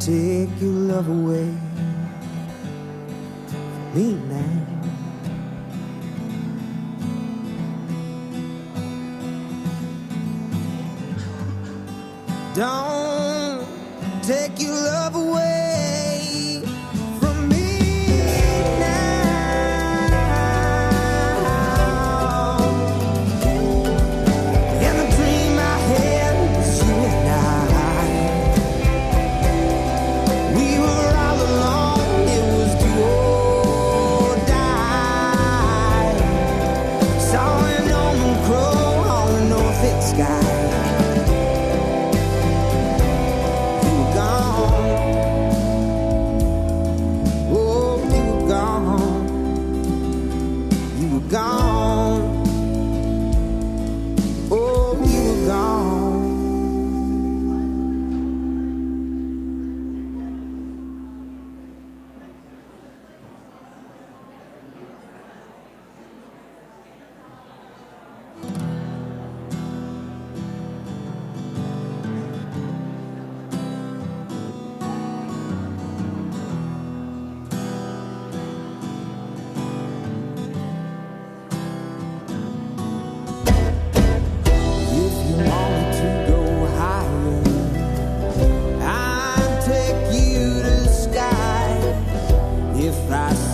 take your love away from me now. Don't take your love away from me now. And the dream I had was you and I. We were all alone, it was do or die. Saw an omen crow on the northern sky. Gone. Oh, you were gone.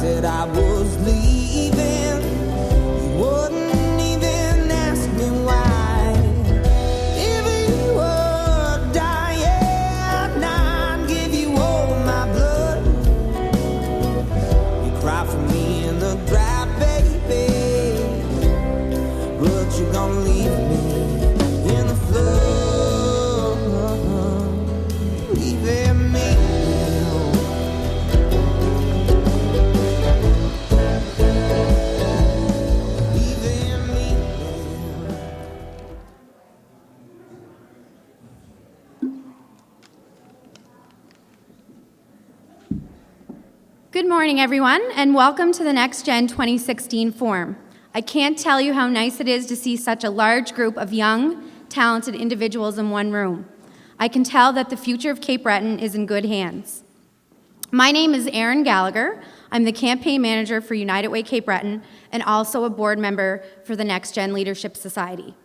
Said I was leaving, you wouldn't even ask me why. If you were dying, I'd give you all my blood. You cry for me in the dry, baby, but you're gonna leave me in the flood, leaving me. Good morning, everyone, and welcome to the NextGen 2016 Forum. I can't tell you how nice it is to see such a large group of young, talented individuals in one room. I can tell that the future of Cape Breton is in good hands. My name is Erin Gallagher. I'm the campaign manager for United Way Cape Breton and also a board member for the NextGen Leadership Society.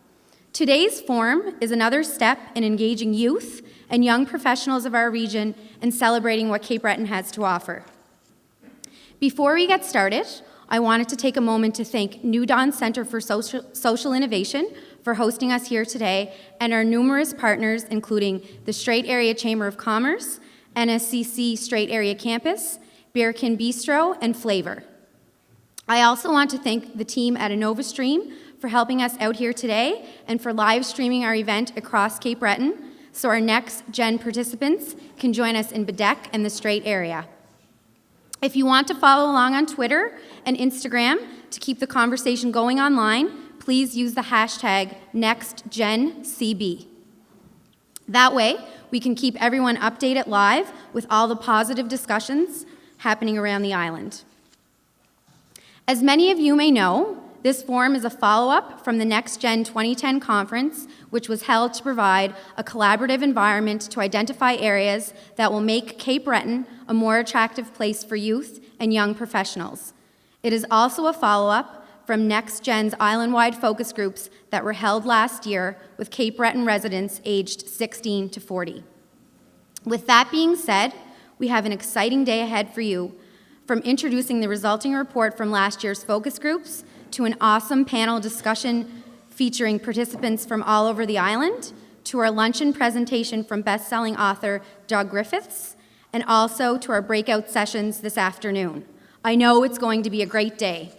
Today's forum is another step in engaging youth and young professionals of our region and celebrating what Cape Breton has to offer. Before we get started, I wanted to take a moment to thank New Dawn Center for Social Innovation for hosting us here today, and our numerous partners, including the Strait Area Chamber of Commerce, NSCC Strait Area Campus, Bearkin Bistro, and Flavor. I also want to thank the team at InnovaStream for helping us out here today and for live streaming our event across Cape Breton so our NextGen participants can join us in Bedeque and the Strait Area. If you want to follow along on Twitter and Instagram to keep the conversation going online, please use the hashtag NextGenCB. That way, we can keep everyone updated live with all the positive discussions happening around the island. As many of you may know, this forum is a follow-up from the NextGen 2010 conference, which was held to provide a collaborative environment to identify areas that will make Cape Breton a more attractive place for youth and young professionals. It is also a follow-up from NextGen's island-wide focus groups that were held last year with Cape Breton residents aged 16 to 40. With that being said, we have an exciting day ahead for you, from introducing the resulting report from last year's focus groups to an awesome panel discussion featuring participants from all over the island, to our luncheon presentation from best-selling author Doug Griffiths, and also to our breakout sessions this afternoon. I know it's going to be a great day.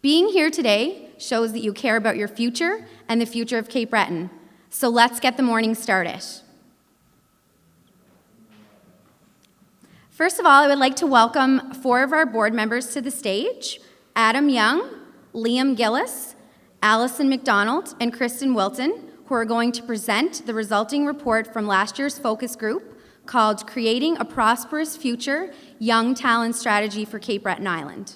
Being here today shows that you care about your future and the future of Cape Breton. So let's get the morning started. First of all, I would like to welcome 4 of our board members to the stage: Adam Young, Liam Gillis, Allison McDonald, and Kristen Wilton, who are going to present the resulting report from last year's focus group called Creating a Prosperous Future, Young Talent Strategy for Cape Breton Island.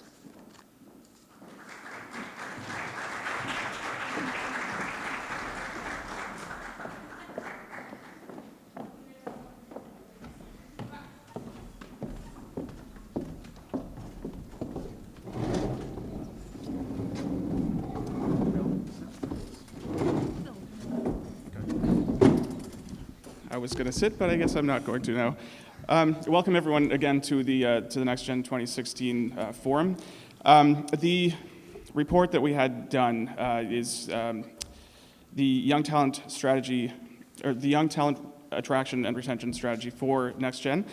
I was going to sit, but I guess I'm not going to now. Welcome everyone again to the NextGen 2016 forum. The report that we had done is the young talent strategy, or the young talent attraction and retention strategy for NextGen.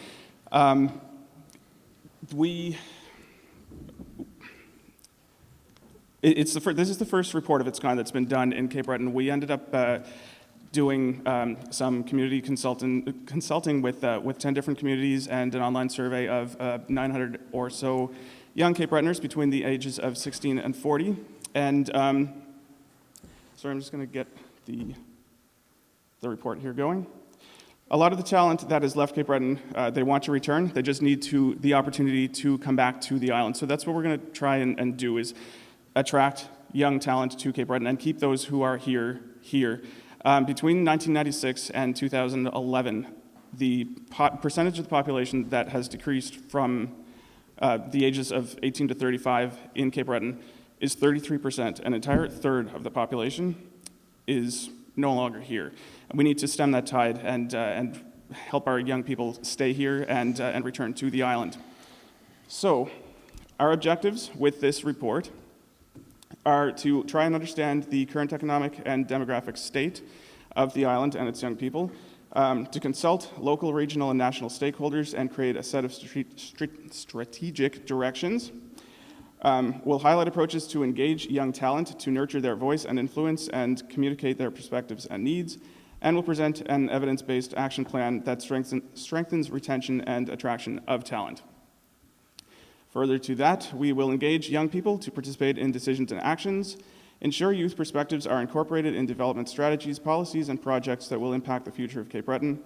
This is the first report of its kind that's been done in Cape Breton. We ended up doing some community consulting with 10 different communities and an online survey of 900 or so young Cape Bretoners between the ages of 16 and 40. And sorry, I'm just going to get the report here going. A lot of the talent that has left Cape Breton, they want to return. They just need the opportunity to come back to the island. So that's what we're going to try and do, is attract young talent to Cape Breton and keep those who are here. Between 1996 and 2011, the percentage of the population that has decreased from the ages of 18 to 35 in Cape Breton is 33%. An entire third of the population is no longer here. And we need to stem that tide and help our young people stay here and return to the island. So, our objectives with this report are to try and understand the current economic and demographic state of the island and its young people, to consult local, regional, and national stakeholders and create a set of strategic directions. We'll highlight approaches to engage young talent, to nurture their voice and influence, and communicate their perspectives and needs, and we'll present an evidence-based action plan that strengthens retention and attraction of talent. Further to that, we will engage young people to participate in decisions and actions, ensure youth perspectives are incorporated in development strategies, policies, and projects that will impact the future of Cape Breton,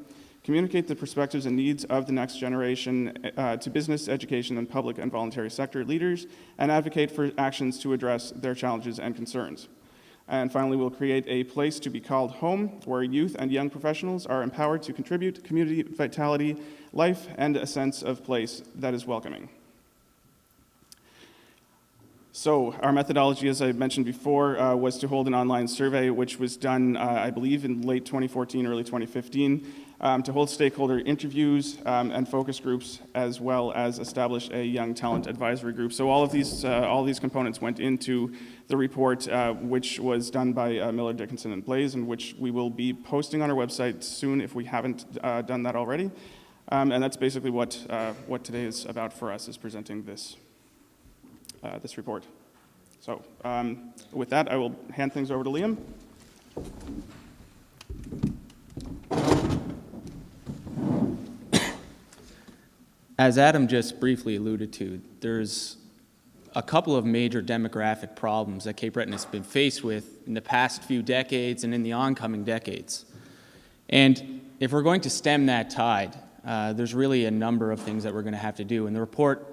communicate the perspectives and needs of the next generation to business, education, and public and voluntary sector leaders, and advocate for actions to address their challenges and concerns. And finally, we'll create a place to be called home, where youth and young professionals are empowered to contribute to community vitality, life, and a sense of place that is welcoming. So our methodology, as I mentioned before, was to hold an online survey, which was done, I believe, in late 2014, early 2015, to hold stakeholder interviews and focus groups, as well as establish a young talent advisory group. So all of these components went into the report, which was done by Miller, Dickinson, and Blaze, and which we will be posting on our website soon if we haven't done that already. And that's basically what today is about for us, is presenting this report. So with that, I will hand things over to Liam. As Adam just briefly alluded to, there's a couple of major demographic problems that Cape Breton has been faced with in the past few decades and in the oncoming decades. And if we're going to stem that tide, there's really a number of things that we're going to have to do. And the report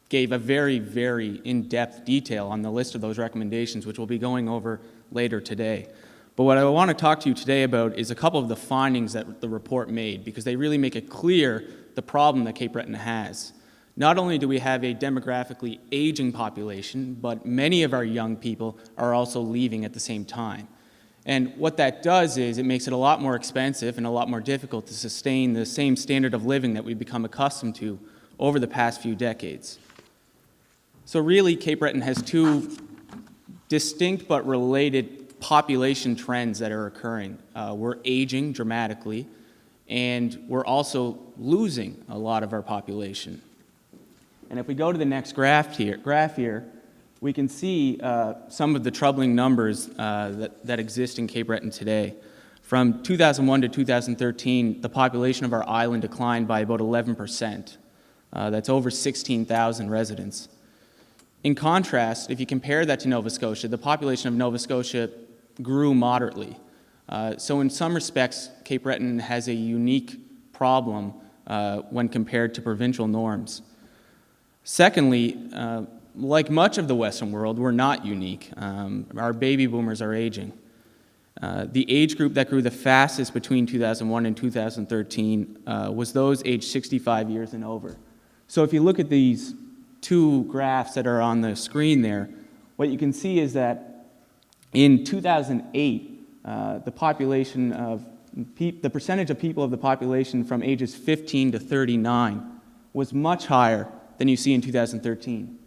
gave a very, very in-depth detail on the list of those recommendations, which we'll be going over later today. But what I want to talk to you today about is a couple of the findings that the report made, because they really make it clear the problem that Cape Breton has. Not only do we have a demographically aging population, but many of our young people are also leaving at the same time. And what that does is it makes it a lot more expensive and a lot more difficult to sustain the same standard of living that we've become accustomed to over the past few decades. So really, Cape Breton has two distinct but related population trends that are occurring. We're aging dramatically, and we're also losing a lot of our population. And if we go to the next graph here, we can see some of the troubling numbers that exist in Cape Breton today. From 2001 to 2013, the population of our island declined by about 11%. That's over 16,000 residents. In contrast, if you compare that to Nova Scotia, the population of Nova Scotia grew moderately. So in some respects, Cape Breton has a unique problem when compared to provincial norms. Secondly, like much of the Western world, we're not unique. Our baby boomers are aging. The age group that grew the fastest between 2001 and 2013 was those aged 65 years and over. So if you look at these two graphs that are on the screen there, what you can see is that in 2008, the population of The percentage of people of the population from ages 15 to 39 was much higher than you see in 2013.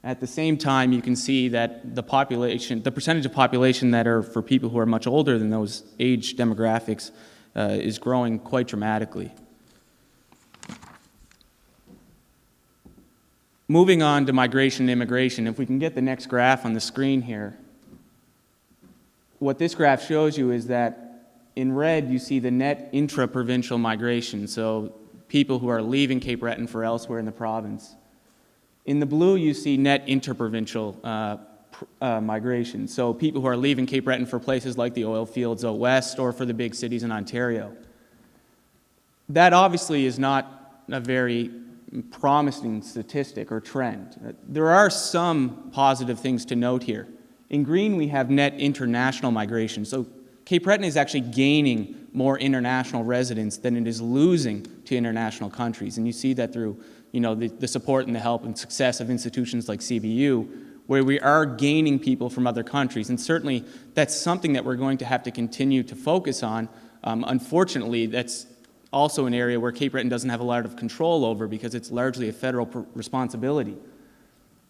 At the same time, you can see that the percentage of population that are for people who are much older than those age demographics is growing quite dramatically. Moving on to migration and immigration, if we can get the next graph on the screen here, what this graph shows you is that in red you see the net intra-provincial migration, so people who are leaving Cape Breton for elsewhere in the province. In the blue, you see net interprovincial migration, so people who are leaving Cape Breton for places like the oil fields out west or for the big cities in Ontario. That obviously is not a very promising statistic or trend. There are some positive things to note here. In green, we have net international migration, so Cape Breton is actually gaining more international residents than it is losing to international countries, and you see that through the support and the help and success of institutions like CBU, where we are gaining people from other countries. And certainly that's something that we're going to have to continue to focus on. Unfortunately, that's also an area where Cape Breton doesn't have a lot of control over because it's largely a federal responsibility.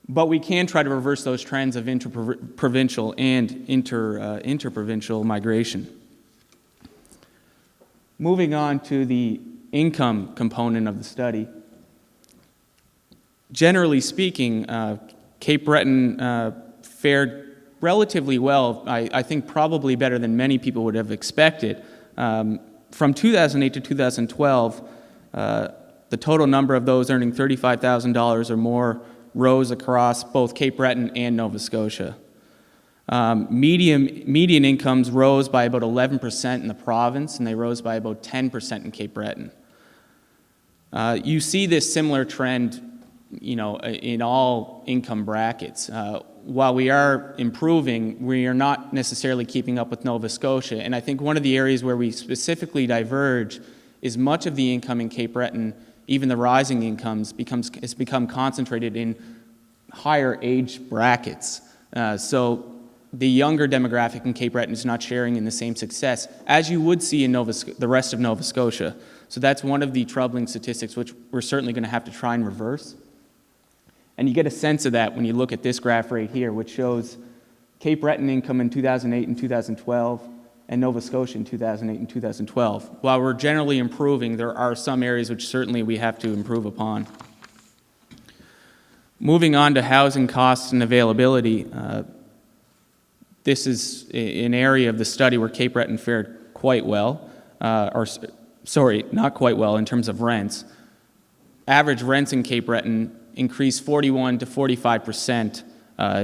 But we can try to reverse those trends of inter-provincial and interprovincial migration. Moving on to the income component of the study. Generally speaking, Cape Breton fared relatively well, I think probably better than many people would have expected. From 2008 to 2012, the total number of those earning $35,000 or more rose across both Cape Breton and Nova Scotia. Median incomes rose by about 11% in the province, and they rose by about 10% in Cape Breton. You see this similar trend in all income brackets. While we are improving, we are not necessarily keeping up with Nova Scotia. And I think one of the areas where we specifically diverge is much of the income in Cape Breton, even the rising incomes, has become concentrated in higher age brackets. So the younger demographic in Cape Breton is not sharing in the same success as you would see in the rest of Nova Scotia. So that's one of the troubling statistics which we're certainly going to have to try and reverse. And you get a sense of that when you look at this graph right here, which shows Cape Breton income in 2008 and 2012, and Nova Scotia in 2008 and 2012. While we're generally improving, there are some areas which certainly we have to improve upon. Moving on to housing costs and availability, this is an area of the study where Cape Breton fared quite well, not quite well in terms of rents. Average rents in Cape Breton increased 41 to 45%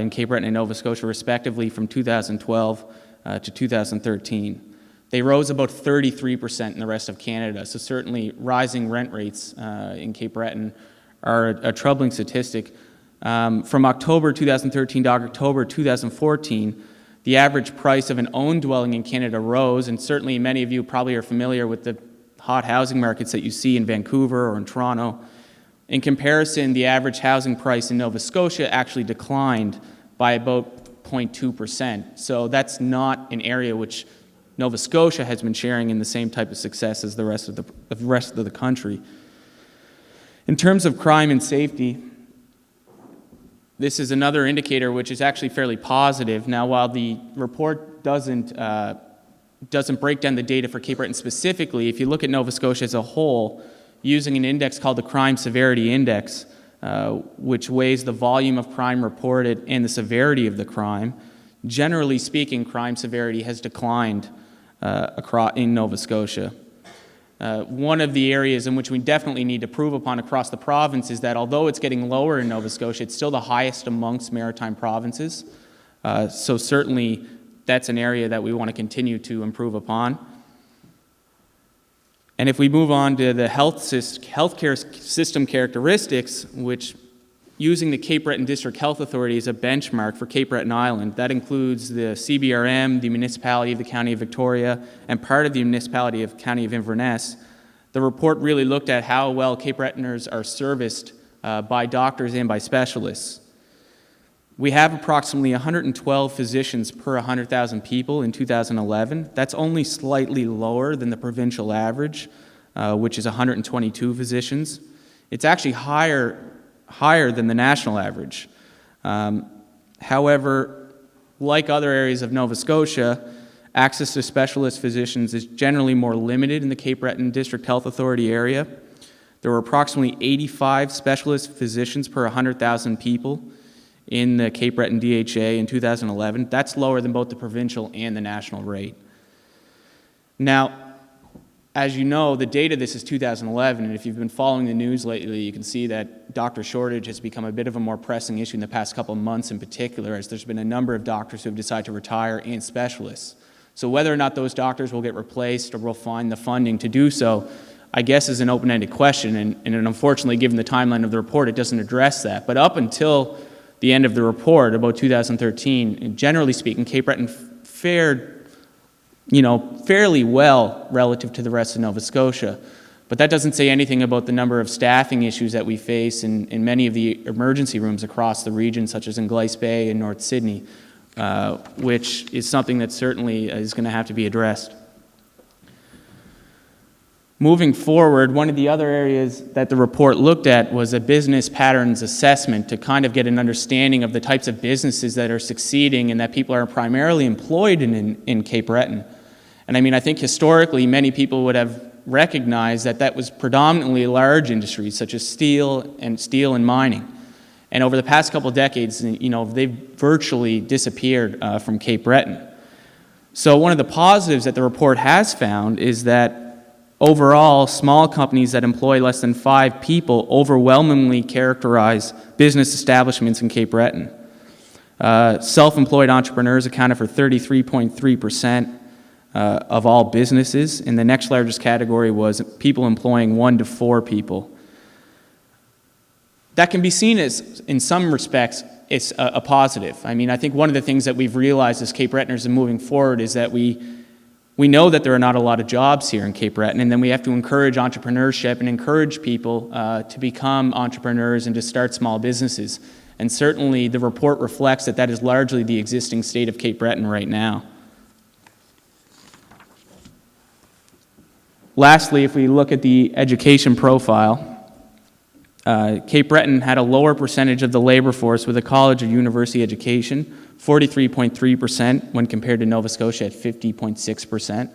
in Cape Breton and Nova Scotia, respectively, from 2012 to 2013. They rose about 33% in the rest of Canada, so certainly rising rent rates in Cape Breton are a troubling statistic. From October 2013 to October 2014, the average price of an owned dwelling in Canada rose, and certainly many of you probably are familiar with the hot housing markets that you see in Vancouver or in Toronto. In comparison, the average housing price in Nova Scotia actually declined by about 0.2%. So that's not an area which Nova Scotia has been sharing in the same type of success as the rest of the country. In terms of crime and safety, this is another indicator which is actually fairly positive. Now, while the report doesn't break down the data for Cape Breton specifically, if you look at Nova Scotia as a whole, using an index called the Crime Severity Index, which weighs the volume of crime reported and the severity of the crime, generally speaking, crime severity has declined in Nova Scotia. One of the areas in which we definitely need to improve upon across the province is that although it's getting lower in Nova Scotia, it's still the highest amongst maritime provinces. So certainly that's an area that we want to continue to improve upon. And if we move on to the healthcare system characteristics, which using the Cape Breton District Health Authority as a benchmark for Cape Breton Island, that includes the CBRM, the municipality of the County of Victoria, and part of the municipality of County of Inverness. The report really looked at how well Cape Bretoners are serviced by doctors and by specialists. We have approximately 112 physicians per 100,000 people in 2011. That's only slightly lower than the provincial average, which is 122 physicians. It's actually higher than the national average. However, like other areas of Nova Scotia, access to specialist physicians is generally more limited in the Cape Breton District Health Authority area. There were approximately 85 specialist physicians per 100,000 people in the Cape Breton DHA in 2011. That's lower than both the provincial and the national rate. Now, as you know, the date of this is 2011, and if you've been following the news lately, you can see that doctor shortage has become a bit of a more pressing issue in the past couple of months in particular, as there's been a number of doctors who have decided to retire and specialists. So whether or not those doctors will get replaced or will find the funding to do so, I guess is an open-ended question, and unfortunately, given the timeline of the report, it doesn't address that. But up until the end of the report, about 2013, and generally speaking, Cape Breton fared, fairly well relative to the rest of Nova Scotia. But that doesn't say anything about the number of staffing issues that we face in many of the emergency rooms across the region, such as in Glace Bay and North Sydney, which is something that certainly is going to have to be addressed. Moving forward, one of the other areas that the report looked at was a business patterns assessment to kind of get an understanding of the types of businesses that are succeeding and that people are primarily employed in Cape Breton. And I think historically many people would have recognized that was predominantly large industries such as steel and mining. And over the past couple of decades, they've virtually disappeared from Cape Breton. So one of the positives that the report has found is that overall, small companies that employ less than 5 people overwhelmingly characterize business establishments in Cape Breton. Self-employed entrepreneurs accounted for 33.3% of all businesses, and the next largest category was people employing 1 to 4 people. That can be seen as, in some respects, it's a positive. I think one of the things that we've realized as Cape Bretoners and moving forward is that we know that there are not a lot of jobs here in Cape Breton, and then we have to encourage entrepreneurship and encourage people to become entrepreneurs and to start small businesses. And certainly the report reflects that is largely the existing state of Cape Breton right now. Lastly, if we look at the education profile, Cape Breton had a lower percentage of the labor force with a college or university education, 43.3% when compared to Nova Scotia at 50.6%.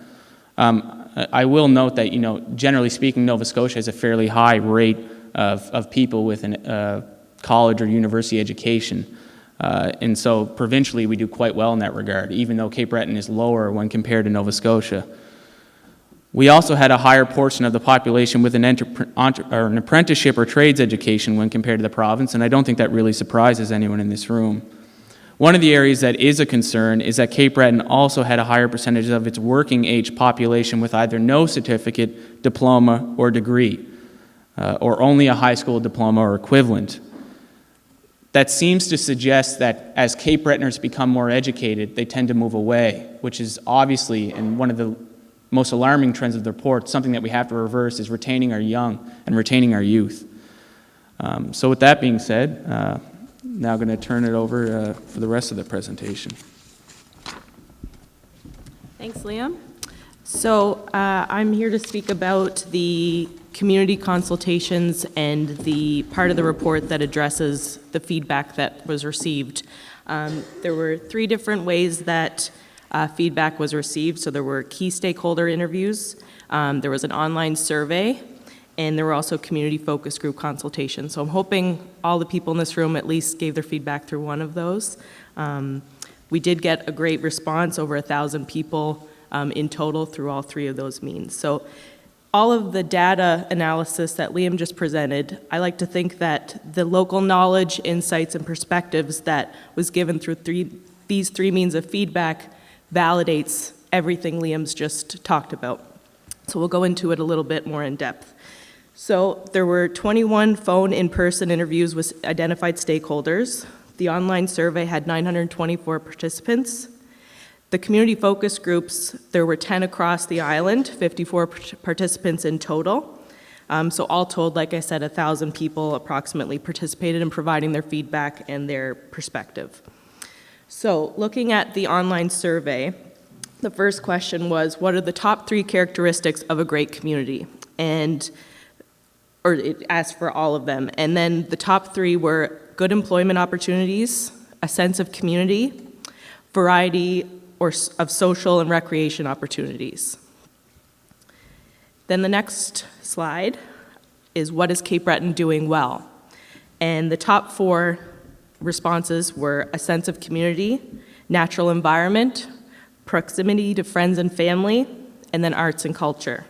I will note that, generally speaking, Nova Scotia has a fairly high rate of people with a college or university education. And so provincially, we do quite well in that regard, even though Cape Breton is lower when compared to Nova Scotia. We also had a higher portion of the population with an apprenticeship or trades education when compared to the province, and I don't think that really surprises anyone in this room. One of the areas that is a concern is that Cape Breton also had a higher percentage of its working age population with either no certificate, diploma, or degree, or only a high school diploma or equivalent. That seems to suggest that as Cape Bretoners become more educated, they tend to move away, which is obviously, and one of the most alarming trends of the report, something that we have to reverse is retaining our young and retaining our youth. So with that being said, now I'm going to turn it over for the rest of the presentation. Thanks, Liam. So I'm here to speak about the community consultations and the part of the report that addresses the feedback that was received. There were 3 different ways that feedback was received. So there were key stakeholder interviews, there was an online survey, and there were also community focus group consultations. So I'm hoping all the people in this room at least gave their feedback through one of those. We did get a great response, over 1,000 people in total through all 3 of those means. So all of the data analysis that Liam just presented, I like to think that the local knowledge, insights, and perspectives that was given through these 3 means of feedback validates everything Liam's just talked about. So we'll go into it a little bit more in depth. So there were 21 phone in-person interviews with identified stakeholders. The online survey had 924 participants. The community focus groups, there were 10 across the island, 54 participants in total. So all told, like I said, 1,000 people approximately participated in providing their feedback and their perspective. So looking at the online survey, the first question was, what are the top 3 characteristics of a great community? Or it asked for all of them. And then the top 3 were good employment opportunities, a sense of community, variety of social and recreation opportunities. Then the next slide is, what is Cape Breton doing well? And the top 4 responses were a sense of community, natural environment, proximity to friends and family, and then arts and culture.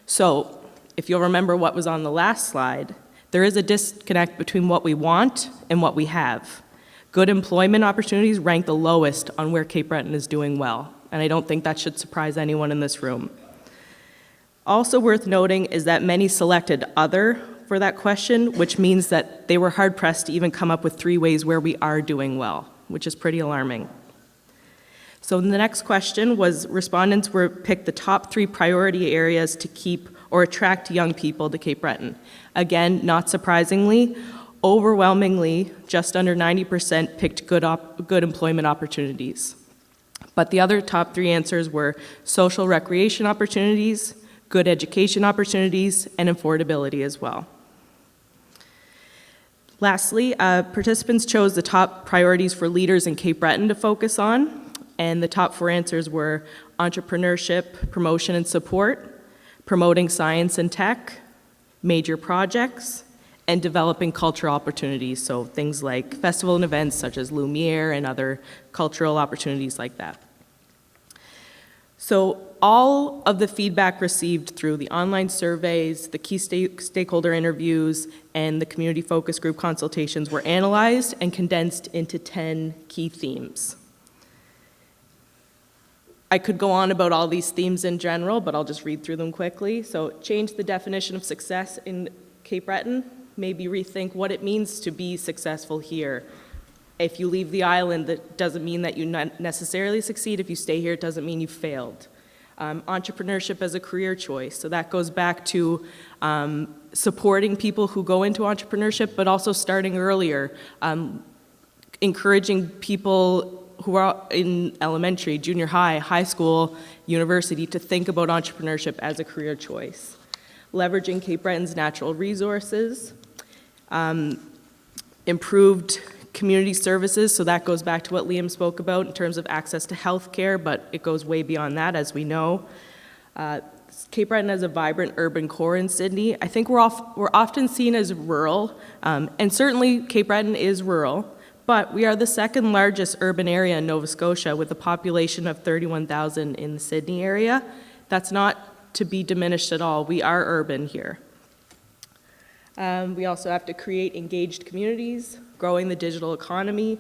So if you'll remember what was on the last slide, there is a disconnect between what we want and what we have. Good employment opportunities rank the lowest on where Cape Breton is doing well, and I don't think that should surprise anyone in this room. Also worth noting is that many selected other for that question, which means that they were hard-pressed to even come up with 3 ways where we are doing well, which is pretty alarming. So the next question was, respondents were picked the top 3 priority areas to keep or attract young people to Cape Breton. Again, not surprisingly, overwhelmingly, just under 90% picked good employment opportunities. But the other top 3 answers were social recreation opportunities, good education opportunities, and affordability as well. Lastly, participants chose the top priorities for leaders in Cape Breton to focus on, and the top 4 answers were entrepreneurship, promotion and support, promoting science and tech, major projects, and developing cultural opportunities, so things like festival and events such as Lumiere and other cultural opportunities like that. So all of the feedback received through the online surveys, the key stakeholder interviews, and the community focus group consultations were analyzed and condensed into 10 key themes. I could go on about all these themes in general, but I'll just read through them quickly. So change the definition of success in Cape Breton, maybe rethink what it means to be successful here. If you leave the island, that doesn't mean that you not necessarily succeed. If you stay here, it doesn't mean you failed. Entrepreneurship as a career choice. So that goes back to supporting people who go into entrepreneurship, but also starting earlier, encouraging people who are in elementary, junior high, high school, university to think about entrepreneurship as a career choice. Leveraging Cape Breton's natural resources, improved community services, so that goes back to what Liam spoke about in terms of access to health care, but it goes way beyond that, as we know. Cape Breton has a vibrant urban core in Sydney. I think we're often seen as rural, and certainly Cape Breton is rural, but we are the 2nd largest urban area in Nova Scotia with a population of 31,000 in the Sydney area. That's not to be diminished at all. We are urban here. We also have to create engaged communities, growing the digital economy,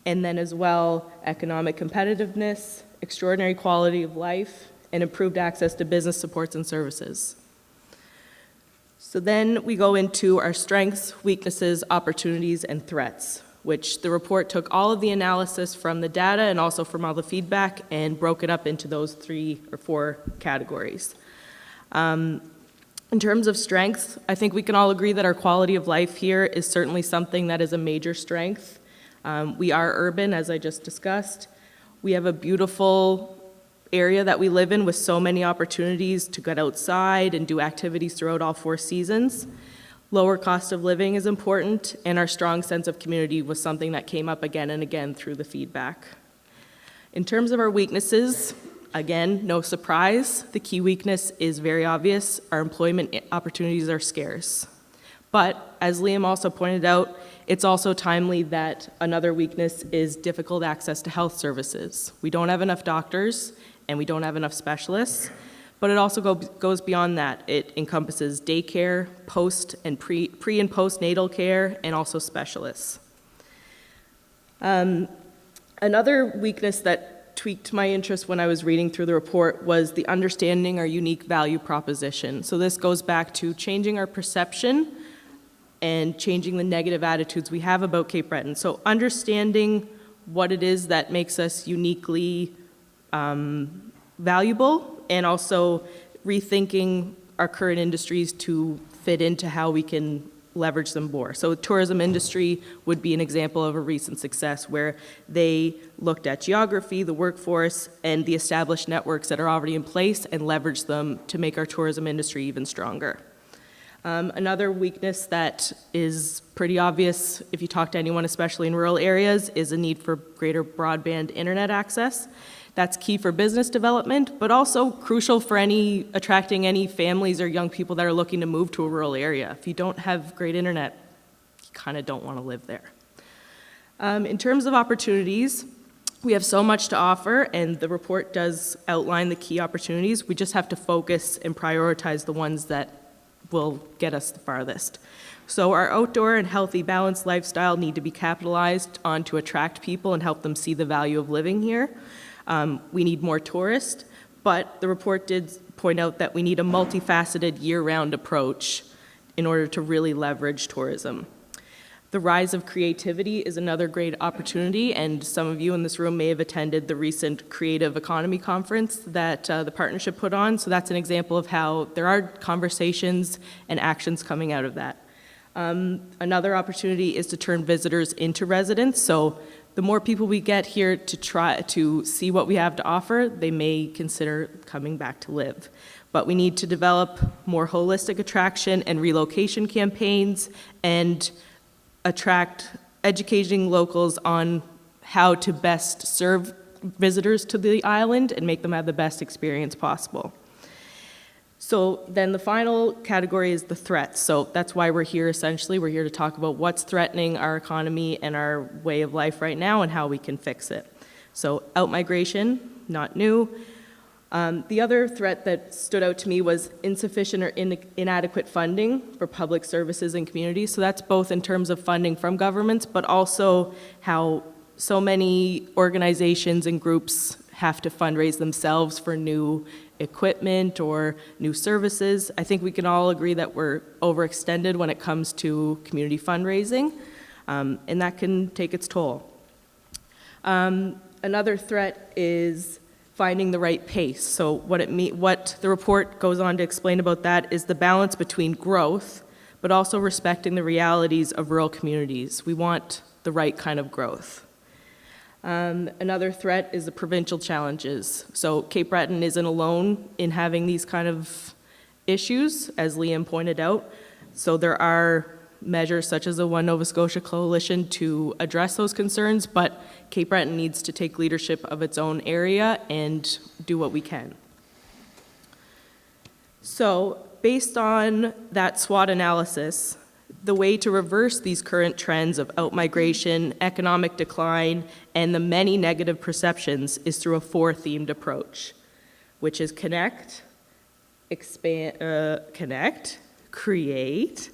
and then as well, economic competitiveness, extraordinary quality of life, and improved access to business supports and services. So then we go into our strengths, weaknesses, opportunities, and threats, which the report took all of the analysis from the data and also from all the feedback and broke it up into those 3 or 4 categories. In terms of strengths, I think we can all agree that our quality of life here is certainly something that is a major strength. We are urban, as I just discussed. We have a beautiful area that we live in with so many opportunities to get outside and do activities throughout all 4 seasons. Lower cost of living is important, and our strong sense of community was something that came up again and again through the feedback. In terms of our weaknesses, again, no surprise, the key weakness is very obvious. Our employment opportunities are scarce. But as Liam also pointed out, it's also timely that another weakness is difficult access to health services. We don't have enough doctors, and we don't have enough specialists. But it also goes beyond that. It encompasses daycare, post and pre and postnatal care, and also specialists. Another weakness that tweaked my interest when I was reading through the report was the understanding our unique value proposition. So this goes back to changing our perception and changing the negative attitudes we have about Cape Breton. So understanding what it is that makes us uniquely valuable, and also rethinking our current industries to fit into how we can leverage them more. So the tourism industry would be an example of a recent success where they looked at geography, the workforce, and the established networks that are already in place and leveraged them to make our tourism industry even stronger. Another weakness that is pretty obvious if you talk to anyone, especially in rural areas, is a need for greater broadband internet access. That's key for business development, but also crucial for attracting any families or young people that are looking to move to a rural area. If you don't have great internet, you kind of don't want to live there. In terms of opportunities, we have so much to offer, and the report does outline the key opportunities. We just have to focus and prioritize the ones that will get us the farthest. So our outdoor and healthy, balanced lifestyle need to be capitalized on to attract people and help them see the value of living here. We need more tourists, but the report did point out that we need a multifaceted year-round approach in order to really leverage tourism. The rise of creativity is another great opportunity, and some of you in this room may have attended the recent Creative Economy Conference that the partnership put on. So that's an example of how there are conversations and actions coming out of that. Another opportunity is to turn visitors into residents. So the more people we get here to try to see what we have to offer, they may consider coming back to live. But we need to develop more holistic attraction and relocation campaigns and educating locals on how to best serve visitors to the island and make them have the best experience possible. So then the final category is the threats. So that's why we're here essentially. We're here to talk about what's threatening our economy and our way of life right now and how we can fix it. So outmigration, not new. The other threat that stood out to me was insufficient or inadequate funding for public services and communities. So that's both in terms of funding from governments, but also how so many organizations and groups have to fundraise themselves for new equipment or new services. I think we can all agree that we're overextended when it comes to community fundraising, and that can take its toll. Another threat is finding the right pace. So what the report goes on to explain about that is the balance between growth, but also respecting the realities of rural communities. We want the right kind of growth. Another threat is the provincial challenges. So Cape Breton isn't alone in having these kind of issues, as Liam pointed out. So there are measures such as the One Nova Scotia Coalition to address those concerns, but Cape Breton needs to take leadership of its own area and do what we can. So based on that SWOT analysis, the way to reverse these current trends of outmigration, economic decline, and the many negative perceptions is through a four-themed approach, which is connect, create,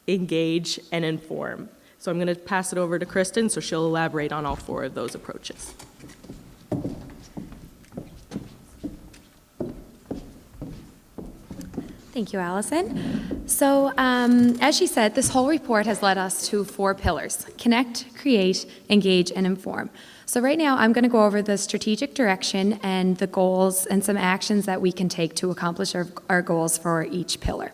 engage, and inform. So I'm going to pass it over to Kristen so she'll elaborate on all four of those approaches. Thank you, Allison. So, as she said, this whole report has led us to 4 pillars: connect, create, engage, and inform. So right now, I'm going to go over the strategic direction and the goals and some actions that we can take to accomplish our goals for each pillar.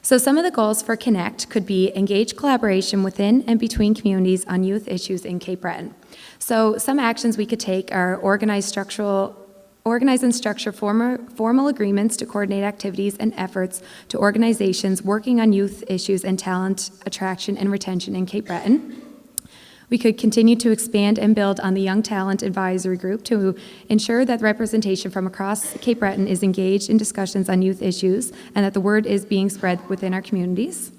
So some of the goals for Connect could be engage collaboration within and between communities on youth issues in Cape Breton. So some actions we could take are organize and structure formal agreements to coordinate activities and efforts to organizations working on youth issues and talent attraction and retention in Cape Breton. We could continue to expand and build on the Young Talent Advisory Group to ensure that representation from across Cape Breton is engaged in discussions on youth issues and that the word is being spread within our communities.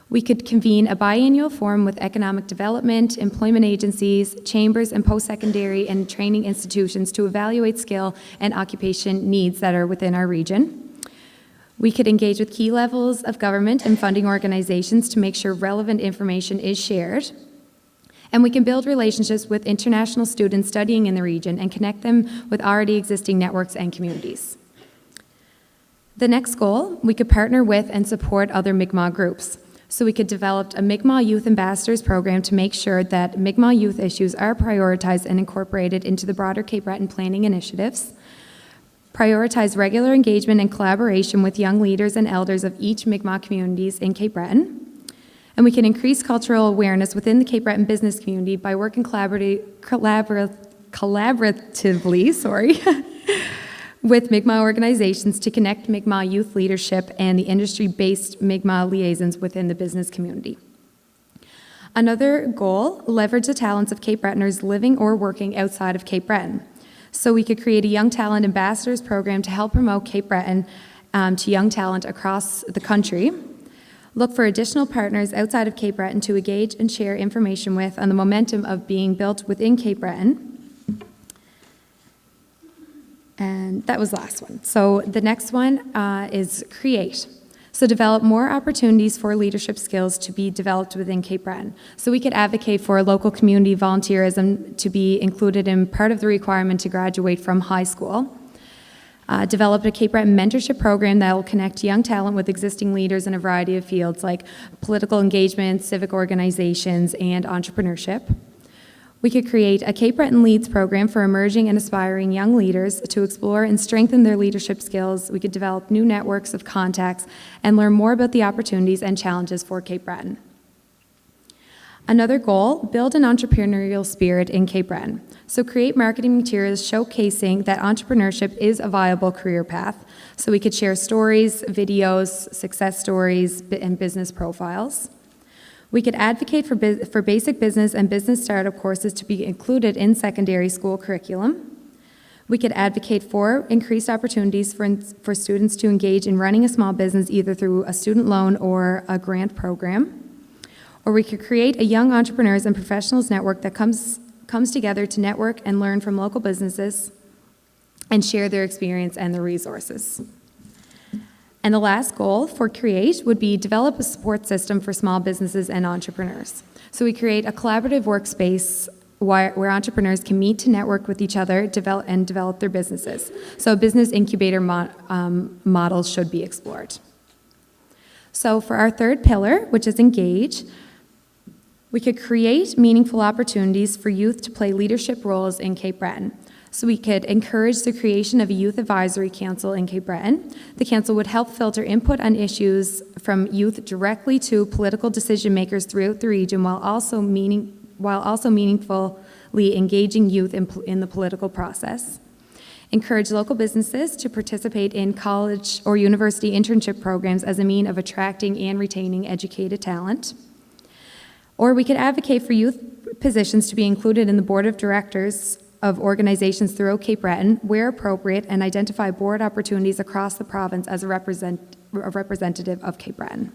We could convene a biannual forum with economic development, employment agencies, chambers, and post-secondary and training institutions to evaluate skill and occupation needs that are within our region. We could engage with key levels of government and funding organizations to make sure relevant information is shared. And we can build relationships with international students studying in the region and connect them with already existing networks and communities. The next goal, we could partner with and support other Mi'kmaq groups. So we could develop a Mi'kmaq Youth Ambassadors program to make sure that Mi'kmaq youth issues are prioritized and incorporated into the broader Cape Breton planning initiatives. prioritize regular engagement and collaboration with young leaders and elders of each Mi'kmaq communities in Cape Breton. And we can increase cultural awareness within the Cape Breton business community by working collaboratively with Mi'kmaq organizations to connect Mi'kmaq youth leadership and the industry-based Mi'kmaq liaisons within the business community. Another goal, leverage the talents of Cape Bretoners living or working outside of Cape Breton. So we could create a Young Talent Ambassadors program to help promote Cape Breton to young talent across the country. Look for additional partners outside of Cape Breton to engage and share information with on the momentum of being built within Cape Breton. And that was the last one. So the next one is create. So develop more opportunities for leadership skills to be developed within Cape Breton. So we could advocate for local community volunteerism to be included in part of the requirement to graduate from high school. Develop a Cape Breton mentorship program that will connect young talent with existing leaders in a variety of fields like political engagement, civic organizations, and entrepreneurship. We could create a Cape Breton Leads program for emerging and aspiring young leaders to explore and strengthen their leadership skills. We could develop new networks of contacts and learn more about the opportunities and challenges for Cape Breton. Another goal, build an entrepreneurial spirit in Cape Breton. So create marketing materials showcasing that entrepreneurship is a viable career path. So we could share stories, videos, success stories, and business profiles. We could advocate for basic business and business startup courses to be included in secondary school curriculum. We could advocate for increased opportunities for students to engage in running a small business either through a student loan or a grant program. Or we could create a young entrepreneurs and professionals network that comes together to network and learn from local businesses and share their experience and their resources. And the last goal for Create would be develop a support system for small businesses and entrepreneurs. So we create a collaborative workspace where entrepreneurs can meet to network with each other develop their businesses. So a business incubator model should be explored. So for our third pillar, which is engage, we could create meaningful opportunities for youth to play leadership roles in Cape Breton. So we could encourage the creation of a youth advisory council in Cape Breton. The council would help filter input on issues from youth directly to political decision makers throughout the region while also meaningfully engaging youth in the political process. Encourage local businesses to participate in college or university internship programs as a means of attracting and retaining educated talent. Or we could advocate for youth positions to be included in the board of directors of organizations throughout Cape Breton where appropriate and identify board opportunities across the province as a representative of Cape Breton.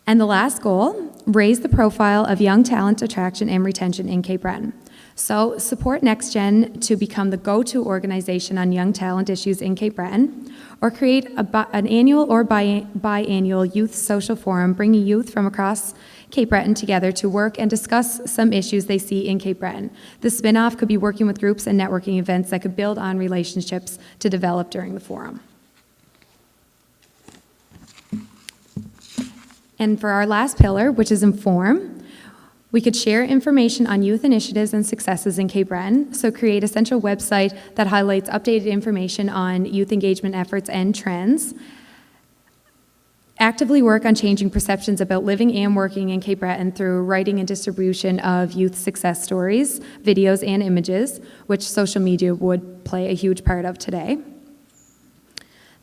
And the last goal, raise the profile of young talent attraction and retention in Cape Breton. So support NextGen to become the go-to organization on young talent issues in Cape Breton, or create an annual or biannual youth social forum bringing youth from across Cape Breton together to work and discuss some issues they see in Cape Breton. The spin-off could be working with groups and networking events that could build on relationships to develop during the forum. And for our last pillar, which is inform, we could share information on youth initiatives and successes in Cape Breton, so create a central website that highlights updated information on youth engagement efforts and trends. Actively work on changing perceptions about living and working in Cape Breton through writing and distribution of youth success stories, videos, and images, which social media would play a huge part of today.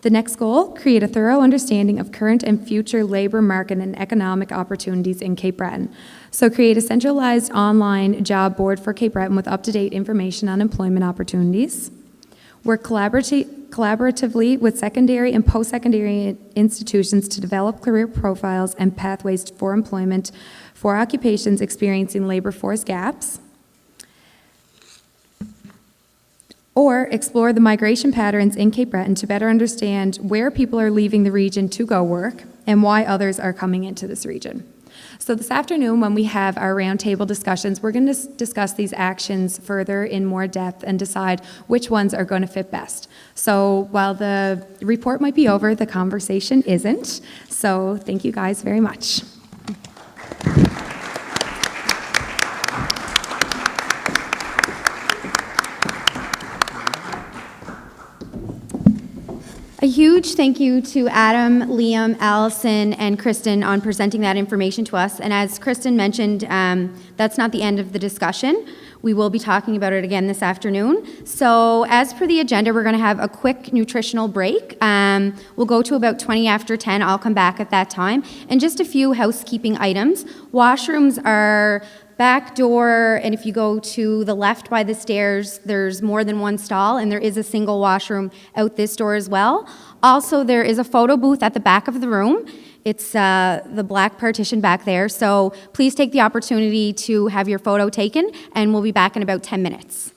The next goal, create a thorough understanding of current and future labor market and economic opportunities in Cape Breton. So create a centralized online job board for Cape Breton with up-to-date information on employment opportunities. Work collaboratively with secondary and post-secondary institutions to develop career profiles and pathways for employment for occupations experiencing labor force gaps. Or explore the migration patterns in Cape Breton to better understand where people are leaving the region to go work and why others are coming into this region. So this afternoon, when we have our roundtable discussions, we're going to discuss these actions further in more depth and decide which ones are going to fit best. So while the report might be over, the conversation isn't. So thank you guys very much. A huge thank you to Adam, Liam, Allison, and Kristen on presenting that information to us. And as Kristen mentioned, that's not the end of the discussion. We will be talking about it again this afternoon. So as per the agenda, we're going to have a quick nutritional break. We'll go to about 20 after 10. I'll come back at that time. And just a few housekeeping items. Washrooms are back door, and if you go to the left by the stairs, there's more than one stall, and there is a single washroom out this door as well. Also, there is a photo booth at the back of the room. It's the black partition back there, so please take the opportunity to have your photo taken, and we'll be back in about 10 minutes.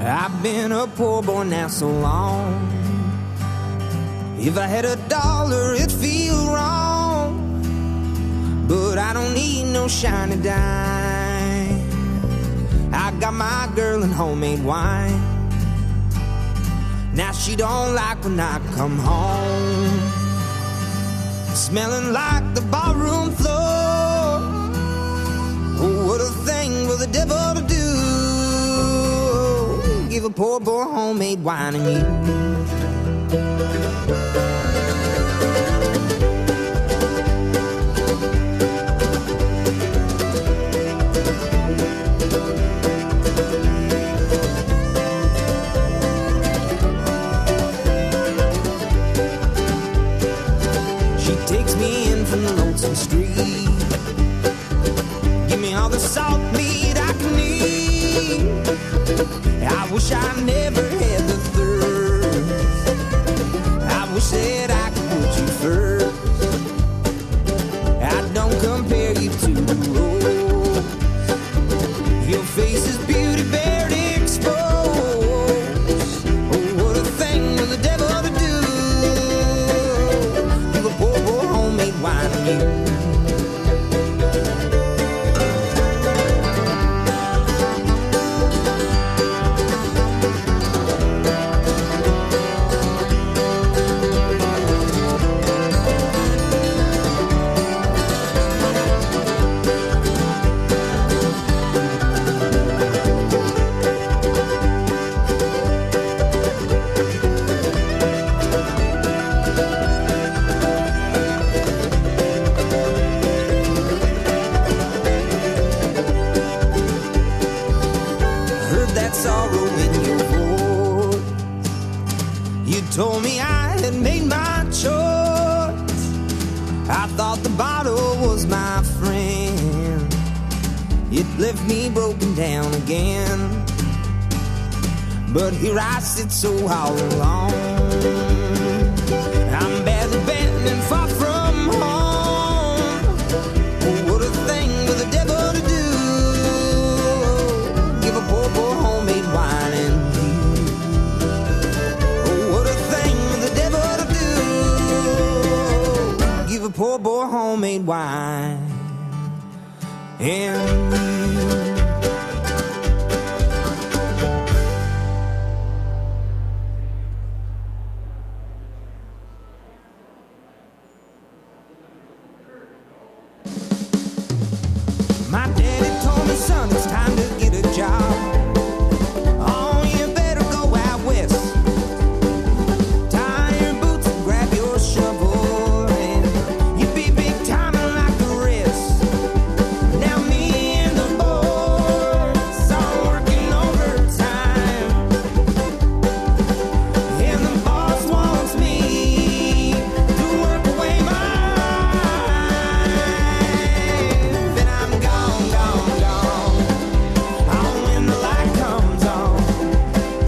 I've been a poor boy now so long. If I had $1, it'd feel wrong. But I don't need no shiny dime. I got my girl in homemade wine. Now she don't like when I come home, smelling like the ballroom floor. Oh, what a thing for the devil to do, give a poor boy homemade wine and you. Takes me in from the lonesome street, give me all the salt meat I can eat. I wish I never had the thirst, I wish that I could put you first. I don't compare you to the rose, your face is beauty barely exposed. Oh, what a thing for the devil to do, give a poor boy homemade wine and you. Sorrow in your voice, you told me I had made my choice. I thought the bottle was my friend, it left me broken down again. But here I sit so all alone, I'm badly bent and far from home. Oh, what a thing for the devil to do, give a poor boy homemade wine and you. Oh, what a thing for the devil to do, give a poor boy homemade wine and you. My daddy told me, son, it's time to get a job. Oh, you better go out west, tie your boots and grab your shovel, and you'll be big timing like the rest. Now me and the boys are working overtime, and the boss wants me to work away my life. And I'm gone, gone, gone. Oh, when the light comes on,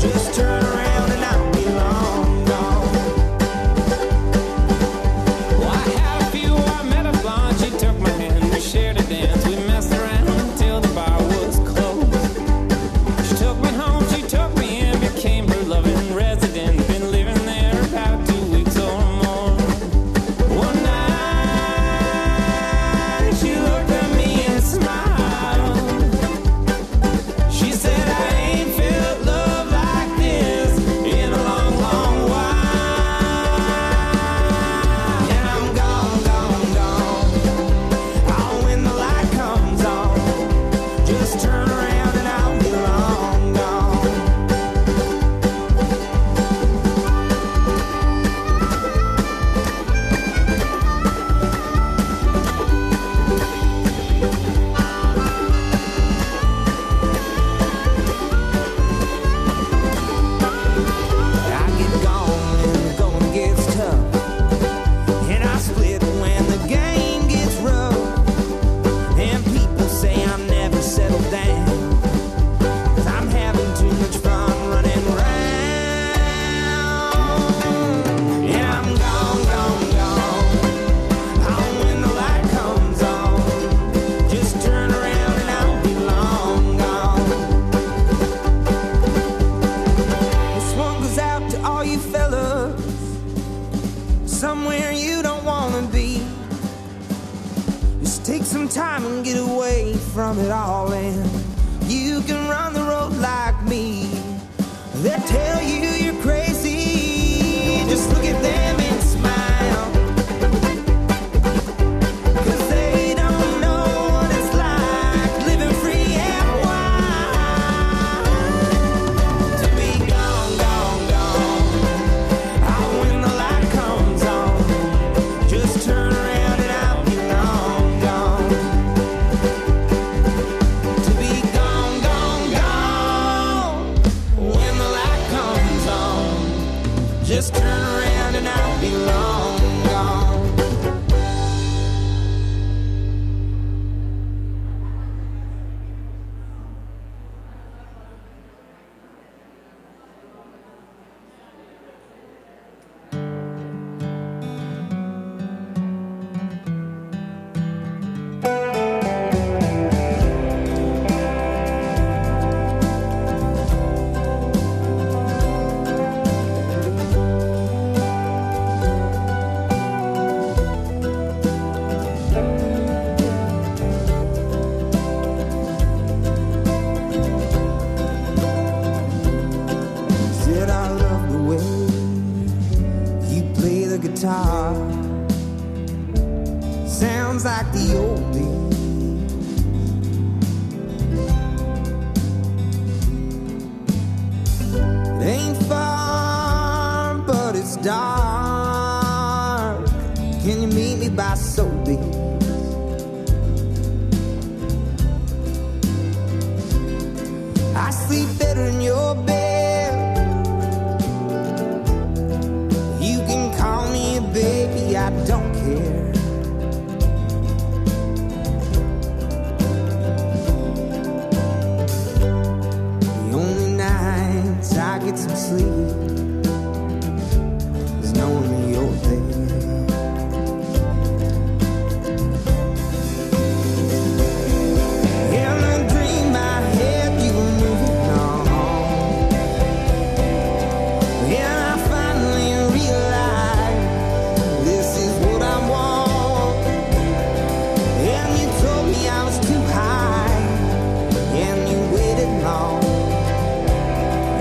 just turn around and I'll be long gone. Well, I had a few, I met a blonde, she took my hand, we shared a dance, we messed around until the bar was closed. She took me home, she took me in, became her loving resident, been living there about 2 weeks or more. One night, she looked at me and smiled. She said, I ain't felt love like this in a long, long while. And I'm gone, gone, gone. Oh, when the light comes on, just turn around and I'll be long gone. I get gone when the going gets tough, and I split when the game gets rough. And people say I'm never settled down, 'cause I'm having too much fun running around. And I'm gone, gone, gone. Oh, when the light comes on, just turn around and I'll be long gone. This one goes out to all you fellas, somewhere you don't wanna be. Just take some time and get away from it all, and you can run the road like me. They tell you you're crazy, just look at them and smile. 'Cause they don't know what it's like living free and wild. To be gone, gone, gone. Oh, when the light comes on, just turn around and I'll be long gone. To be gone, gone, gone. When the light comes on, just turn around and I'll be long gone. Said I love the way you play the guitar. Sounds like the old days. It ain't far, but it's dark. Can you meet me by Sobeys? I sleep better in your bed. You can call me a baby, I don't care. The only nights I get some sleep is knowing that you're there. In a dream I had you were moving on, and I finally realized this is what I want. And you told me I was too high, and you waited long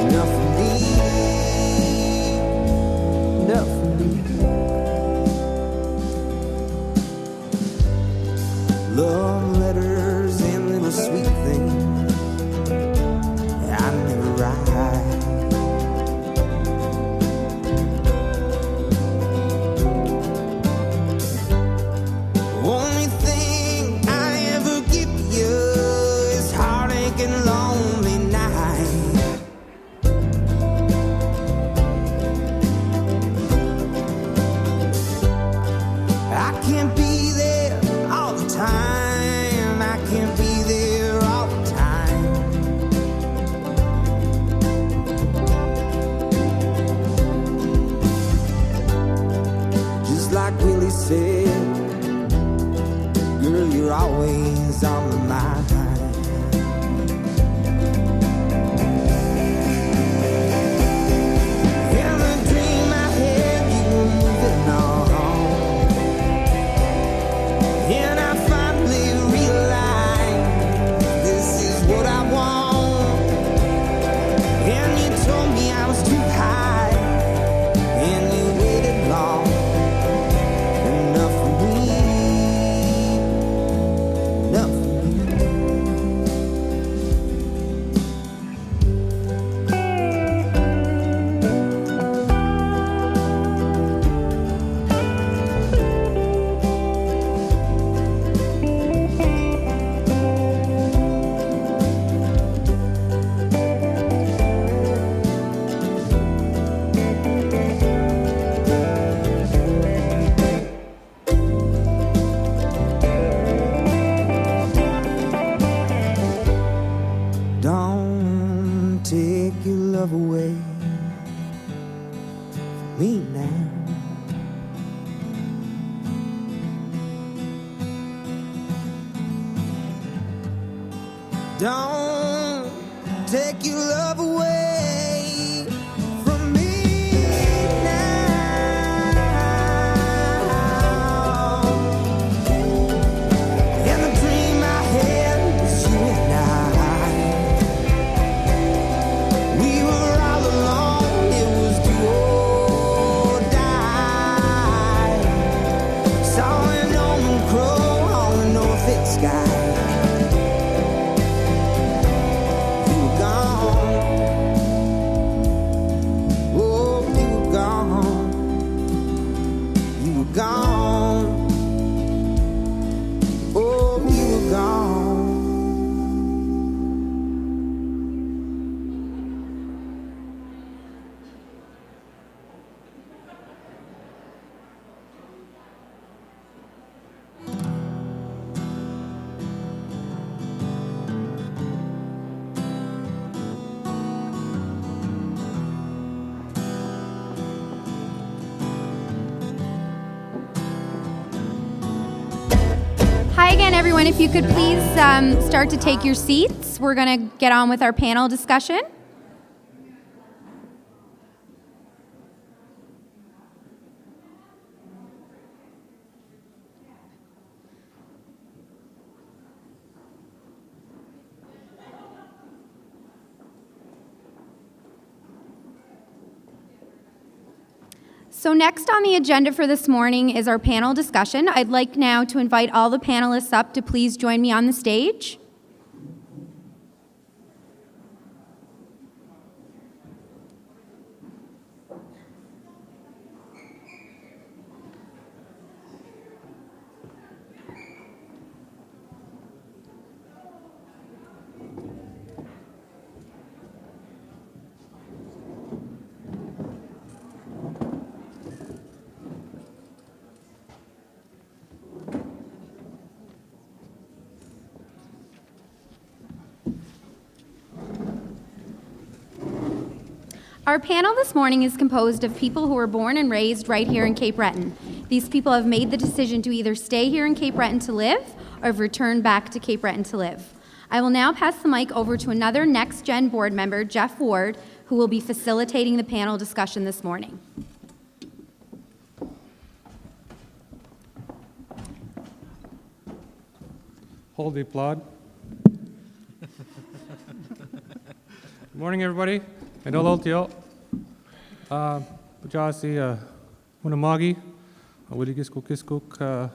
enough for me, enough for me. Love letters and little sweet things I never write. Only thing I ever give you is heartache and lonely night. I can't be there all the time. I can't be there all the time. Just like Willie said, girl, you're always on my mind. In the dream I had, you were moving on, and I finally realized this is what I want. And you told me I was too high, and you waited long enough for me, enough for me. Don't take your love away from me now. Don't take your love away from me now. And the dream I had was you and I. Okay, again, everyone, if you could please start to take your seats. We're going to get on with our panel discussion. So next on the agenda for this morning is our panel discussion. I'd like now to invite all the panelists up to please join me on the stage. Our panel this morning is composed of people who were born and raised right here in Cape Breton. These people have made the decision to either stay here in Cape Breton to live or have returned back to Cape Breton to live. I will now pass the mic over to another NextGen board member, Jeff Ward, who will be facilitating the panel discussion this morning. Hold the applaud. Good morning, everybody. Medolotio. Pajasi Unamagi. Widigiskuk.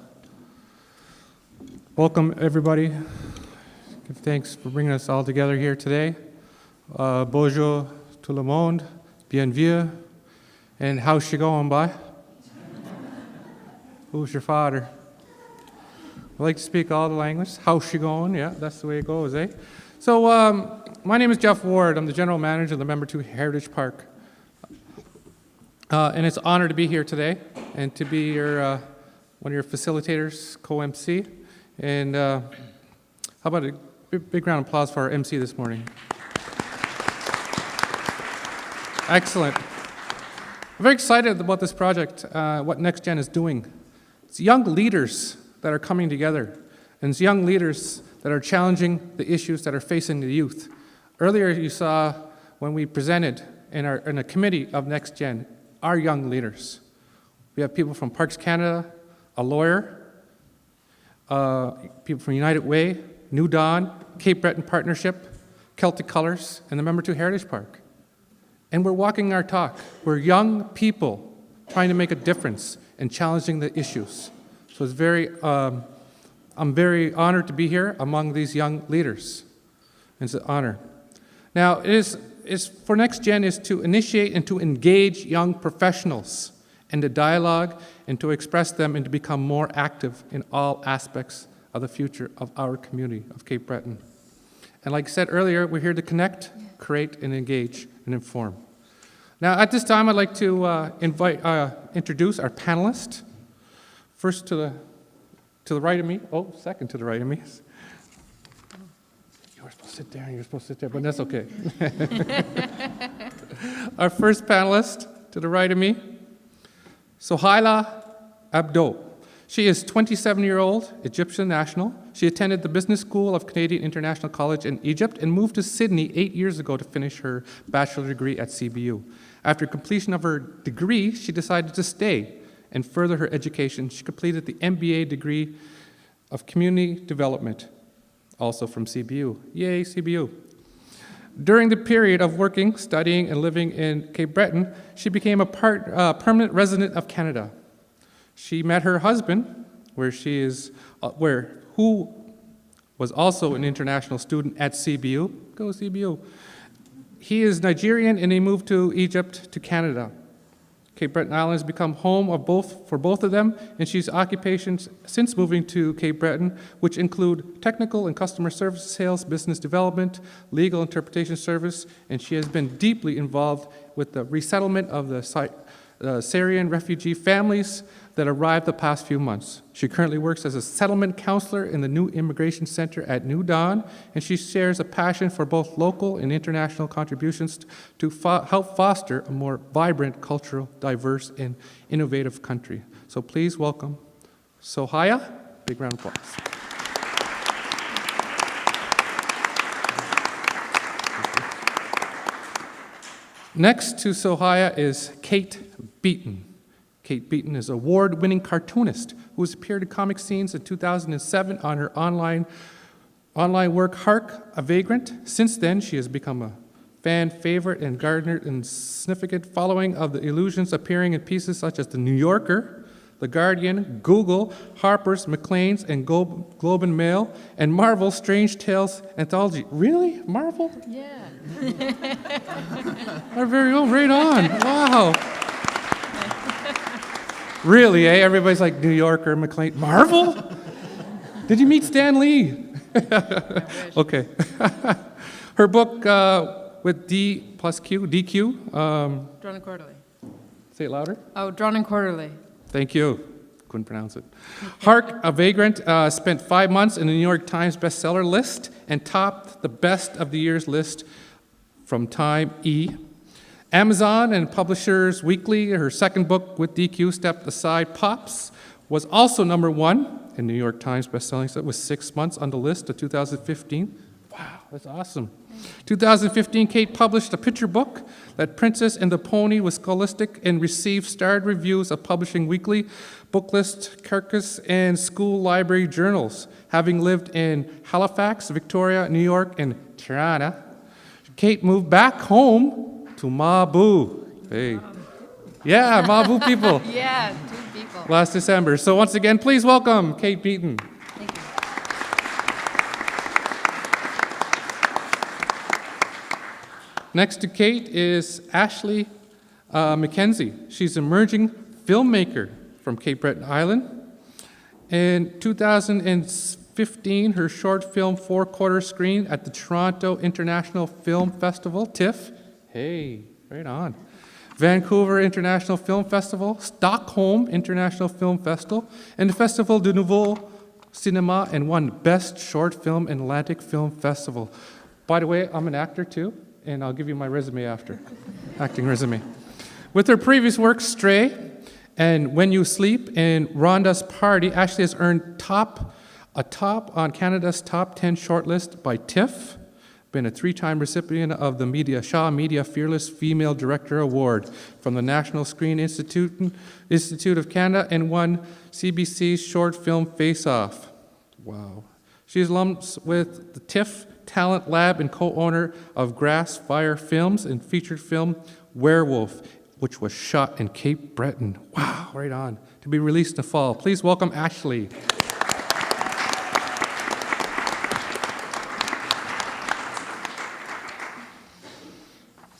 Welcome, everybody. Give thanks for bringing us all together here today. Bonjour tout le monde. Bienvenue. And how's she going, by? Who's your father? I like to speak all the languages. How's she going? Yeah, that's the way it goes, eh? So, my name is Jeff Ward. I'm the general manager of the Member 2 Heritage Park. And it's an honor to be here today and to be your, one of your facilitators, co-MC. And how about a big round of applause for our MC this morning? Excellent. I'm very excited about this project, what NextGen is doing. It's young leaders that are coming together, and it's young leaders that are challenging the issues that are facing the youth. Earlier you saw when we presented in a committee of NextGen, our young leaders. We have people from Parks Canada, a lawyer, people from United Way, New Dawn, Cape Breton Partnership, Celtic Colors, and the Member 2 Heritage Park. And we're walking our talk. We're young people trying to make a difference and challenging the issues. So it's I'm very honored to be here among these young leaders. It's an honor. Now, for NextGen is to initiate and to engage young professionals in the dialogue and to express them and to become more active in all aspects of the future of our community of Cape Breton. And like I said earlier, we're here to connect, create, and engage and inform. Now, at this time, I'd like to introduce our panelists. First to the right of me. Oh, second to the right of me. You were supposed to sit there, and you're supposed to sit there, but that's okay. Our first panelist to the right of me, Sohaila Abdo. She is 27-year-old Egyptian national. She attended the Business School of Canadian International College in Egypt and moved to Sydney 8 years ago to finish her bachelor's degree at CBU. After completion of her degree, she decided to stay and further her education. She completed the MBA degree of Community Development, also from CBU. Yay, CBU. During the period of working, studying, and living in Cape Breton, she became a permanent resident of Canada. She met her husband, who was also an international student at CBU. Go CBU. He is Nigerian, and they moved to Egypt to Canada. Cape Breton Island has become home for both of them, and she's occupations since moving to Cape Breton, which include technical and customer service sales, business development, legal interpretation service, and she has been deeply involved with the resettlement of the Syrian refugee families that arrived the past few months. She currently works as a settlement counselor in the new immigration center at New Dawn, and she shares a passion for both local and international contributions to help foster a more vibrant, cultural, diverse, and innovative country. So please welcome Sohaila. Big round of applause. Next to Sohaya is Kate Beaton. Kate Beaton is an award-winning cartoonist who has appeared in comic scenes in 2007 on her online work, Hark, a Vagrant. Since then, she has become a fan favorite and garnered a significant following of the illusions, appearing in pieces such as The New Yorker, The Guardian, Google, Harper's, Maclean's, and Globe and Mail, and Marvel's Strange Tales anthology. Really? Marvel? Yeah. Our very own, right on. Wow. Really, eh? Everybody's like New Yorker, Maclean. Marvel? Did you meet Stan Lee? Okay. Her book with DQ. Drawn and Quarterly. Say it louder. Oh, Drawn and Quarterly. Thank you. Couldn't pronounce it. Hark, a Vagrant spent 5 months in the New York Times bestseller list and topped the best of the year's list from Time E. Amazon and Publishers Weekly, her second book with DQ, Stepped Aside, Pops, was also #1 in New York Times bestselling list with 6 months on the list of 2015. Wow, that's awesome. 2015, Kate published a picture book, That Princess and the Pony, was scholastic and received starred reviews of Publishing Weekly, Booklist, Kirkus, and school library journals. Having lived in Halifax, Victoria, New York, and Toronto, Kate moved back home to Mabu. Hey. Yeah, Mabu people. Yeah, 2 people. Last December. So once again, please welcome Kate Beaton. Thank you. Next to Kate is Ashley Mackenzie. She's an emerging filmmaker from Cape Breton Island. In 2015, her short film 4/4 screened at the Toronto International Film Festival, TIFF. Hey, right on. Vancouver International Film Festival, Stockholm International Film Festival, and the Festival du Nouveau Cinéma, and won Best Short Film in Atlantic Film Festival. By the way, I'm an actor too, and I'll give you my resume after, acting resume. With her previous work, Stray, and When You Sleep, and Rhonda's Party, Ashley has earned a top on Canada's Top 10 shortlist by TIFF, been a 3-time recipient of the Shaw Media Fearless Female Director Award from the National Screen Institute of Canada, and won CBC's Short Film Face-Off. Wow. She's alums with the TIFF Talent Lab and co-owner of Grass Fire Films and featured film Werewolf, which was shot in Cape Breton. Wow, right on. To be released in the fall. Please welcome Ashley.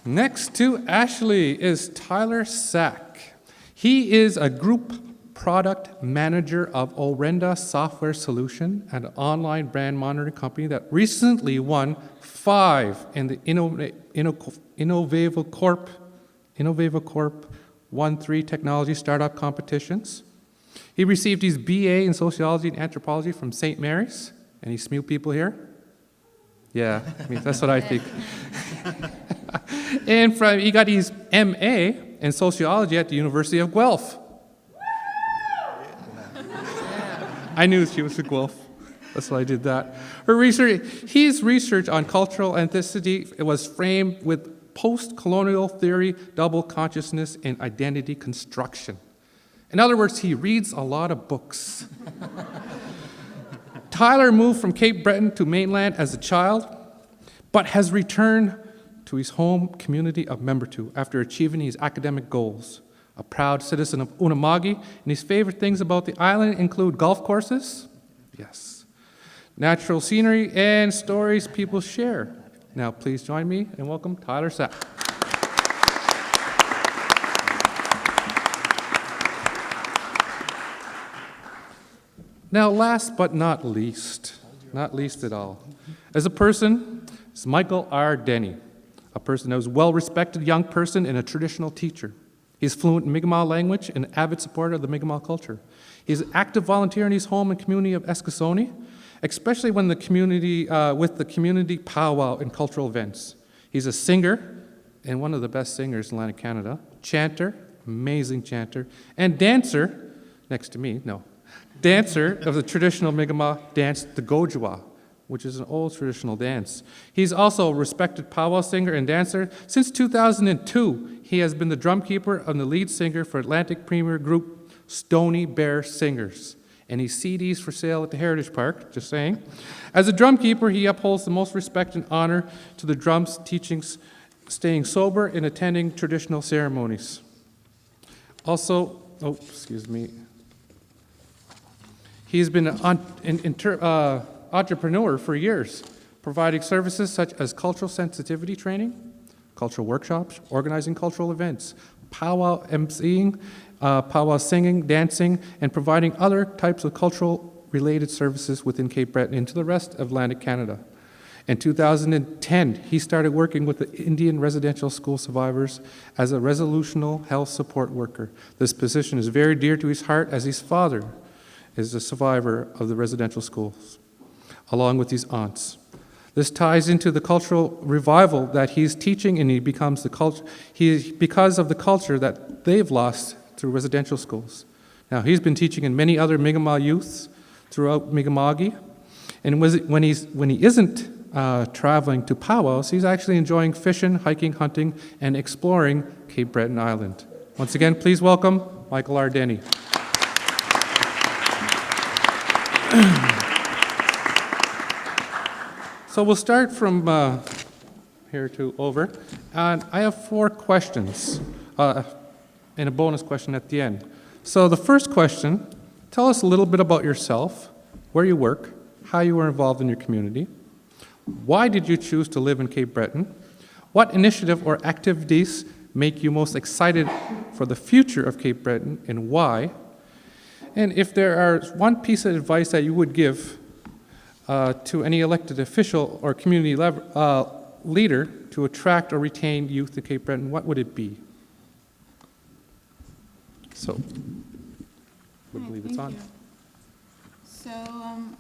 Next to Ashley is Tyler Sack. He is a group product manager of Orenda Software Solution, an online brand monitoring company that recently won 5 in the Innovava Corp 1-3 technology startup competitions. He received his BA in sociology and anthropology from St. Mary's. Any SMU people here? Yeah, I mean, that's what I think. And he got his MA in sociology at the University of Guelph. I knew she was a Guelph. That's why I did that. His research on cultural ethnicity was framed with post-colonial theory, double consciousness, and identity construction. In other words, he reads a lot of books. Tyler moved from Cape Breton to mainland as a child, but has returned to his home community of Membertou after achieving his academic goals. A proud citizen of Unamagi, and his favorite things about the island include golf courses, yes, natural scenery, and stories people share. Now please join me and welcome Tyler Sack. Now last but not least at all, as a person, is Michael R. Denny, a person that was a well-respected young person and a traditional teacher. He's fluent in Mi'kmaq language and an avid supporter of the Mi'kmaq culture. He's an active volunteer in his home and community of Eskasoni, especially when with the community powwow and cultural events. He's a singer, and one of the best singers in Atlantic Canada, chanter, amazing chanter, and dancer, next to me, no, dancer of the traditional Mi'kmaq dance, the Gojwa. which is an old traditional dance. He's also a respected powwow singer and dancer. Since 2002, he has been the drum keeper and the lead singer for Atlantic premier group Stony Bear Singers. And he's CDs for sale at the Heritage Park, just saying. As a drum keeper, he upholds the most respect and honor to the drums, teachings, staying sober and attending traditional ceremonies. Also, he's been an entrepreneur for years, providing services such as cultural sensitivity training, cultural workshops, organizing cultural events, powwow emceeing, powwow singing, dancing, and providing other types of cultural-related services within Cape Breton and to the rest of Atlantic Canada. In 2010, he started working with the Indian residential school survivors as a resolutional health support worker. This position is very dear to his heart as his father is a survivor of the residential schools, along with his aunts. This ties into the cultural revival that he's teaching, and because of the culture that they've lost through residential schools. Now, he's been teaching in many other Mi'kmaq youths throughout Mi'kma'ki, and when he isn't traveling to powwows, he's actually enjoying fishing, hiking, hunting, and exploring Cape Breton Island. Once again, please welcome Michael R. Denny. So we'll start from here to over. And I have 4 questions and a bonus question at the end. So the first question, tell us a little bit about yourself, where you work, how you were involved in your community. Why did you choose to live in Cape Breton? What initiative or activities make you most excited for the future of Cape Breton, and why? And if there are one piece of advice that you would give to any elected official or community leader to attract or retain youth to Cape Breton, what would it be? So, I believe it's on. So,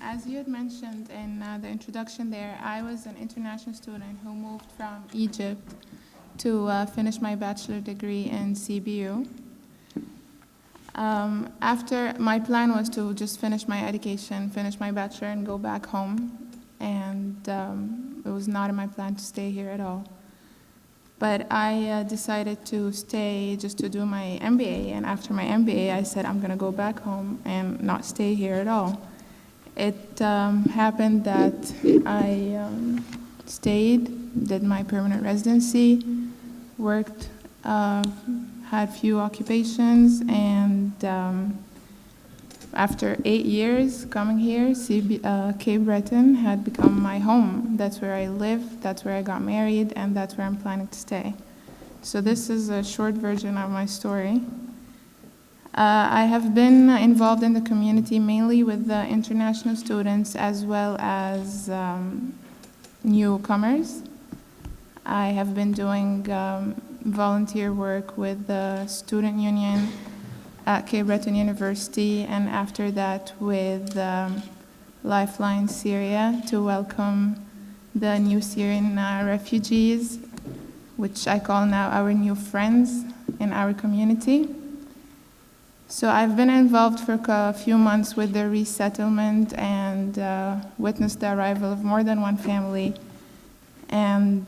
as you had mentioned in the introduction there, I was an international student who moved from Egypt to finish my bachelor degree in CBU. After, my plan was to just finish my education, finish my bachelor, and go back home. And it was not in my plan to stay here at all. But I decided to stay just to do my MBA. And after my MBA, I said, I'm going to go back home and not stay here at all. It happened that I stayed, did my permanent residency, worked, had few occupations, and after 8 years coming here, Cape Breton had become my home. That's where I live, that's where I got married, and that's where I'm planning to stay. So this is a short version of my story. I have been involved in the community mainly with the international students as well as newcomers. I have been doing volunteer work with the student union at Cape Breton University, and after that with Lifeline Syria to welcome the new Syrian refugees, which I call now our new friends in our community. So I've been involved for a few months with the resettlement and witnessed the arrival of more than one family, and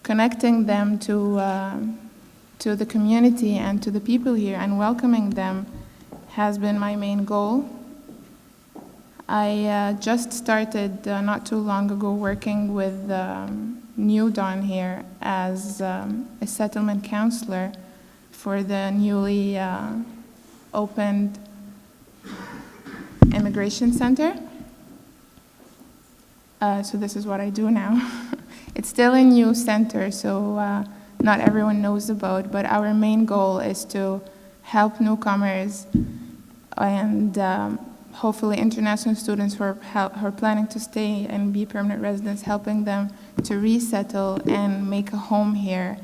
connecting them to the community and to the people here and welcoming them has been my main goal. I just started not too long ago working with New Dawn here as a settlement counselor for the newly opened immigration center. So this is what I do now. It's still a new center, so not everyone knows about, but our main goal is to help newcomers and hopefully international students who are planning to stay and be permanent residents, helping them to resettle and make a home here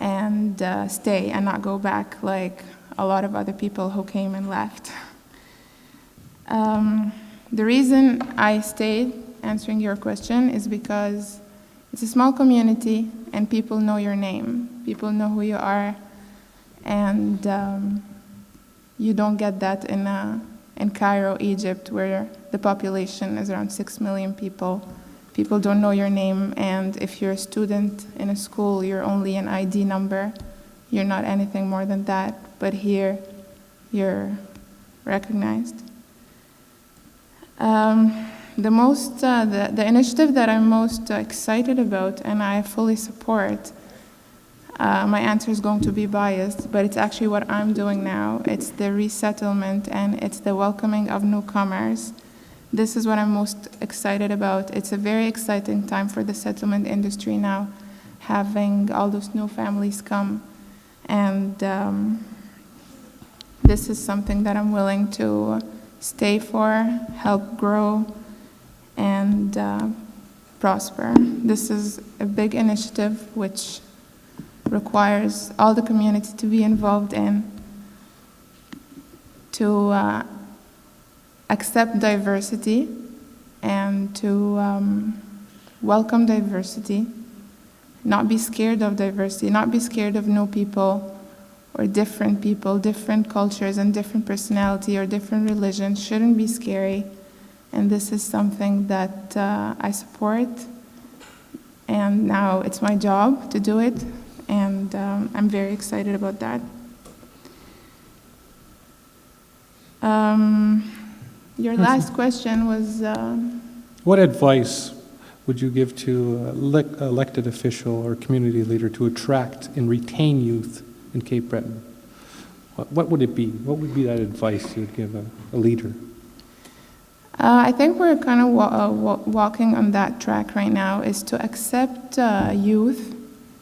and stay and not go back like a lot of other people who came and left. The reason I stayed, answering your question, is because it's a small community and people know your name. People know who you are, and you don't get that in in Cairo, Egypt, where the population is around 6 million people. People don't know your name, and if you're a student in a school, you're only an ID number. You're not anything more than that, but here, you're recognized. The initiative that I'm most excited about, and I fully support, my answer is going to be biased, but it's actually what I'm doing now. It's the resettlement and it's the welcoming of newcomers. This is what I'm most excited about. It's a very exciting time for the settlement industry now, having all those new families come. And this is something that I'm willing to stay for, help grow, and prosper. This is a big initiative which requires all the community to be involved in, to accept diversity and to welcome diversity, not be scared of diversity, not be scared of new people, different cultures and different personality or different religions shouldn't be scary. And this is something that I support. And now it's my job to do it. And I'm very excited about that. Your last question was... What advice would you give to an elected official or community leader to attract and retain youth in Cape Breton? What would it be? What would be that advice you would give a leader? I think we're kind of walking on that track right now, is to accept youth,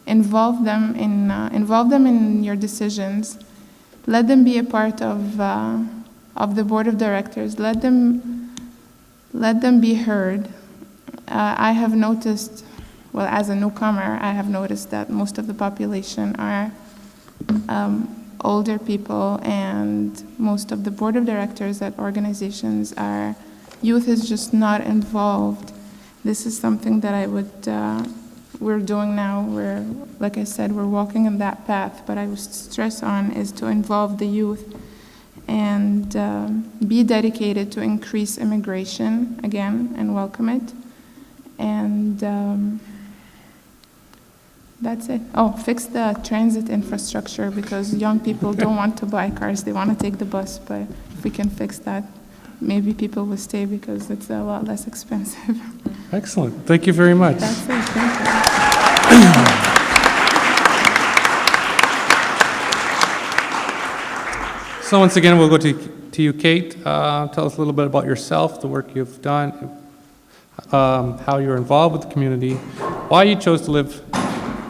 involve them in your decisions, let them be a part of the board of directors, let them be heard. I have noticed, well, as a newcomer, I have noticed that most of the population are older people, and most of the board of directors at organizations are, youth is just not involved. This is something that I would, we're doing now. We're, like I said, we're walking on that path, but I would stress on is to involve the youth and be dedicated to increase immigration again and welcome it. And that's it. Oh, fix the transit infrastructure, because young people don't want to buy cars. They want to take the bus, but if we can fix that, maybe people will stay because it's a lot less expensive. Excellent. Thank you very much. That's it. Thank you. So once again, we'll go to you, Kate. Tell us a little bit about yourself, the work you've done, how you're involved with the community, why you chose to live.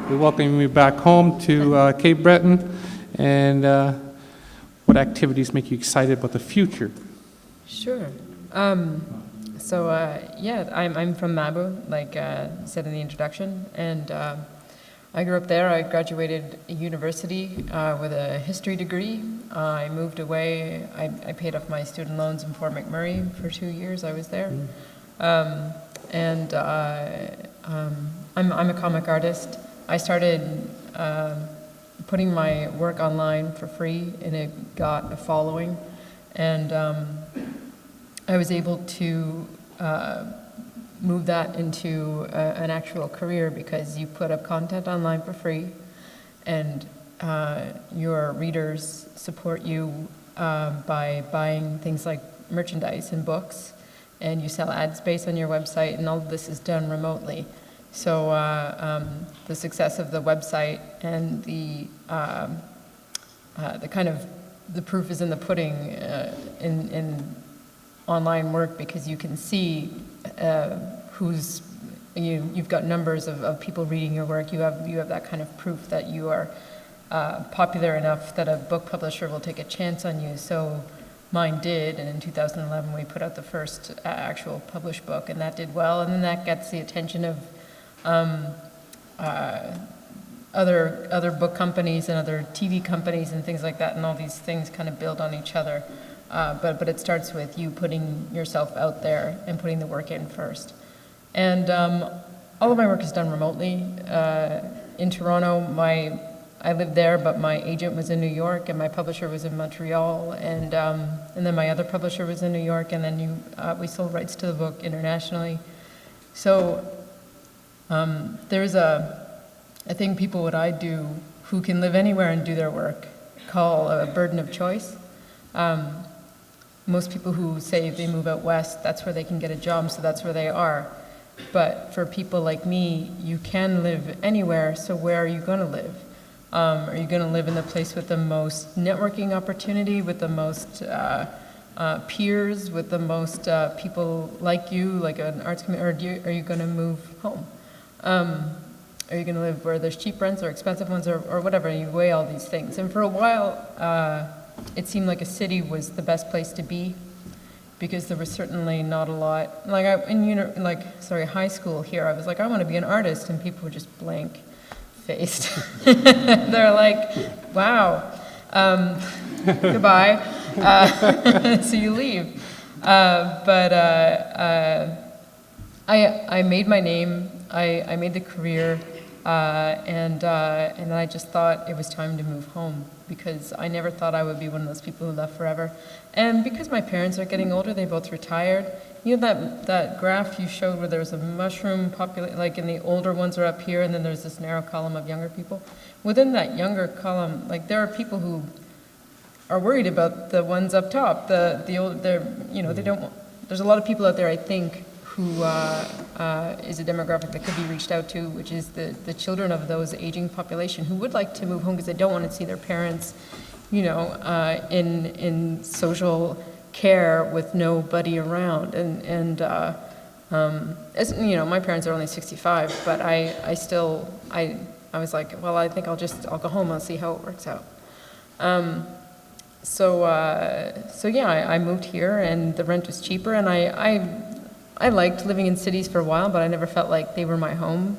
We're welcoming you back home to Cape Breton, and what activities make you excited about the future? Sure. Yeah, I'm from Mabu, like said in the introduction, and I grew up there. I graduated university with a history degree. I moved away. I paid off my student loans in Fort McMurray for 2 years. I was there. I'm a comic artist. I started putting my work online for free, and it got a following. And I was able to move that into an actual career, because you put up content online for free, and your readers support you by buying things like merchandise and books, and you sell ad space on your website, and all of this is done remotely. So the success of the website and the kind of the proof is in the pudding in online work, because you can see you've got numbers of people reading your work. You have that kind of proof that you are popular enough that a book publisher will take a chance on you. So mine did, and in 2011 we put out the first actual published book, and that did well, and then that gets the attention of other book companies and other TV companies and things like that, and all these things kind of build on each other. But it starts with you putting yourself out there and putting the work in first. And all of my work is done remotely. In Toronto, my I lived there, but my agent was in New York, and my publisher was in Montreal, and then my other publisher was in New York, and then we sold rights to the book internationally. So there's a thing people what I do who can live anywhere and do their work call a burden of choice. Most people who say they move out west, that's where they can get a job, so that's where they are. But for people like me, you can live anywhere, so where are you going to live? Are you going to live in the place with the most networking opportunity, with the most peers, with the most people like you, like an arts community, or are you going to move home? Are you going to live where there's cheap rents or expensive ones or whatever? You weigh all these things. And for a while, it seemed like a city was the best place to be because there was certainly not a lot. Like high school here, I was like, I want to be an artist, and people were just blank-faced. They're like, wow, goodbye. So you leave. But I made my name. I made the career, and then I just thought it was time to move home because I never thought I would be one of those people who left forever. And because my parents are getting older, they both retired. You know that graph you showed where there's a mushroom population, like and the older ones are up here, and then there's this narrow column of younger people. Within that younger column, like there are people who are worried about the ones up top. The old, they don't. There's a lot of people out there, I think, who is a demographic that could be reached out to, which is the children of those aging population who would like to move home because they don't want to see their parents, in social care with nobody around. And as you know, my parents are only 65, but I was like, well, I think I'll go home. I'll see how it works out. So yeah, I moved here, and the rent was cheaper, and I liked living in cities for a while, but I never felt like they were my home.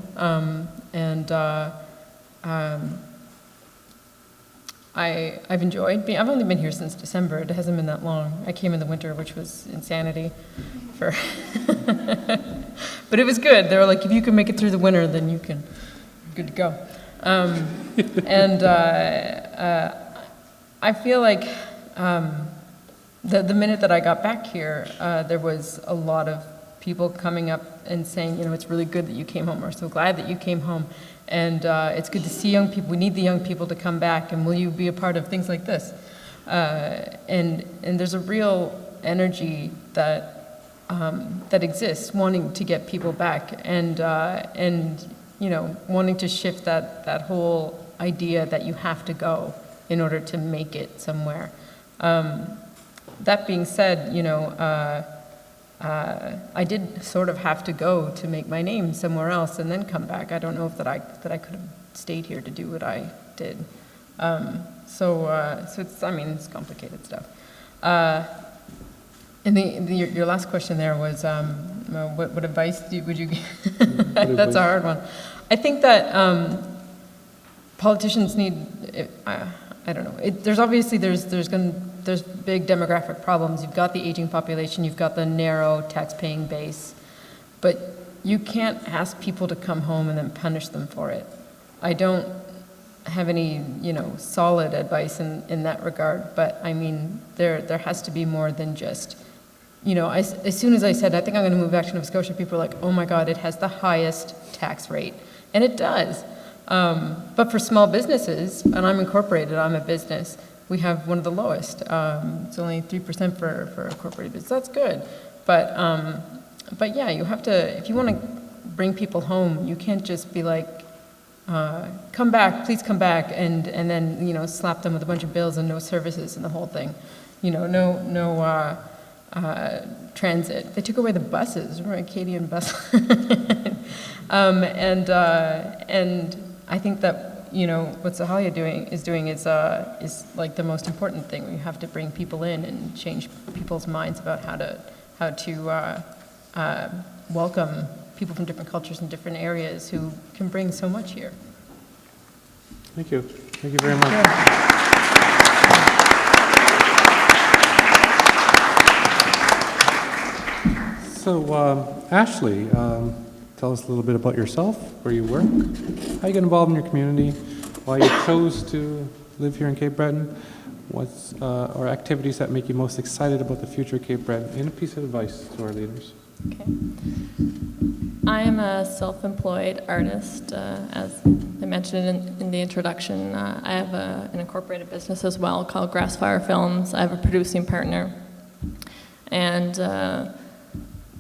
I've enjoyed being. I've only been here since December. It hasn't been that long. I came in the winter, which was insanity. But it was good. They were like, if you can make it through the winter, then you can. Good to go. I feel like the minute that I got back here, there was a lot of people coming up and saying, it's really good that you came home. We're so glad that you came home. And it's good to see young people. We need the young people to come back. And will you be a part of things like this? And there's a real energy that exists, wanting to get people back, and wanting to shift that whole idea that you have to go in order to make it somewhere. That being said, I did sort of have to go to make my name somewhere else and then come back. I don't know if that I could have stayed here to do what I did. So it's it's complicated stuff. And your last question there was what advice would you give? That's a hard one. I think that politicians need. I don't know. There's big demographic problems. You've got the aging population, you've got the narrow tax-paying base, but you can't ask people to come home and then punish them for it. I don't have any, solid advice in that regard, but there has to be more than just, as soon as I said, I think I'm going to move back to Nova Scotia, people are like, oh my God, it has the highest tax rate, and it does. But for small businesses, and I'm incorporated, I'm a business, we have one of the lowest. It's only 3% for a corporate business. That's good. But yeah, you have to, if you want to bring people home, you can't just be like, come back, please come back, and then, slap them with a bunch of bills and no services and the whole thing. No transit. They took away the buses, remember Acadian bus? And I think that what Sahalia is doing is like the most important thing. You have to bring people in and change people's minds about how to welcome people from different cultures and different areas who can bring so much here. Thank you. Thank you very much. So, Ashley, tell us a little bit about yourself, where you work, how you get involved in your community, why you chose to live here in Cape Breton, what's or activities that make you most excited about the future of Cape Breton, and a piece of advice to our leaders. Okay. I am a self-employed artist. As I mentioned in the introduction, I have an incorporated business as well called Grassfire Films. I have a producing partner. And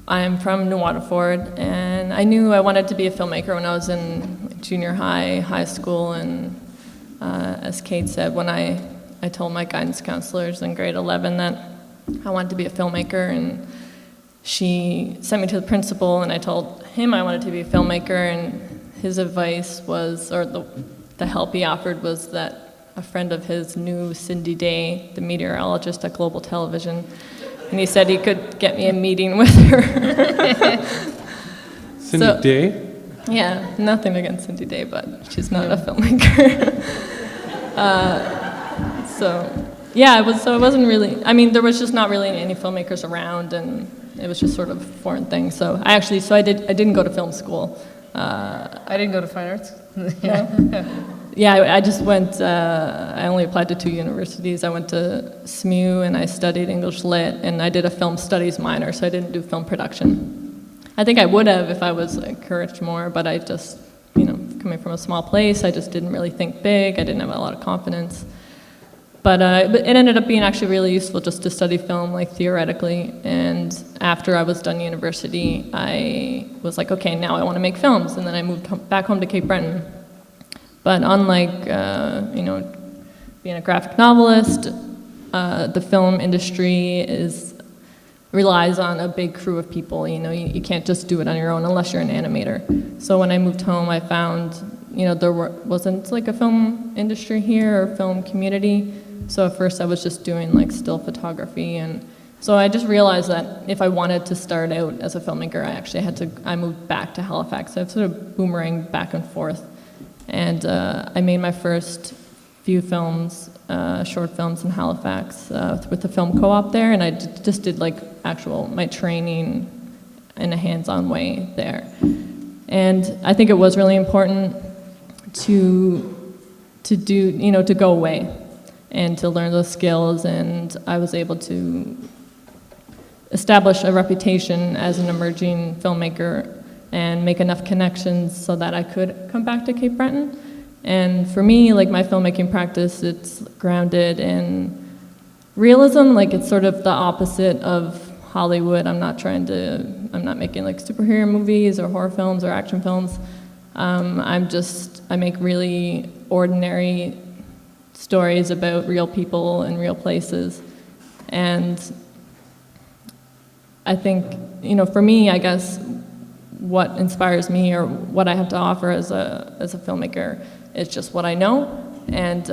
I am from New Waterford, and I knew I wanted to be a filmmaker when I was in junior high school, and as Kate said, when I told my guidance counselors in grade 11 that I wanted to be a filmmaker, and she sent me to the principal, and I told him I wanted to be a filmmaker, and his advice was, or the help he offered was that a friend of his knew Cindy Day, the meteorologist at Global Television, and he said he could get me a meeting with her. Cindy Day? Yeah, nothing against Cindy Day, but she's not a filmmaker. It wasn't really, I mean, there was just not really any filmmakers around, and it was just sort of a foreign thing. So I didn't go to film school. I didn't go to fine arts. Yeah, I just went, I only applied to 2 universities. I went to SMU and I studied English Lit, and I did a film studies minor, so I didn't do film production. I think I would have if I was encouraged more, but I just, coming from a small place, I just didn't really think big. I didn't have a lot of confidence. But it ended up being actually really useful just to study film, like theoretically. And after I was done university, I was like, okay, now I want to make films. And then I moved back home to Cape Breton. But unlike, being a graphic novelist, the film industry relies on a big crew of people. You can't just do it on your own unless you're an animator. So when I moved home, I found, there wasn't like a film industry here or film community. So at first I was just doing like still photography, and so I just realized that if I wanted to start out as a filmmaker, I moved back to Halifax. So I've sort of boomerang back and forth. And I made my first few films, short films in Halifax with the film co-op there, and I just did like my training in a hands-on way there. And I think it was really important to go away and to learn those skills, and I was able to establish a reputation as an emerging filmmaker and make enough connections so that I could come back to Cape Breton. And for me, like my filmmaking practice, it's grounded in realism, like it's sort of the opposite of Hollywood. I'm not making like superhero movies or horror films or action films. I make really ordinary stories about real people and real places. And I think, for me, I guess, what inspires me or what I have to offer as a filmmaker is just what I know. And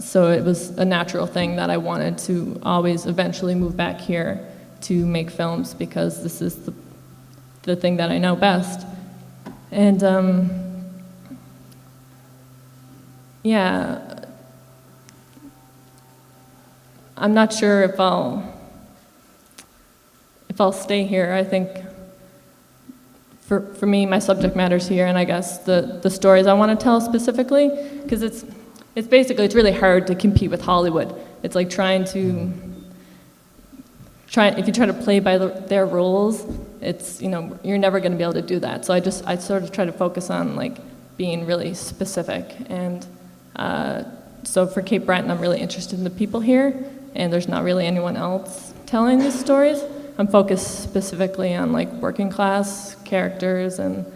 so it was a natural thing that I wanted to always eventually move back here to make films, because this is the thing that I know best. And I'm not sure if I'll stay here. I think for me, my subject matter's here, and I guess the stories I want to tell specifically, because it's really hard to compete with Hollywood. It's like if you try to play by their rules, it's, you're never going to be able to do that. So I sort of try to focus on like being really specific. And so for Cape Breton, I'm really interested in the people here, and there's not really anyone else telling these stories. I'm focused specifically on like working class characters, and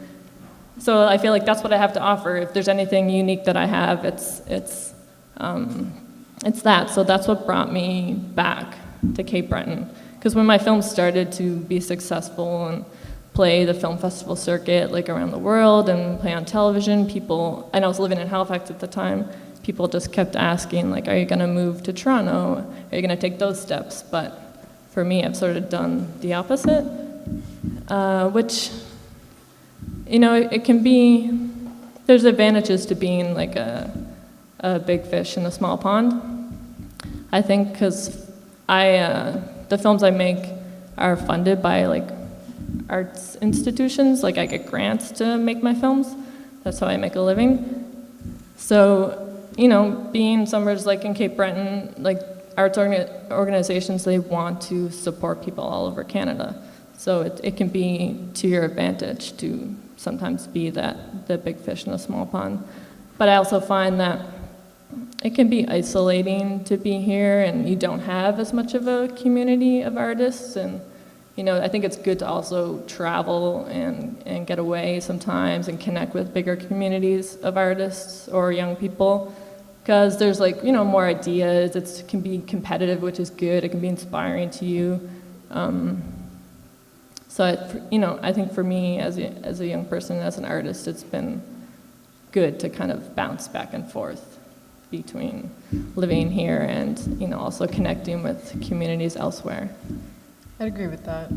so I feel like that's what I have to offer. If there's anything unique that I have, it's that. So that's what brought me back to Cape Breton. Because when my films started to be successful and play the film festival circuit like around the world and play on television, and I was living in Halifax at the time, people just kept asking, like, are you going to move to Toronto? Are you going to take those steps? But for me, I've sort of done the opposite, which, it can be, there's advantages to being like a big fish in a small pond. I think because the films I make are funded by like arts institutions, like I get grants to make my films. That's how I make a living. So, being somewhere like in Cape Breton, like arts organizations, they want to support people all over Canada. So it can be to your advantage to sometimes be the big fish in a small pond. But I also find that it can be isolating to be here and you don't have as much of a community of artists. And, I think it's good to also travel and get away sometimes and connect with bigger communities of artists or young people. Because there's more ideas, it can be competitive, which is good, it can be inspiring to you. So, I think for me as a young person, as an artist, it's been good to kind of bounce back and forth between living here and, also connecting with communities elsewhere. I'd agree with that.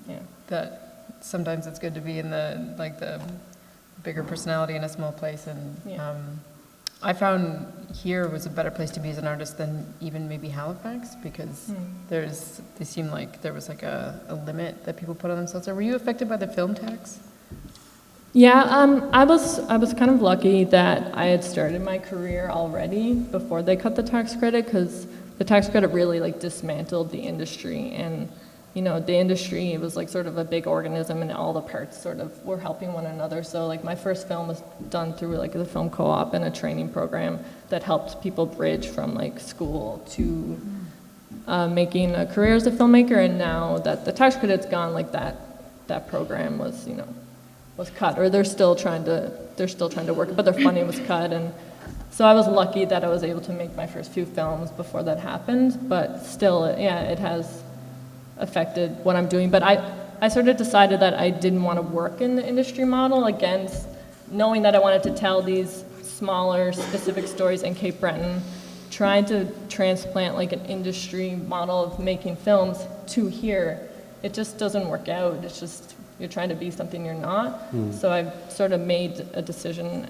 Yeah. That sometimes it's good to be in the bigger personality in a small place, and I found here was a better place to be as an artist than even maybe Halifax, because they seemed like there was a limit that people put on themselves. Were you affected by the film tax? Yeah, I was kind of lucky that I had started my career already before they cut the tax credit, because the tax credit really dismantled the industry. And the industry, it was sort of a big organism, and all the parts sort of were helping one another. So my first film was done through the film co-op and a training program that helped people bridge from school to making a career as a filmmaker. And now that the tax credit's gone, that program was was cut, or they're still trying to work, but their funding was cut. And so I was lucky that I was able to make my first few films before that happened. But still, it has affected what I'm doing. But I sort of decided that I didn't want to work in the industry model, against knowing that I wanted to tell these smaller, specific stories in Cape Breton, trying to transplant an industry model of making films to here. It just doesn't work out. It's just, you're trying to be something you're not. So I've sort of made a decision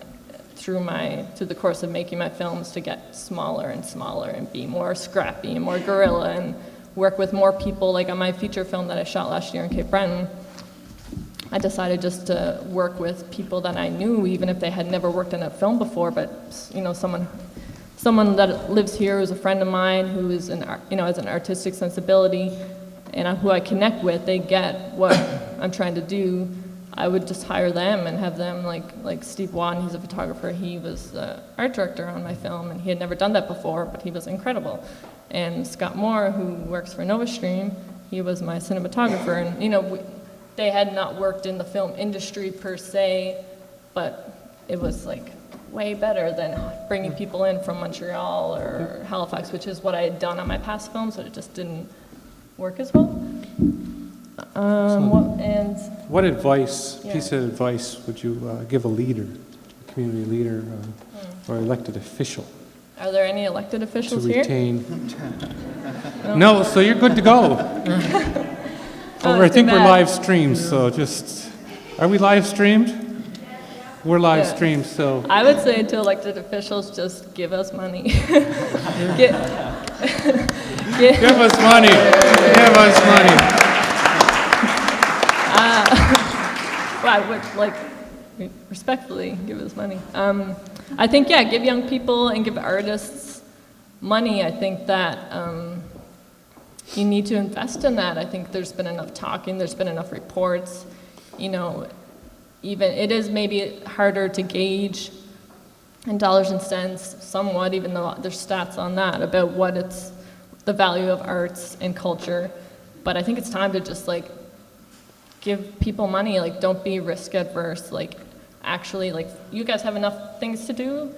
through the course of making my films to get smaller and smaller and be more scrappy and more guerrilla and work with more people. On my feature film that I shot last year in Cape Breton, I decided just to work with people that I knew, even if they had never worked in a film before, but someone that lives here who's a friend of mine, who is has an artistic sensibility, and who I connect with. They get what I'm trying to do. I would just hire them and have them, like Steve Wadden, he's a photographer. He was the art director on my film, and he had never done that before, but he was incredible. And Scott Moore, who works for NovaStream, he was my cinematographer. And, they had not worked in the film industry per se, but it was way better than bringing people in from Montreal or Halifax, which is what I had done on my past films, but it just didn't work as well. What piece of advice would you give a leader, a community leader, or elected official? Are there any elected officials to here? retain? No, so you're good to go. I think we're live streamed, so are we live streamed? We're live streamed, so. I would say to elected officials, just give us money. Give us money. Give us money. I would respectfully give us money. I think, give young people and give artists money. I think that you need to invest in that. I think there's been enough talking, there's been enough reports. Even it is maybe harder to gauge in dollars and cents somewhat, even though there's stats on that about what it's the value of arts and culture. But I think it's time to just give people money. Don't be risk adverse. Actually, you guys have enough things to do.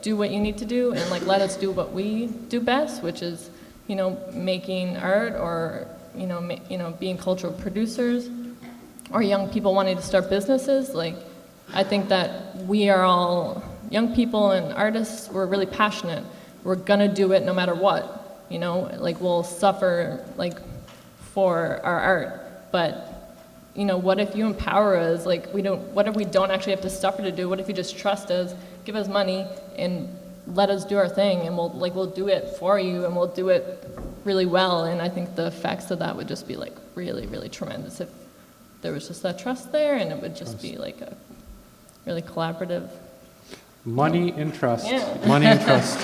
Do what you need to do, and let us do what we do best, which is making art, or being cultural producers, or young people wanting to start businesses. I think that we are all young people and artists. We're really passionate. We're gonna do it no matter what. We'll suffer for our art, but what if you empower us? What if we don't actually have to suffer to do? What if you just trust us, give us money, and let us do our thing, and we'll do it for you, and we'll do it really well. And I think the effects of that would just be really, really tremendous if there was just that trust there, and it would just be a really collaborative. Money and trust. Yeah. Money and trust.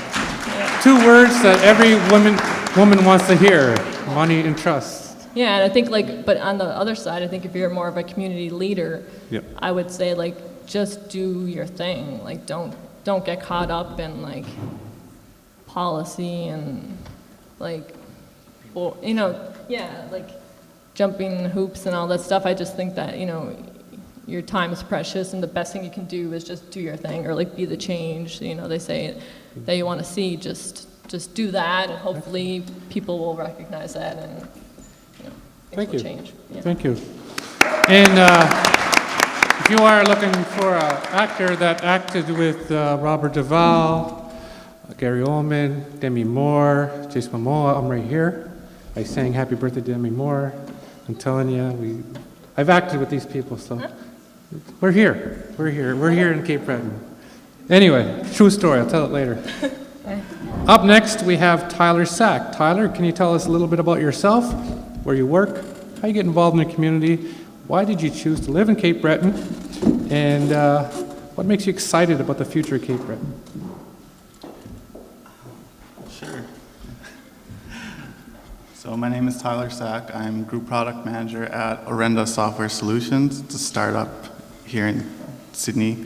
2 words that every woman wants to hear. Money and trust. Yeah, and I think but on the other side, I think if you're more of a community leader, Yep. I would say just do your thing. Don't get caught up in policy and jumping hoops and all that stuff. I just think that your time is precious, and the best thing you can do is just do your thing, or be the change. They say that you want to see. Just do that, and hopefully people will recognize that, and Thank will you. change. Yeah. Thank you. And if you are looking for an actor that acted with Robert Duvall, Gary Oldman, Demi Moore, Jason Momoa, I'm right here. I sang Happy Birthday to Demi Moore. I'm telling you, I've acted with these people, so we're here. We're here in Cape Breton. Anyway, true story. I'll tell it later. Up next, we have Tyler Sack. Tyler, can you tell us a little bit about yourself, where you work, how you get involved in the community, why did you choose to live in Cape Breton, and what makes you excited about the future of Cape Breton? Sure. So my name is Tyler Sack. I'm Group Product Manager at Orenda Software Solutions. It's a startup here in Sydney.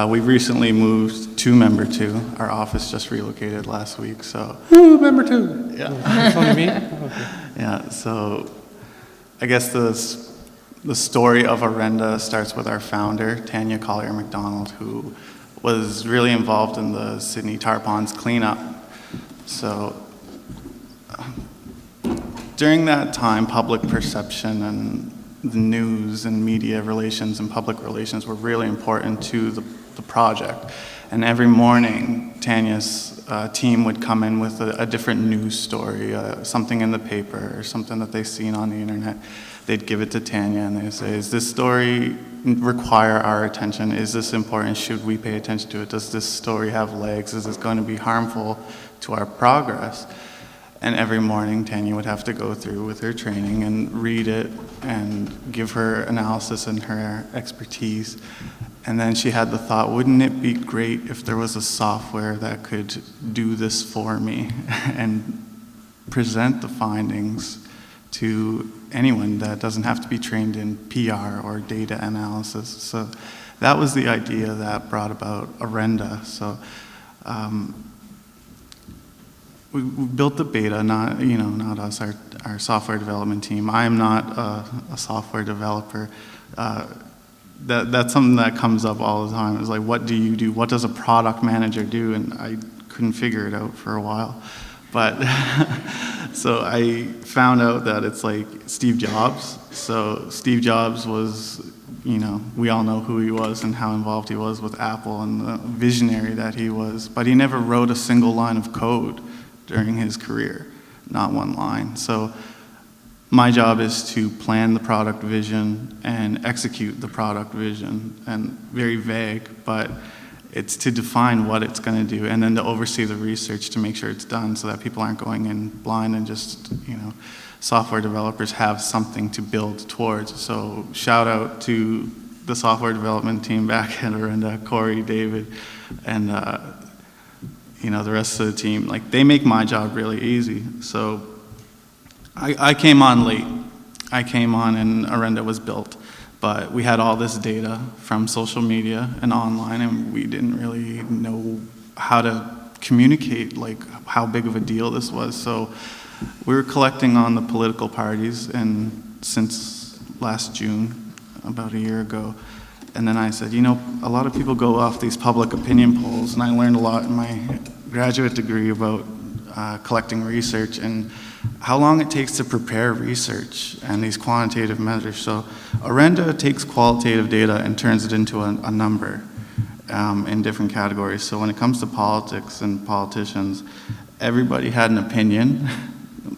We've recently moved to Member 2. Our office just relocated last week, so... Woo, Member 2! Yeah. That's only me? Okay. Yeah, so I guess the story of Orenda starts with our founder, Tanya Collier-McDonald, who was really involved in the Sydney tar ponds cleanup. So during that time, public perception and the news and media relations and public relations were really important to the project. And every morning, Tanya's team would come in with a different news story, something in the paper or something that they've seen on the internet. They'd give it to Tanya and they'd say, "Is this story require our attention? Is this important? Should we pay attention to it? Does this story have legs? Is this going to be harmful to our progress?" And every morning, Tanya would have to go through with her training and read it and give her analysis and her expertise. And then she had the thought, wouldn't it be great if there was a software that could do this for me and present the findings to anyone that doesn't have to be trained in PR or data analysis. So that was the idea that brought about Orenda. So we built the beta, not us, our software development team. I am not a software developer. That's something that comes up all the time. It's like, what do you do? What does a product manager do? And I couldn't figure it out for a while. But so I found out that it's like Steve Jobs. So Steve Jobs was, we all know who he was and how involved he was with Apple and the visionary that he was. But he never wrote a single line of code during his career, not one line. So my job is to plan the product vision and execute the product vision, and very vague, but it's to define what it's going to do and then to oversee the research to make sure it's done so that people aren't going in blind and just, software developers have something to build towards. So shout out to the software development team back at Orenda, Corey, David, and the rest of the team. Like, they make my job really easy. So I came on late. I came on and Orenda was built, but we had all this data from social media and online, and we didn't really know how to communicate, like, how big of a deal this was. So we were collecting on the political parties, and since last June, about a year ago, and then I said, a lot of people go off these public opinion polls, and I learned a lot in my graduate degree about collecting research and how long it takes to prepare research and these quantitative measures. So Orenda takes qualitative data and turns it into a number in different categories. So when it comes to politics and politicians, everybody had an opinion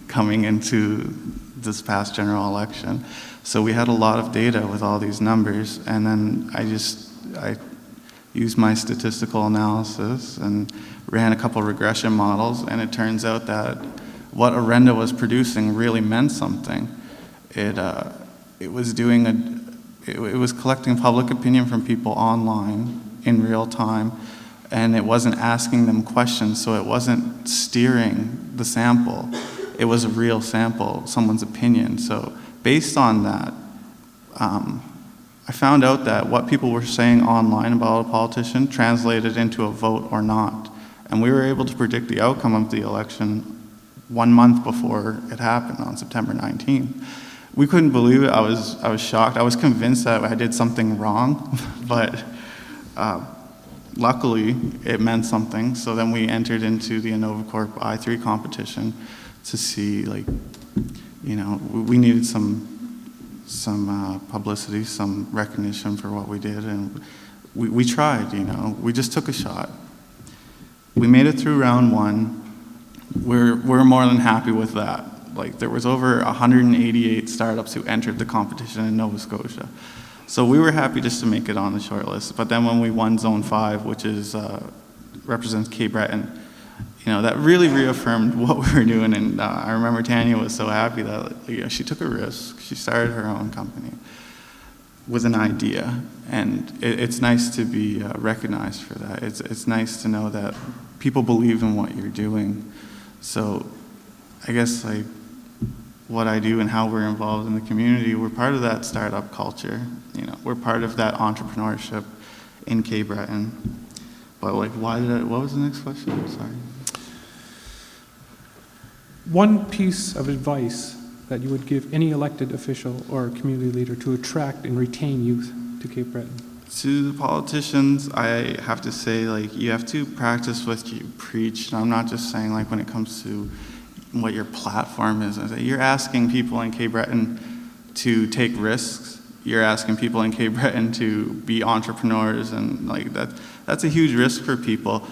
coming into this past general election. So we had a lot of data with all these numbers, and then I used my statistical analysis and ran a couple regression models, and it turns out that what Orenda was producing really meant something. It was collecting public opinion from people online in real time, and it wasn't asking them questions, so it wasn't steering the sample. It was a real sample, someone's opinion. So based on that, I found out that what people were saying online about a politician translated into a vote or not. And we were able to predict the outcome of the election 1 month before it happened on September 19th. We couldn't believe it. I was shocked. I was convinced that I did something wrong, but luckily it meant something. So then we entered into the InnovaCorp I3 competition to see, like, you know, we needed some publicity, some recognition for what we did, and we tried, you know. We just took a shot. We made it through round 1. We're more than happy with that. Like, there was over 188 startups who entered the competition in Nova Scotia. So we were happy just to make it on the short list. But then when we won Zone 5, which is represents Cape Breton, you know, that really reaffirmed what we were doing. And I remember Tanya was so happy that, you know, she took a risk. She started her own company with an idea. And it's nice to be recognized for that. It's nice to know that people believe in what you're doing. So I guess, like, what I do and how we're involved in the community, we're part of that startup culture. You know, we're part of that entrepreneurship in Cape Breton. But, like, what was the next question? Sorry. One piece of advice that you would give any elected official or community leader to attract and retain youth to Cape Breton? To the politicians, I have to say, like, you have to practice what you preach. And I'm not just saying, like, when it comes to what your platform is. You're asking people in Cape Breton to take risks. You're asking people in Cape Breton to be entrepreneurs, and, like, that's a huge risk for people.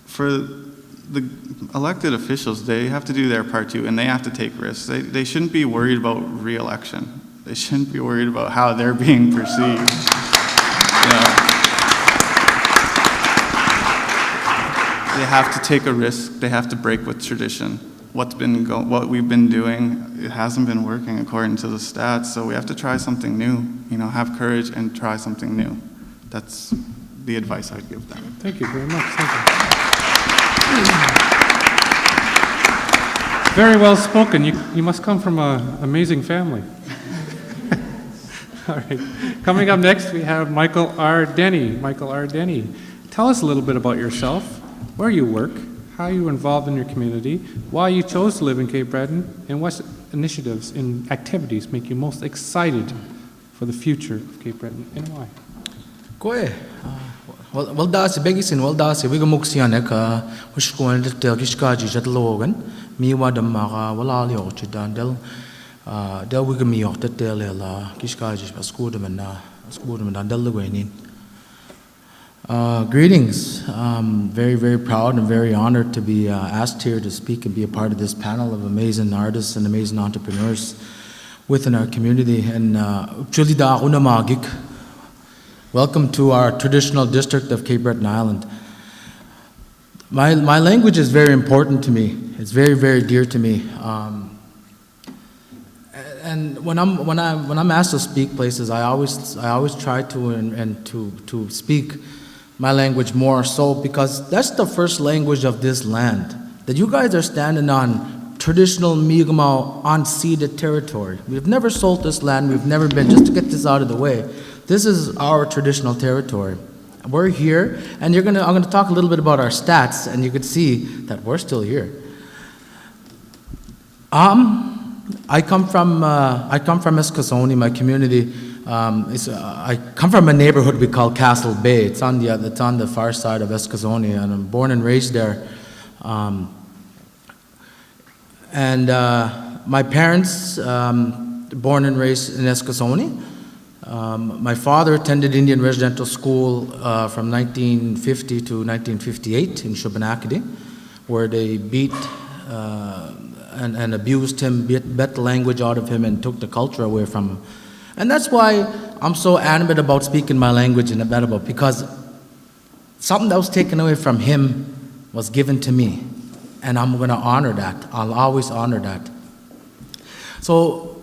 For the elected officials, they have to do their part too, and they have to take risks. They shouldn't be worried about re-election. They shouldn't be worried about how they're being perceived. You know, they have to take a risk. They have to break with tradition. What we've been doing, it hasn't been working according to the stats, so we have to try something new. You know, have courage and try something new. That's the advice I'd give them. Thank you very much. Thank you. Very well spoken. You must come from an amazing family. All right. Coming up next, we have Michael R. Denny. Michael R. Denny, tell us a little bit about yourself, where you work, how you were involved in your community, why you chose to live in Cape Breton, and what initiatives and activities make you most excited for the future of Cape Breton, and why? Koe, well das begisin well das we go muksiane ka ushkoan del kiskaji jat logan mi wadam maka wala lio chidan del we go mi ocht del la kiskaji skudam na del lugwenin. Greetings. Very, very proud and very honored to be asked here to speak and be a part of this panel of amazing artists and amazing entrepreneurs within our community. And welcome to our traditional district of Cape Breton Island. My language is very important to me. It's very, very dear to me. And when I'm asked to speak places, I always try to speak my language more so because that's the first language of this land. That you guys are standing on traditional Mi'kmaq unceded territory. We've never sold this land, we've never been, just to get this out of the way. This is our traditional territory. We're here, and I'm gonna talk a little bit about our stats, and you can see that we're still here. I come from Eskasoni, my community. I come from a neighborhood we call Castle Bay. It's on the far side of Eskasoni, and I'm born and raised there. My parents, born and raised in Eskasoni. My father attended Indian residential school from 1950 to 1958 in Shubenacadie, where they beat and abused him, beat the language out of him, and took the culture away from him. And that's why I'm so animate about speaking my language in Abetabo, because something that was taken away from him was given to me. And I'm going to honor that. I'll always honor that. So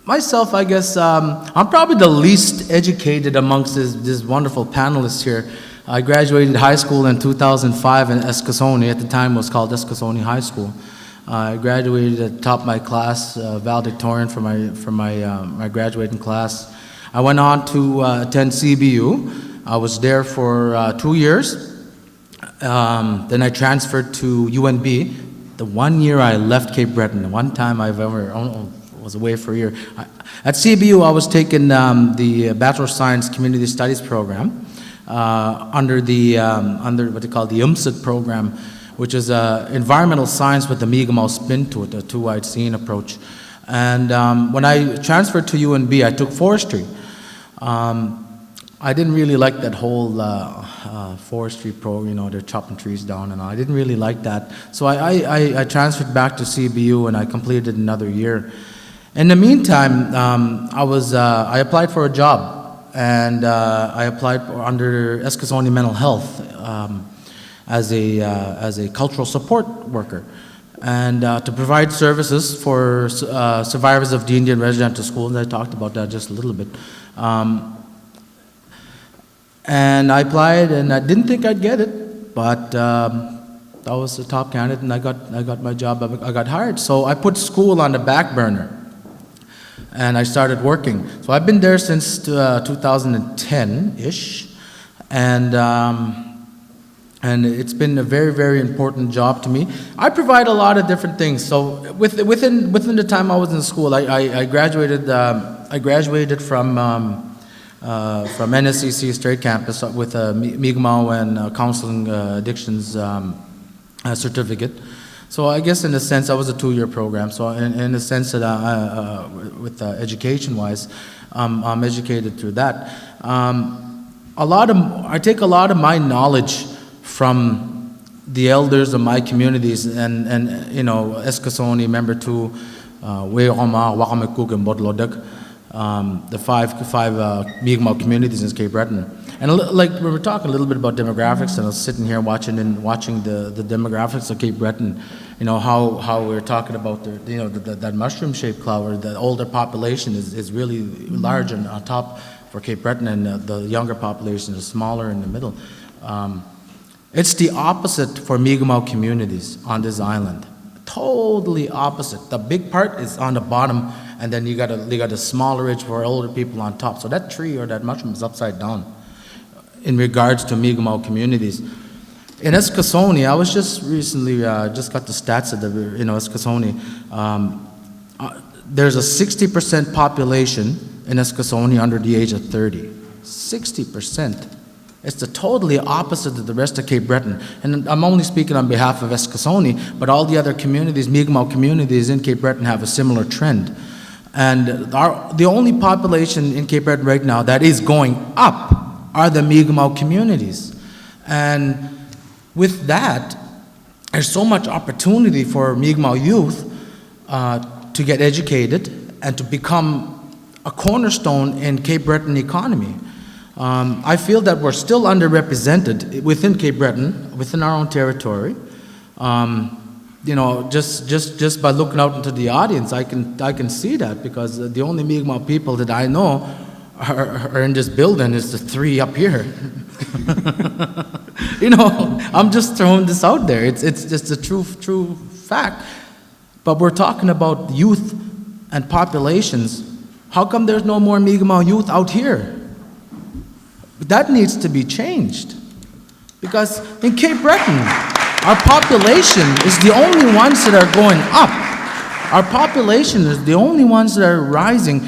myself, I guess, I'm probably the least educated amongst this wonderful panelists here. I graduated high school in 2005 in Eskasoni. At the time, it was called Eskasoni High School. I graduated at the top of my class, valedictorian for my graduating class. I went on to attend CBU. I was there for 2 years. Then I transferred to UNB. The 1 year I left Cape Breton, the one time I've ever was away for a year. At CBU, I was taking the Bachelor of Science Community Studies program under what they call the UMSIT program, which is environmental science with the Mi'kmaq spin to it, a two-eyed seeing approach. And when I transferred to UNB, I took forestry. I didn't really like that whole forestry they're chopping trees down and all. I didn't really like that. So I transferred back to CBU and I completed another year. In the meantime, I applied for a job and I applied under Eskasoni Mental Health as a cultural support worker and to provide services for survivors of the Indian residential school, and I talked about that just a little bit. And I applied, and I didn't think I'd get it, but I was the top candidate, and I got my job. I got hired. So I put school on the back burner, and I started working. So I've been there since 2010-ish, and it's been a very, very important job to me. I provide a lot of different things. So within the time I was in school, I graduated. I graduated from NSCC Straight Campus with a Mi'kmaq and counseling addictions certificate. So I guess in a sense I was a 2-year program. So in a sense that with education-wise, I'm educated through that. I take a lot of my knowledge from the elders of my communities and Eskasoni, member 2, We'oma, Wakamekuk, and Bodlodek. The five Mi'kmaq communities in Cape Breton. And like we were talking a little bit about demographics, and I was sitting here watching the demographics of Cape Breton, how we're talking about that mushroom-shaped cloud, where the older population is really large and on top for Cape Breton, and the younger population is smaller in the middle. It's the opposite for Mi'kmaq communities on this island. Totally opposite. The big part is on the bottom, and then you got a smaller ridge for older people on top. So that tree or that mushroom is upside down in regards to Mi'kmaq communities. In Eskasoni, I was just recently just got the stats of Eskasoni. There's a 60% population in Eskasoni under the age of 30. 60%. It's the totally opposite of the rest of Cape Breton. And I'm only speaking on behalf of Eskasoni, but all the other communities, Mi'kmaq communities in Cape Breton, have a similar trend. And the only population in Cape Breton right now that is going up are the Mi'kmaq communities. And with that, there's so much opportunity for Mi'kmaq youth to get educated and to become a cornerstone in Cape Breton economy. I feel that we're still underrepresented within Cape Breton, within our own territory. Just by looking out into the audience, I can see that, because the only Mi'kmaq people that I know are in this building is the 3 up here. I'm just throwing this out there. It's just a true fact. But we're talking about youth and populations. How come there's no more Mi'kmaq youth out here? That needs to be changed, because in Cape Breton, our population is the only ones that are going up. Our population is the only ones that are rising,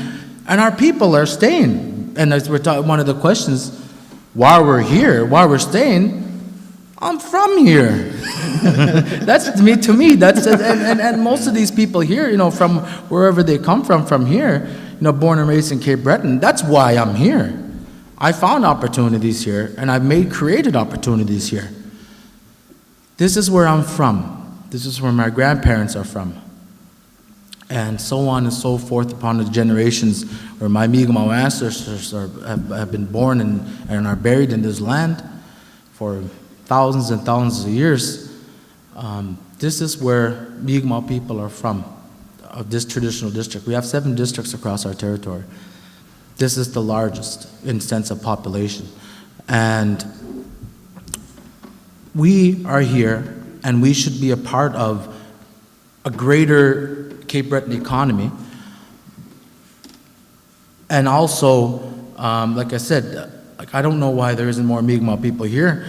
and our people are staying. And as we're talking, one of the questions, why we're here, why we're staying, I'm from here. That's to me. That's and most of these people here, from wherever they come from here, born and raised in Cape Breton. That's why I'm here. I found opportunities here, and I've created opportunities here. This is where I'm from. This is where my grandparents are from. And so on and so forth upon the generations where my Mi'kmaq ancestors have been born and are buried in this land for thousands and thousands of years. This is where Mi'kmaq people are from, of this traditional district. We have 7 districts across our territory. This is the largest in sense of population. And we are here and we should be a part of a greater Cape Breton economy. And also, like I said, like I don't know why there isn't more Mi'kmaq people here.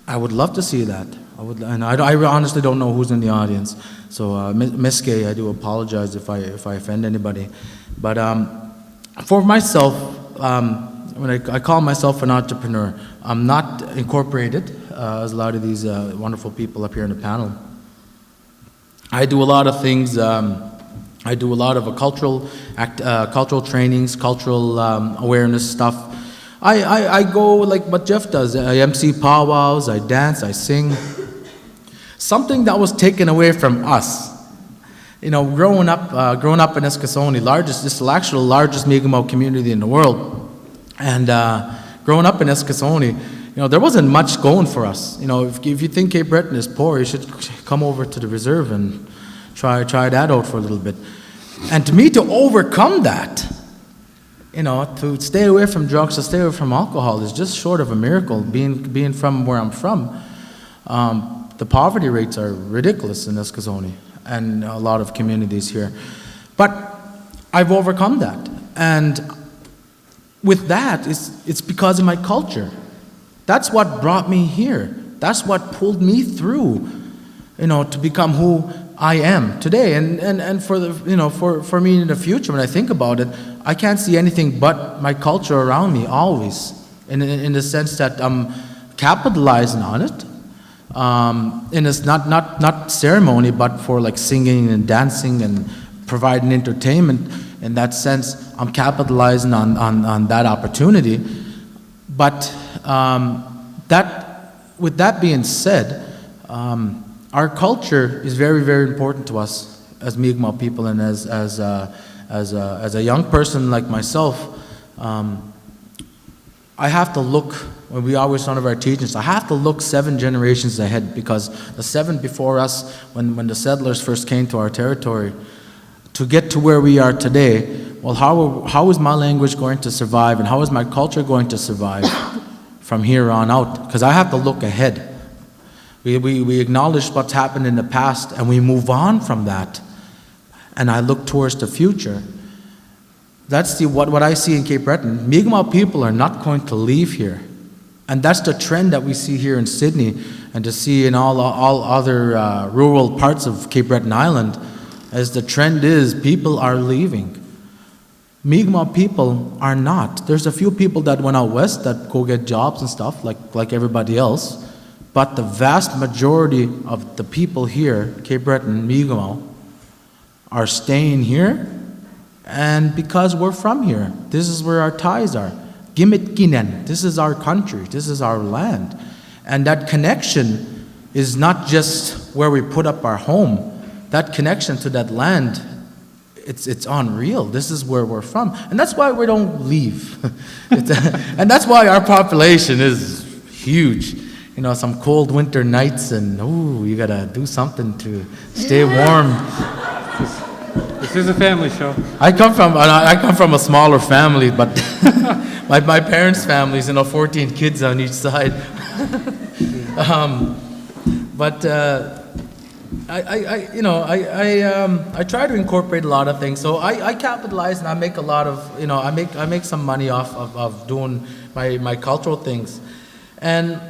I would love to see that. And I honestly don't know who's in the audience. So, Ms. Gay, I do apologize if I offend anybody. But for myself, when I call myself an entrepreneur, I'm not incorporated, as a lot of these wonderful people up here in the panel. I do a lot of things. I do a lot of cultural trainings, cultural awareness stuff. I go like what Jeff does. I MC powwows, I dance, I sing. Something that was taken away from us. You know, growing up in Eskasoni, this is the actual largest Mi'kmaq community in the world. And growing up in Eskasoni, you know, there wasn't much going for us. You know, if you think Cape Breton is poor, you should come over to the reserve and try that out for a little bit. And to me, to overcome that, you know, to stay away from drugs, to stay away from alcohol is just short of a miracle. Being from where I'm from, the poverty rates are ridiculous in Eskasoni and a lot of communities here. But I've overcome that. And with that, it's because of my culture. That's what brought me here. That's what pulled me through, you know, to become who I am today. And for the, you know, for me in the future, when I think about it, I can't see anything but my culture around me always, in the sense that I'm capitalizing on it. And it's not ceremony, but for like singing and dancing and providing entertainment. In that sense, I'm capitalizing on that opportunity. But with that being said, our culture is very, very important to us as Mi'kmaq people, and as a young person like myself, I have to look. When we always one of our teachings, I have to look 7 generations ahead, because the 7 before us, when the settlers first came to our territory, to get to where we are today, well, how is my language going to survive, and how is my culture going to survive from here on out? Because I have to look ahead. We acknowledge what's happened in the past, and we move on from that, and I look towards the future. That's what I see in Cape Breton. Mi'kmaq people are not going to leave here. And that's the trend that we see here in Sydney, and to see in all other rural parts of Cape Breton Island, as the trend is people are leaving. Mi'kmaq people are not. There's a few people that went out west that go get jobs and stuff like everybody else, but the vast majority of the people here, Cape Breton, Mi'kmaq, are staying here, and because we're from here, this is where our ties are. Gimit Ginen, this is our country, this is our land. And that connection is not just where we put up our home. That connection to that land, it's unreal. This is where we're from. And that's why we don't leave. And that's why our population is huge. You know, some cold winter nights, and ooh, you gotta do something to stay warm. This is a family show. I come from a smaller family, but my parents' families, 14 kids on each side. I try to incorporate a lot of things. So I capitalize, and I make a lot of, I make some money off of doing my cultural things. And,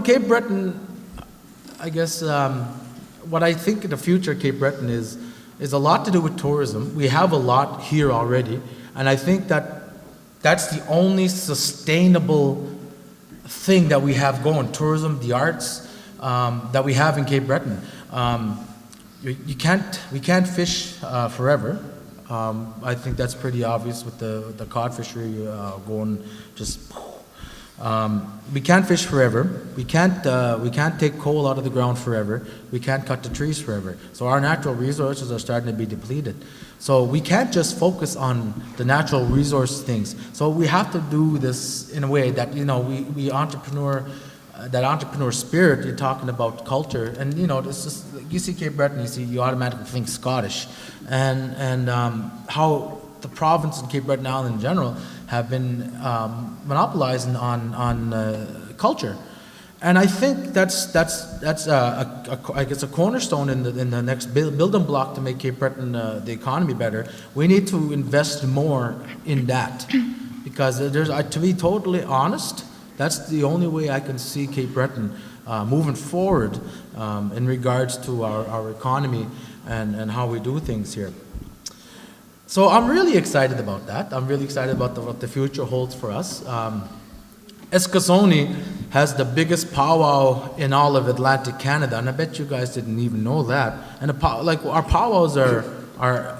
Cape Breton, I guess, what I think in the future of Cape Breton is a lot to do with tourism. We have a lot here already, and I think that's the only sustainable thing that we have going. Tourism, the arts, that we have in Cape Breton. We can't fish forever. I think that's pretty obvious with the cod fishery going just. We can't fish forever. We can't take coal out of the ground forever. We can't cut the trees forever. So our natural resources are starting to be depleted. So we can't just focus on the natural resource things. So we have to do this in a way that we entrepreneur. That entrepreneur spirit, you're talking about culture, and it's just, you see Cape Breton, you automatically think Scottish, and how the province and Cape Breton Island in general have been monopolizing on culture, And I think that's I guess a cornerstone in the next building block to make Cape Breton the economy better. We need to invest more in that, because to be totally honest, that's the only way I can see Cape Breton moving forward in regards to our economy and how we do things here. So I'm really excited about that. I'm really excited about what the future holds for us. Eskasoni has the biggest powwow in all of Atlantic Canada, and I bet you guys didn't even know that. And our powwows are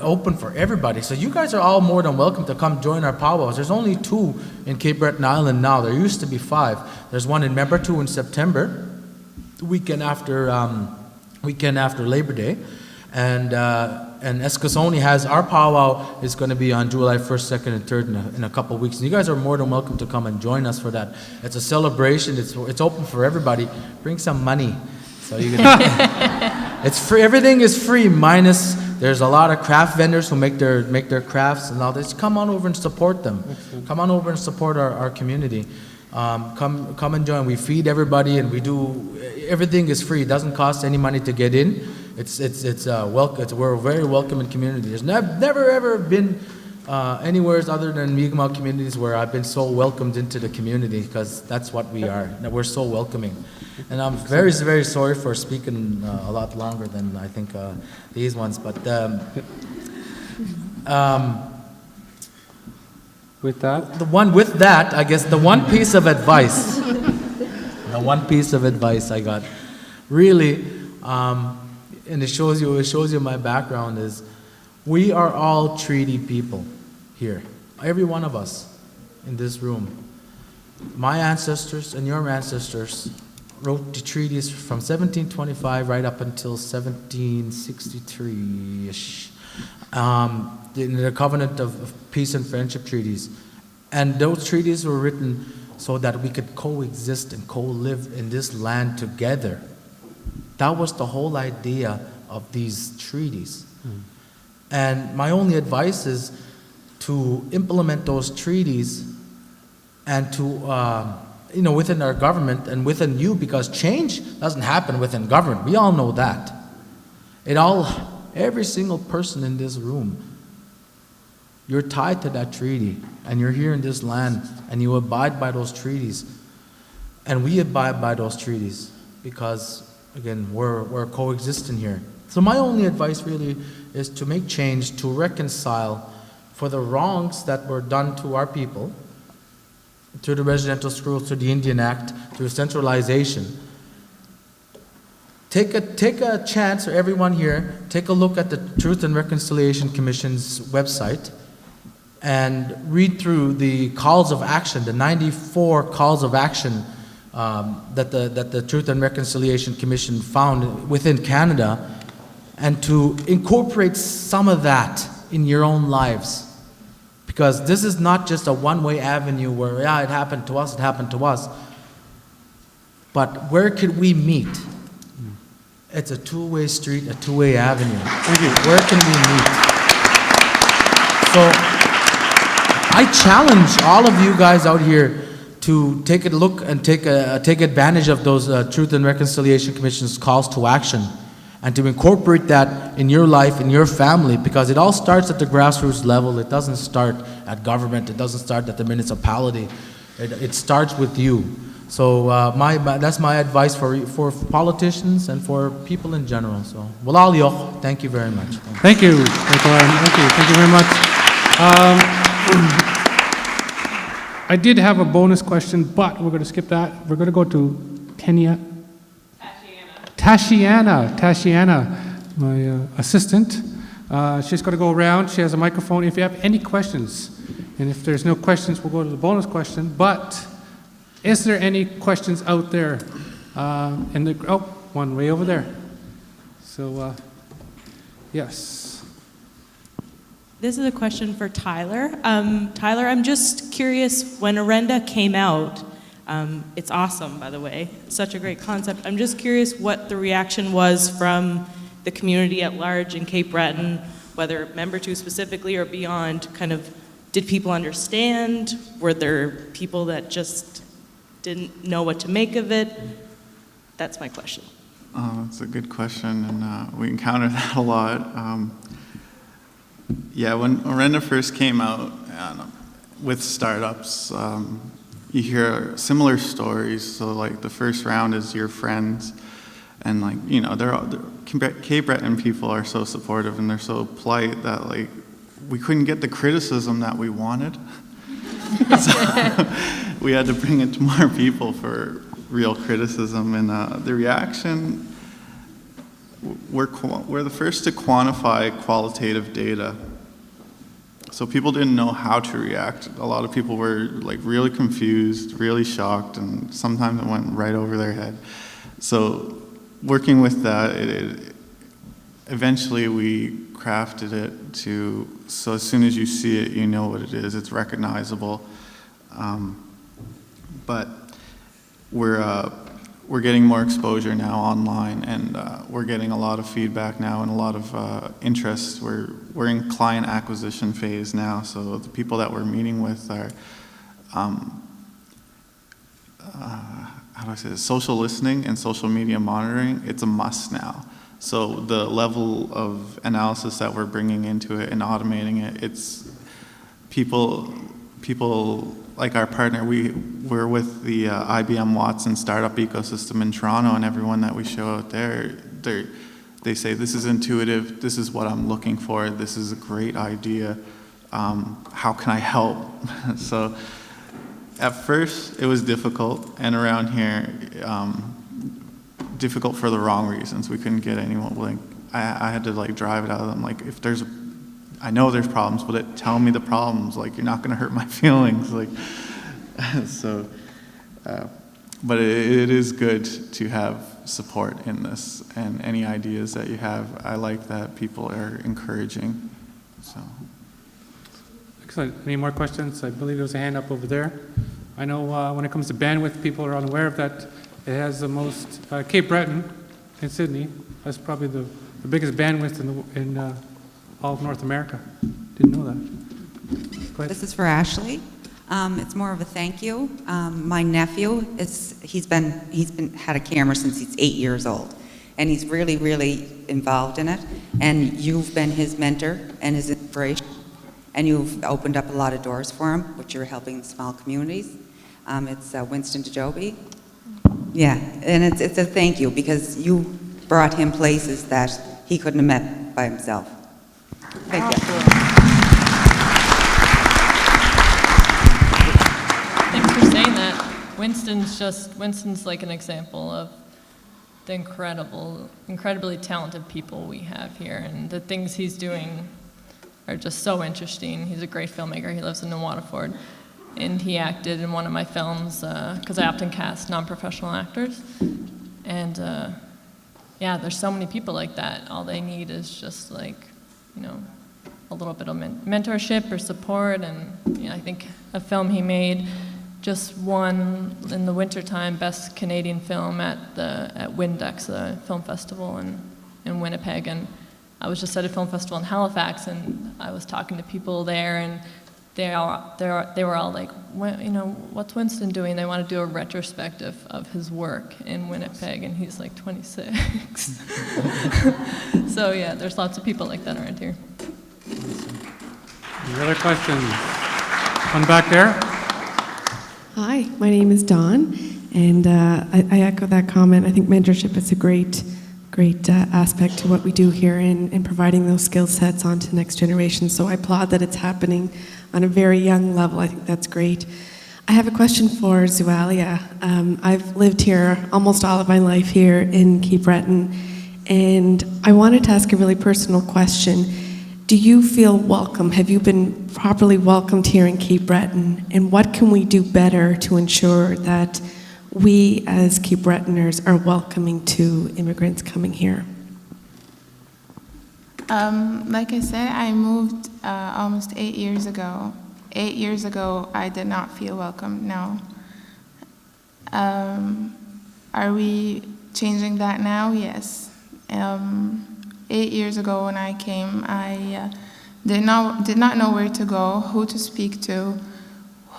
open for everybody, so you guys are all more than welcome to come join our powwows. There's only 2 in Cape Breton Island now. There used to be 5. There's one in Membertou in September, the weekend after Labor Day, and Eskasoni has our powwow is going to be on July 1st, 2nd, and 3rd in a couple of weeks. And you guys are more than welcome to come and join us for that. It's a celebration. It's open for everybody. Bring some money, so you can. It's free. Everything is free, minus there's a lot of craft vendors who make their crafts and all this. Come on over and support them. Come on over and support our community. Come and join. We feed everybody, and we do everything is free. It doesn't cost any money to get in. We're a very welcoming community. There's never ever been anywhere other than Mi'kmaq communities where I've been so welcomed into the community, because that's what we are. We're so welcoming. And I'm very, very sorry for speaking a lot longer than I think these ones, but With that? I guess the one piece of advice, I got, really, and it shows you my background, is we are all treaty people here. Every one of us in this room. My ancestors and your ancestors wrote the treaties from 1725 right up until 1763-ish. The Covenant of Peace and Friendship treaties. And those treaties were written so that we could coexist and co-live in this land together. That was the whole idea of these treaties. And my only advice is to implement those treaties and to, within our government and within you, because change doesn't happen within government. We all know that. Every single person in this room, you're tied to that treaty, and you're here in this land, and you abide by those treaties. And we abide by those treaties because, again, we're coexisting here. So my only advice really is to make change, to reconcile for the wrongs that were done to our people, through the residential schools, through the Indian Act, through centralization. Take a chance for everyone here, take a look at the Truth and Reconciliation Commission's website and read through the calls of action, the 94 calls of action that the Truth and Reconciliation Commission found within Canada, and to incorporate some of that in your own lives. Because this is not just a one-way avenue where, it happened to us, but where could we meet? It's a two-way street, a two-way avenue. Thank you. Where can we meet? So I challenge all of you guys out here to take a look and take advantage of those Truth and Reconciliation Commission's calls to action, and to incorporate that in your life, in your family, because it all starts at the grassroots level. It doesn't start at government. It doesn't start at the municipality. It starts with you. So that's my advice for politicians and for people in general. So, Walal Yoch, thank you very much. Thank you, Nicola. Thank you very much. I did have a bonus question, but we're going to skip that. We're going to go to Kenya. Tashiana, my assistant. She's going to go around. She has a microphone. If you have any questions, and if there's no questions, we'll go to the bonus question. But is there any questions out there? One way over there. So, yes. This is a question for Tyler. Tyler, I'm just curious, when Orenda came out, it's awesome, by the way, such a great concept. I'm just curious what the reaction was from the community at large in Cape Breton, whether Membertou specifically or beyond. Kind of, did people understand? Were there people that just didn't know what to make of it? That's my question. That's a good question, and we encounter that a lot. Yeah, when Orenda first came out with startups, you hear similar stories. So like the first round is your friends, and like, you know, Cape Breton people are so supportive and they're so polite that like we couldn't get the criticism that we wanted. So we had to bring it to more people for real criticism, and the reaction, we're the first to quantify qualitative data. So people didn't know how to react. A lot of people were like really confused, really shocked, and sometimes it went right over their head. So working with that, eventually we crafted it so as soon as you see it, you know what it is. It's recognizable. But we're getting more exposure now online, and we're getting a lot of feedback now and a lot of interest. We're in client acquisition phase now, so the people that we're meeting with are, how do I say this? Social listening and social media monitoring, it's a must now. So the level of analysis that we're bringing into it and automating it, it's people like our partner, we're with the IBM Watson startup ecosystem in Toronto, and everyone that we show out there, they say, this is intuitive, this is what I'm looking for, this is a great idea, how can I help? So at first it was difficult, and around here, difficult for the wrong reasons. We couldn't get anyone, like, I had to like drive it out of them, like, I know there's problems, but tell me the problems. Like, you're not going to hurt my feelings. Like, so, but it is good to have support in this, and any ideas that you have, I like that people are encouraging. So. Excellent. Any more questions? I believe there's a hand up over there. I know when it comes to bandwidth, people are unaware of that. It has the most, Cape Breton in Sydney, that's probably the biggest bandwidth in all of North America. Didn't know that. Go ahead. This is for Ashley. It's more of a thank you. My nephew, he's had a camera since he's 8 years old, and he's really, really involved in it. And you've been his mentor and his inspiration, and you've opened up a lot of doors for him, which you're helping small communities. It's Winston DeJoby. Yeah, and it's a thank you, because you brought him places that he couldn't have met by himself. Thank you. Thanks for saying that. Winston's like an example of the incredibly talented people we have here, and the things he's doing are just so interesting. He's a great filmmaker. He lives in New Waterford, and he acted in one of my films because I often cast non-professional actors. And yeah, there's so many people like that. All they need is just like, you know, a little bit of mentorship or support. And you know, I think a film he made just won in the wintertime Best Canadian Film at Windex, the film festival in Winnipeg. And I was just at a film festival in Halifax, and I was talking to people there, and they were all like, you know, what's Winston doing? They want to do a retrospective of his work in Winnipeg, and he's like 26. So yeah, there's lots of people like that around here. Any other questions? One back there. Hi, my name is Dawn, and I echo that comment. I think mentorship is a great aspect to what we do here in providing those skill sets onto the next generation. So I applaud that it's happening on a very young level. I think that's great. I have a question for Zualia. I've lived here almost all of my life here in Cape Breton, and I wanted to ask a really personal question. Do you feel welcome? Have you been properly welcomed here in Cape Breton? And what can we do better to ensure that we as Cape Bretoners are welcoming to immigrants coming here? Like I said, I moved almost 8 years ago. 8 years ago, I did not feel welcome, no. Are we changing that now? Yes. 8 years ago when I came, I did not know where to go, who to speak to,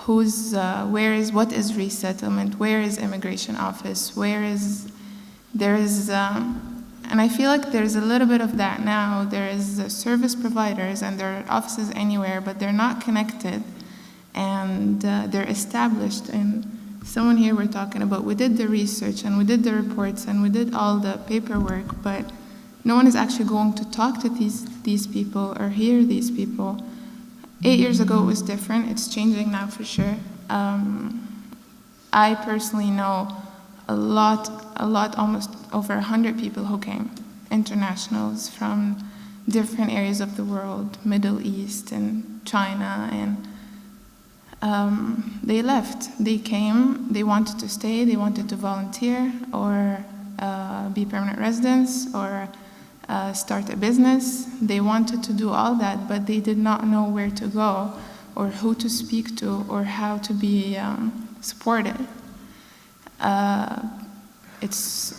what is resettlement, where is immigration office, where is There's, and I feel like there's a little bit of that now. There is service providers and there are offices anywhere, but they're not connected, and they're established. And someone here we're talking about, we did the research and we did the reports and we did all the paperwork, but no one is actually going to talk to these people or hear these people. 8 years ago it was different. It's changing now for sure. I personally know a lot, almost over 100 people who came, internationals from different areas of the world, Middle East and China, and they left. They came, they wanted to stay, they wanted to volunteer or be permanent residents or start a business. They wanted to do all that, but they did not know where to go or who to speak to or how to be supported. It's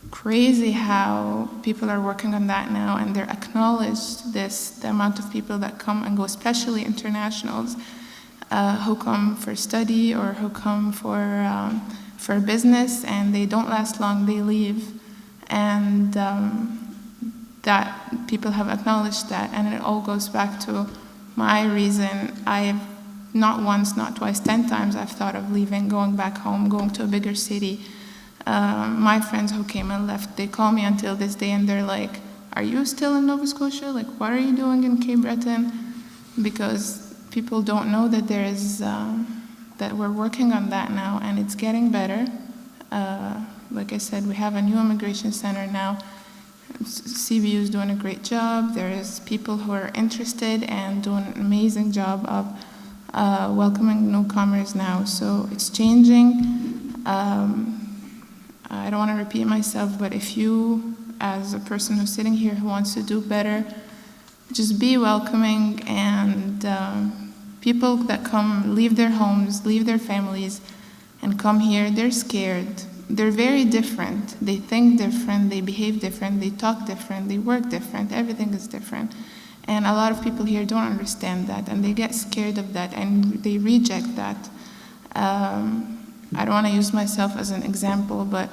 crazy how people are working on that now, and they're acknowledged the amount of people that come and go, especially internationals who come for study or who come for business, and they don't last long, they leave. And that people have acknowledged that, and it all goes back to my reason. I've not once, not twice, 10 times I've thought of leaving, going back home, going to a bigger city. My friends who came and left, they call me until this day and they're like, are you still in Nova Scotia? Like, what are you doing in Cape Breton? Because people don't know that there is, that we're working on that now, and it's getting better. Like I said, we have a new immigration center now. CBU is doing a great job. There is people who are interested and doing an amazing job of welcoming newcomers now. So it's changing. I don't want to repeat myself, but if you, as a person who's sitting here who wants to do better, just be welcoming, and people that come, leave their homes, leave their families, and come here, they're scared. They're very different. They think different, they behave different, they talk different, they work different, everything is different. And a lot of people here don't understand that, and they get scared of that, and they reject that. I don't want to use myself as an example, but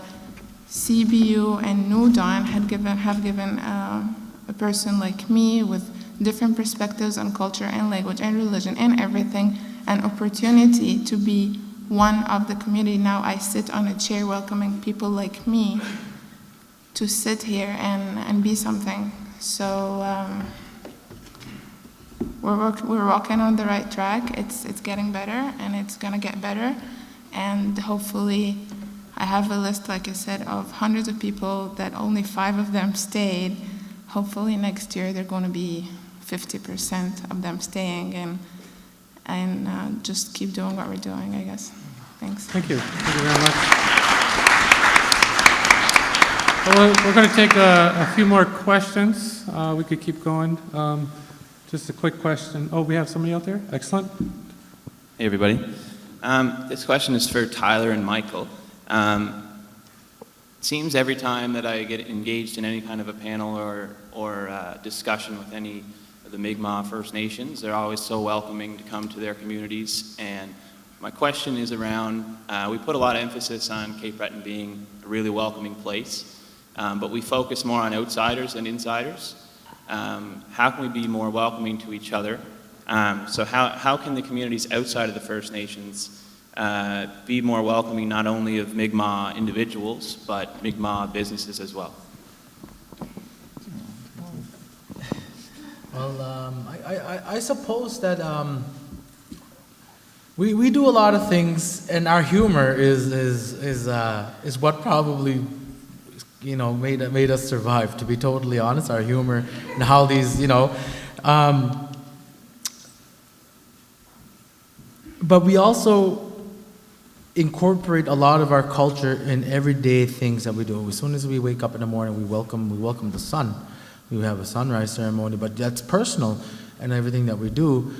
CBU and New Dawn have given a person like me with different perspectives on culture and language and religion and everything an opportunity to be one of the community. Now I sit on a chair welcoming people like me to sit here and be something. So we're walking on the right track. It's getting better, and it's gonna get better. And hopefully, I have a list, like I said, of hundreds of people that only 5 of them stayed. Hopefully next year they're gonna be 50% of them staying, and just keep doing what we're doing, I guess. Thanks. Thank you. Thank you very much. Well, we're going to take a few more questions. We could keep going. Just a quick question. Oh, we have somebody out there? Excellent. Hey, everybody. This question is for Tyler and Michael. It seems every time that I get engaged in any kind of a panel or discussion with any of the Mi'kmaq First Nations, they're always so welcoming to come to their communities. And my question is around, we put a lot of emphasis on Cape Breton being a really welcoming place, but we focus more on outsiders than insiders. How can we be more welcoming to each other? So how can the communities outside of the First Nations be more welcoming not only of Mi'kmaq individuals, but Mi'kmaq businesses as well? Well, I suppose that we do a lot of things, and our humor is what probably made us survive. To be totally honest, our humor and how these but we also incorporate a lot of our culture in everyday things that we do. As soon as we wake up in the morning, we welcome the sun. We have a sunrise ceremony, but that's personal and everything that we do.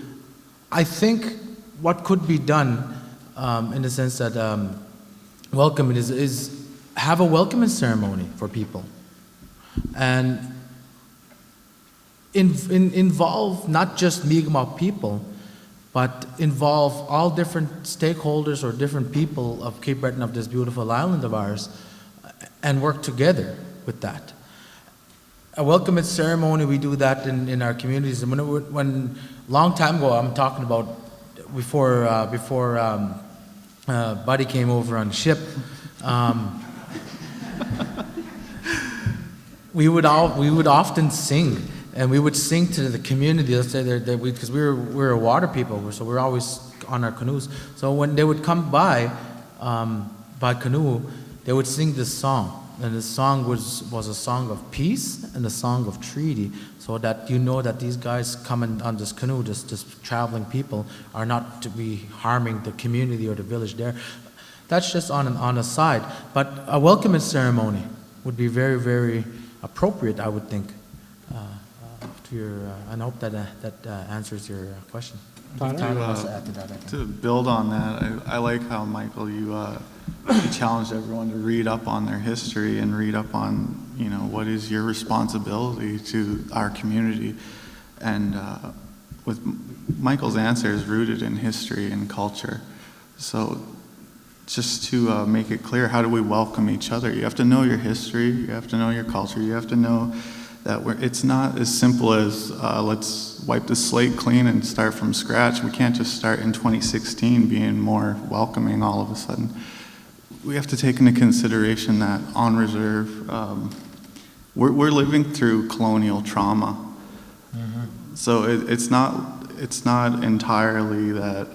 I think what could be done in the sense that welcoming is have a welcoming ceremony for people and involve not just Mi'kmaq people, but involve all different stakeholders or different people of Cape Breton, of this beautiful island of ours, and work together with that. A welcoming ceremony, we do that in our communities. And when long time ago, I'm talking about before Buddy came over on the ship, we would often sing, and we would sing to the community. Let's say because we're water people, so we're always on our canoes. So when they would come by canoe, they would sing this song. And the song was a song of peace and a song of treaty, so that you know that these guys coming on this canoe, just traveling people, are not to be harming the community or the village there. That's just on a side. But a welcoming ceremony would be very, very appropriate, I would think, to your. I hope that answers your question. Tyler wants to add to that. I think. To build on that, I like how, Michael, you challenged everyone to read up on their history and read up on, what is your responsibility to our community. And with Michael's answer is rooted in history and culture. So just to make it clear, how do we welcome each other? You have to know your history, you have to know your culture, you have to know that it's not as simple as let's wipe the slate clean and start from scratch. We can't just start in 2016 being more welcoming all of a sudden. We have to take into consideration that on reserve, we're living through colonial trauma. Mm-hmm. So it's not entirely that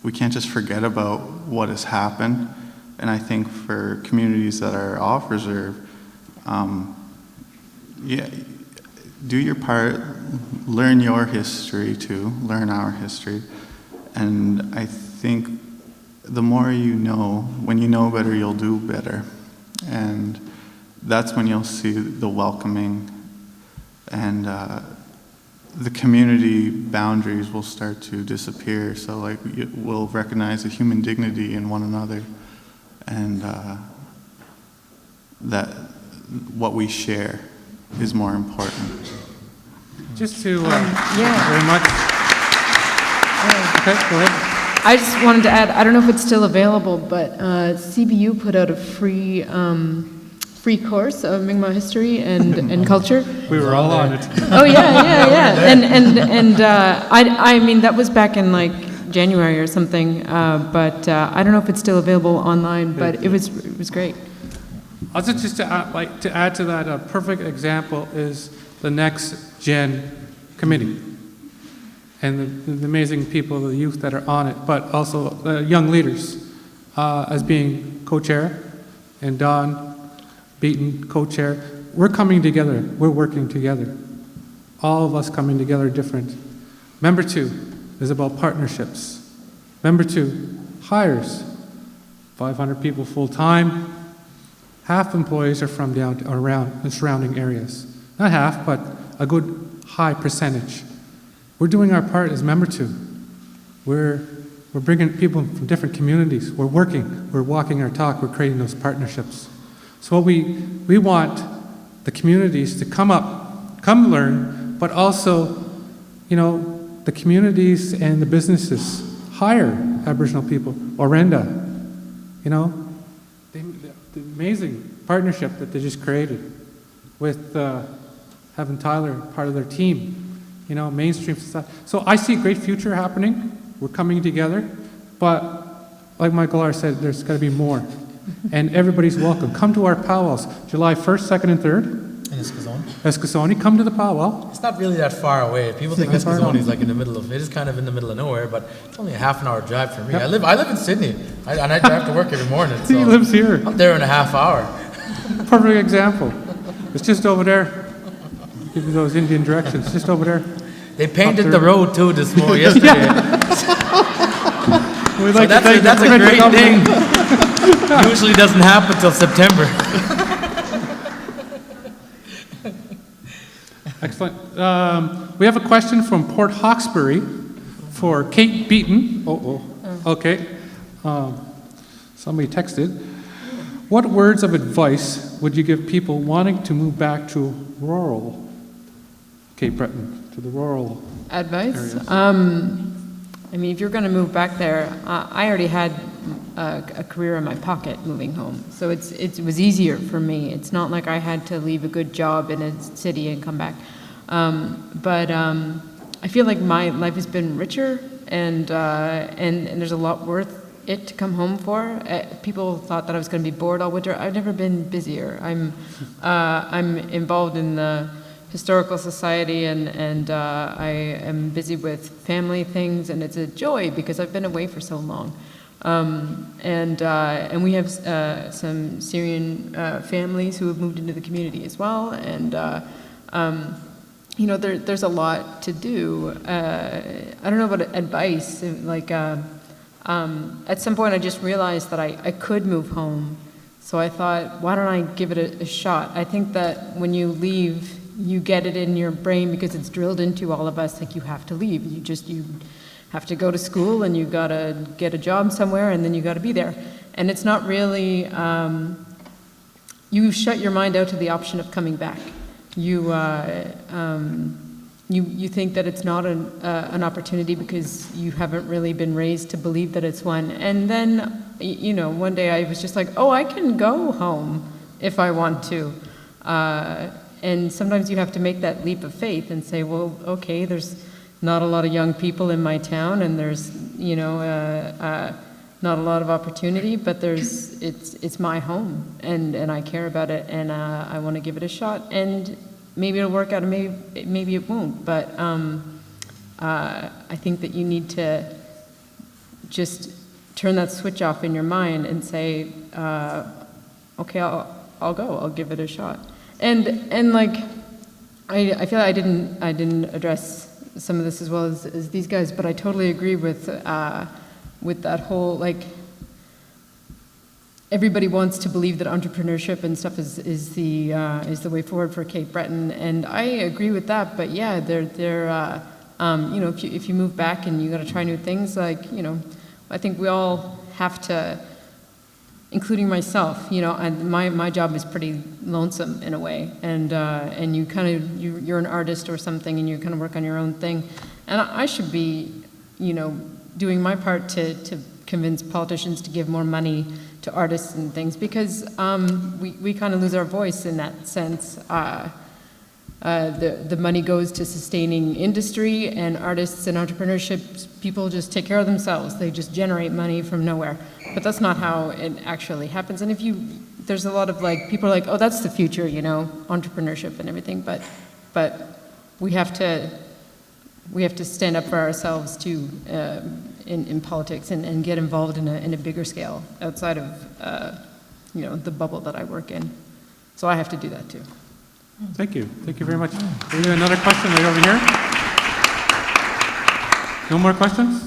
we can't just forget about what has happened. And I think for communities that are off reserve, do your part, learn your history too, learn our history. And I think the more you know, when you know better, you'll do better. And that's when you'll see the welcoming, and the community boundaries will start to disappear. So like we'll recognize the human dignity in one another, and that what we share is more important. Just to, thank you very much. Okay, go ahead. I just wanted to add, I don't know if it's still available, but CBU put out a free course of Mi'kmaq history and culture. We were all on it. Oh yeah. And I mean that was back in like January or something, but I don't know if it's still available online, but it was great. Also, just to add to that, a perfect example is the NextGen committee and the amazing people, the youth that are on it, but also the young leaders as being co-chair, and Don Beaton, co-chair. We're coming together. We're working together. All of us coming together different. Member 2 is about partnerships. Member 2, hires. 500 people full-time. Half employees are from down around the surrounding areas. Not half, but a good high percentage. We're doing our part as member 2. We're bringing people from different communities. We're working. We're walking our talk. We're creating those partnerships. So what we want the communities to come up, come learn, but also, the communities and the businesses hire Aboriginal people. Orenda, the amazing partnership that they just created with having Tyler part of their team, mainstream society. So I see a great future happening. We're coming together, but like Michael R. said, there's got to be more. And everybody's welcome. Come to our powwows, July 1st, 2nd, and 3rd. In Eskasoni. Eskasoni, come to the powwow. It's not really that far away. People think Eskasoni is like in the middle of, it is kind of in the middle of nowhere, but it's only a half-an-hour drive for me. Yep. I live in Sydney, and I drive to work every morning. So he lives here. I'm there in a half hour. Perfect example. It's just over there. Give you those Indian directions. Just over there. They painted the road too this morning, yesterday. We'd like that's a great thing. Usually doesn't happen till September. Excellent. We have a question from Port Hawkesbury for Kate Beaton. Okay. Somebody texted. What words of advice would you give people wanting to move back to rural Cape Breton, to the rural advice? areas? I mean, if you're going to move back there, I already had a career in my pocket moving home. So it was easier for me. It's not like I had to leave a good job in a city and come back. But I feel like my life has been richer, and there's a lot worth it to come home for. People thought that I was going to be bored all winter. I've never been busier. I'm involved in the Historical Society, and I am busy with family things, and it's a joy because I've been away for so long. And we have some Syrian families who have moved into the community as well, and you know, there's a lot to do. I don't know about advice. Like at some point, I just realized that I could move home, so I thought, why don't I give it a shot? I think that when you leave, you get it in your brain because it's drilled into all of us, like you have to leave. You have to go to school, and you gotta get a job somewhere, and then you gotta be there. And it's not really, you shut your mind out to the option of coming back. You think that it's not an opportunity because you haven't really been raised to believe that it's one. And then, you know, one day I was just like, oh, I can go home if I want to. And sometimes you have to make that leap of faith and say, well, okay, there's not a lot of young people in my town, and there's, you know, not a lot of opportunity, but it's my home, and I care about it, and I want to give it a shot, and maybe it'll work out, and maybe it won't, but I think that you need to just turn that switch off in your mind and say, okay, I'll go, I'll give it a shot. And like, I feel like I didn't address some of this as well as these guys, but I totally agree with that whole, like, everybody wants to believe that entrepreneurship and stuff is the way forward for Cape Breton, and I agree with that. But yeah, you know, if you move back and you got to try new things, like, you know, I think we all have to, including myself, you know, and my job is pretty lonesome in a way, and you kind of, you're an artist or something, and you kind of work on your own thing, and I should be, you know, doing my part to convince politicians to give more money to artists and things, because we kind of lose our voice in that sense. The money goes to sustaining industry, and artists and entrepreneurship, people just take care of themselves. They just generate money from nowhere. But that's not how it actually happens. And there's a lot of, like, people are like, oh, that's the future, you know, entrepreneurship and everything. But we have to stand up for ourselves too in politics and get involved in a bigger scale outside of you know, the bubble that I work in. So I have to do that too. Thank you. Thank you very much. We have another question right over here. No more questions?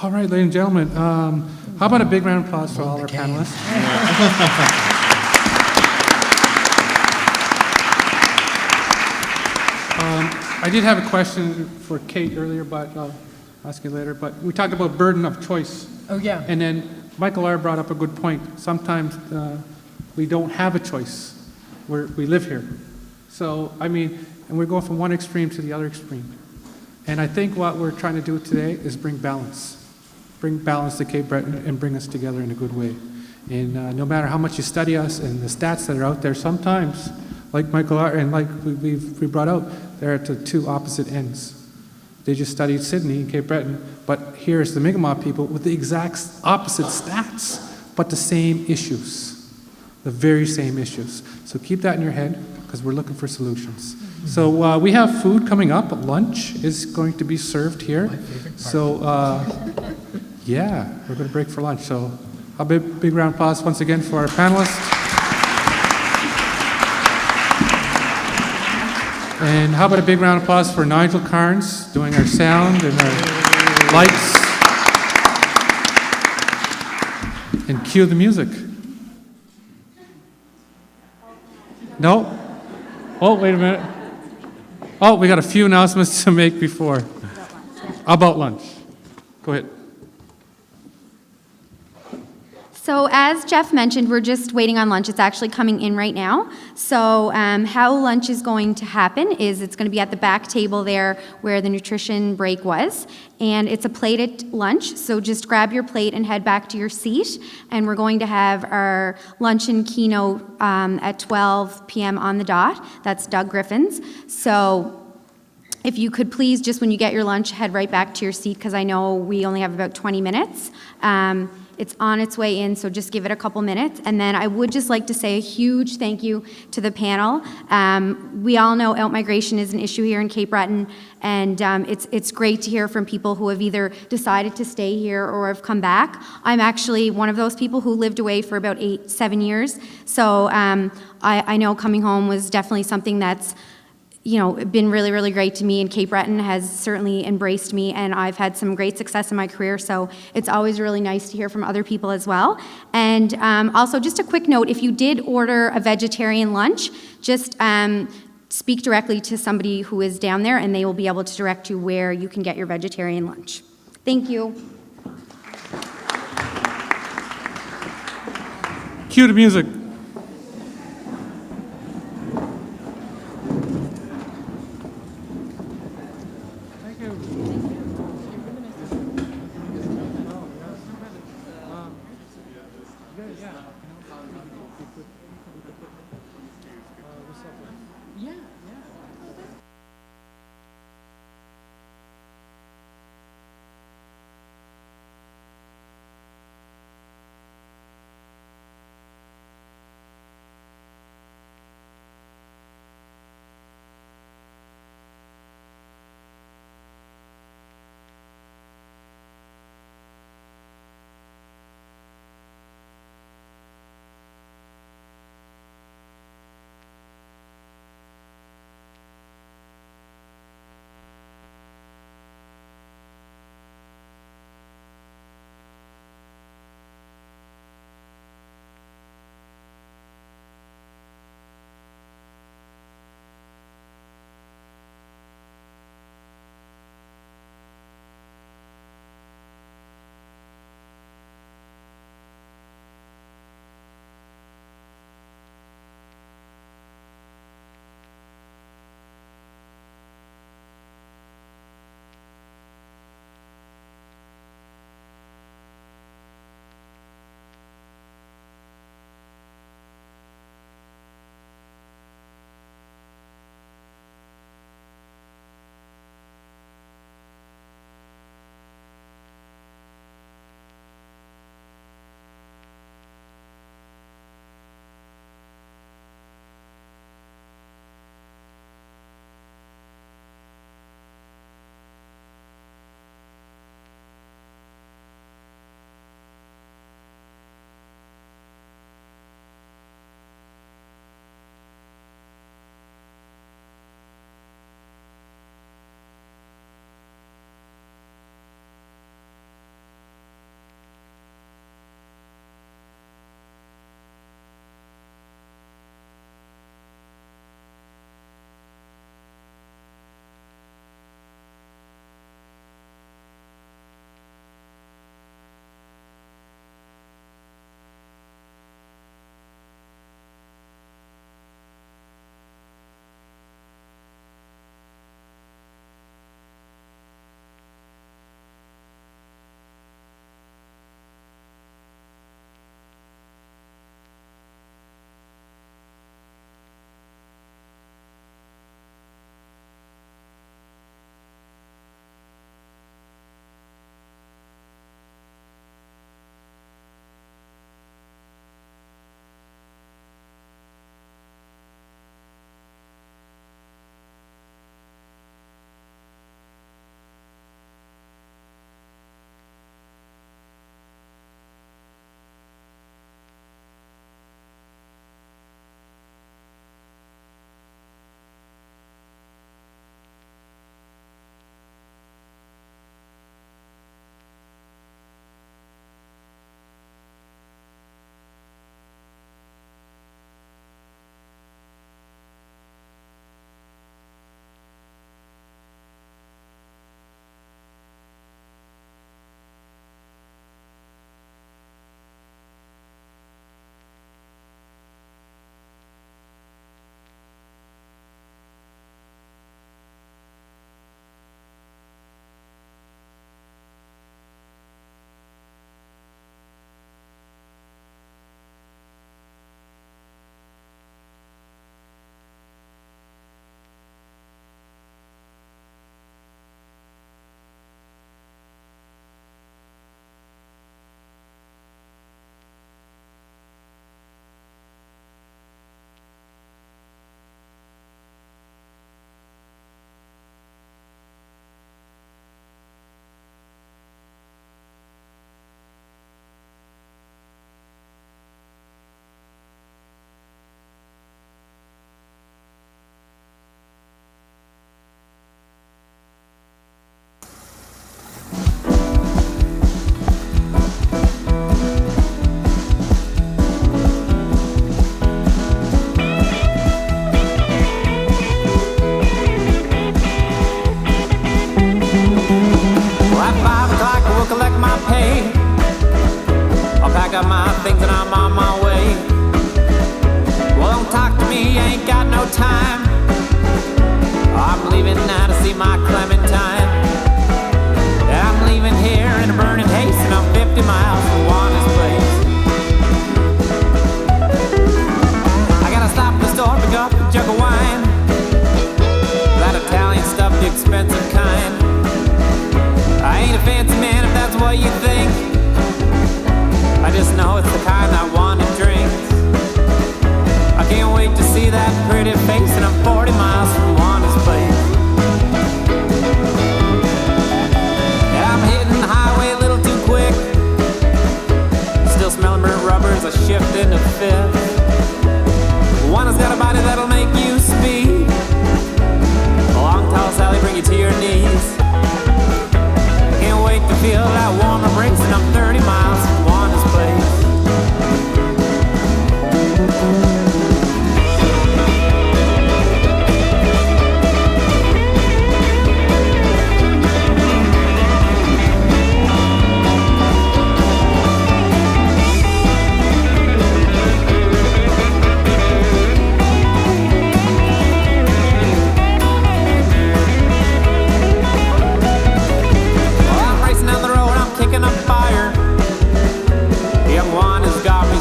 All right, ladies and gentlemen, how about a big round of applause for all our panelists? I did have a question for Kate earlier, but I'll ask you later. But we talked about burden of choice. Oh, yeah. And then Michael R. brought up a good point. Sometimes we don't have a choice. We live here. So, I mean, and we're going from one extreme to the other extreme. And I think what we're trying to do today is bring balance. Bring balance to Cape Breton and bring us together in a good way. And no matter how much you study us and the stats that are out there, sometimes, like Michael R. and like we brought out, they're at the two opposite ends. They just studied Sydney and Cape Breton, but here's the Mi'kmaq people with the exact opposite stats, but the same issues, the very same issues. So keep that in your head, because we're looking for solutions. So we have food coming up. Lunch is going to be served here. My favorite part. So yeah, we're going to break for lunch. So a big round of applause once again for our panelists. And how about a big round of applause for Nigel Carnes doing our sound and our lights. And cue the music. No? Oh, wait a minute. Oh, we got a few announcements to make before. About lunch. Go ahead. So So as Jeff mentioned, we're just waiting on lunch. It's actually coming in right now. So how lunch is going to happen is it's going to be at the back table there where the nutrition break was. And it's a plated lunch, so just grab your plate and head back to your seat. And we're going to have our luncheon keynote at 12 p.m. on the dot. That's Doug Griffin's. So if you could please, just when you get your lunch, head right back to your seat, because I know we only have about 20 minutes. It's on its way in, so just give it a couple minutes. And then I would just like to say a huge thank you to the panel. We all know out-migration is an issue here in Cape Breton, and it's great to hear from people who have either decided to stay here or have come back. I'm actually one of those people who lived away for about 7 years, so I know coming home was definitely something that's been really, really great to me, and Cape Breton has certainly embraced me, and I've had some great success in my career, so it's always really nice to hear from other people as well. And also, just a quick note, if you did order a vegetarian lunch, just speak directly to somebody who is down there, and they will be able to direct you where you can get your vegetarian lunch. Thank you. Cue the music. time. I'm leaving now to see my Clementine. And I'm leaving here in a burning haze, and I'm 50 miles from Wanda's place. I gotta stop at the store, pick up a jug of wine. That Italian stuff, the expensive kind. I ain't a fancy man if that's what you think. I just know it's the kind I want to drink. I can't wait to see that pretty face, and I'm 40 miles from Wanda's place. Yeah, I'm hitting the highway a little too quick. Still smelling burnt rubber as I shift into fifth. Wanda's got a body that'll make you speed. A long, tall Sally bring you to your knees. Can't wait to feel that warm embrace, and I'm 30 miles from Wanda's place.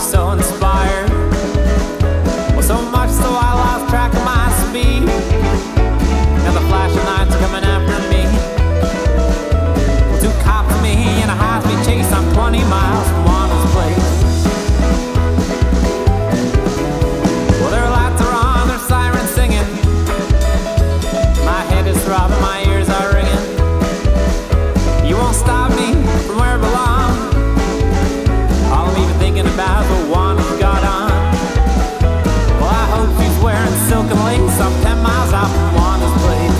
So inspired. Well, so much so I lost track of my speed. Now the flashing lights are coming after me. Two cops me in a high-speed chase. I'm 20 miles from Wanda's place. Well, their lights are on, their sirens singing. My head is throbbing, my ears are ringing. You won't stop me from where I belong. All I'm even thinking about is what Wanda's got on. Well, I hope she's wearing silk and lace. I'm 10 miles out from Wanda's place.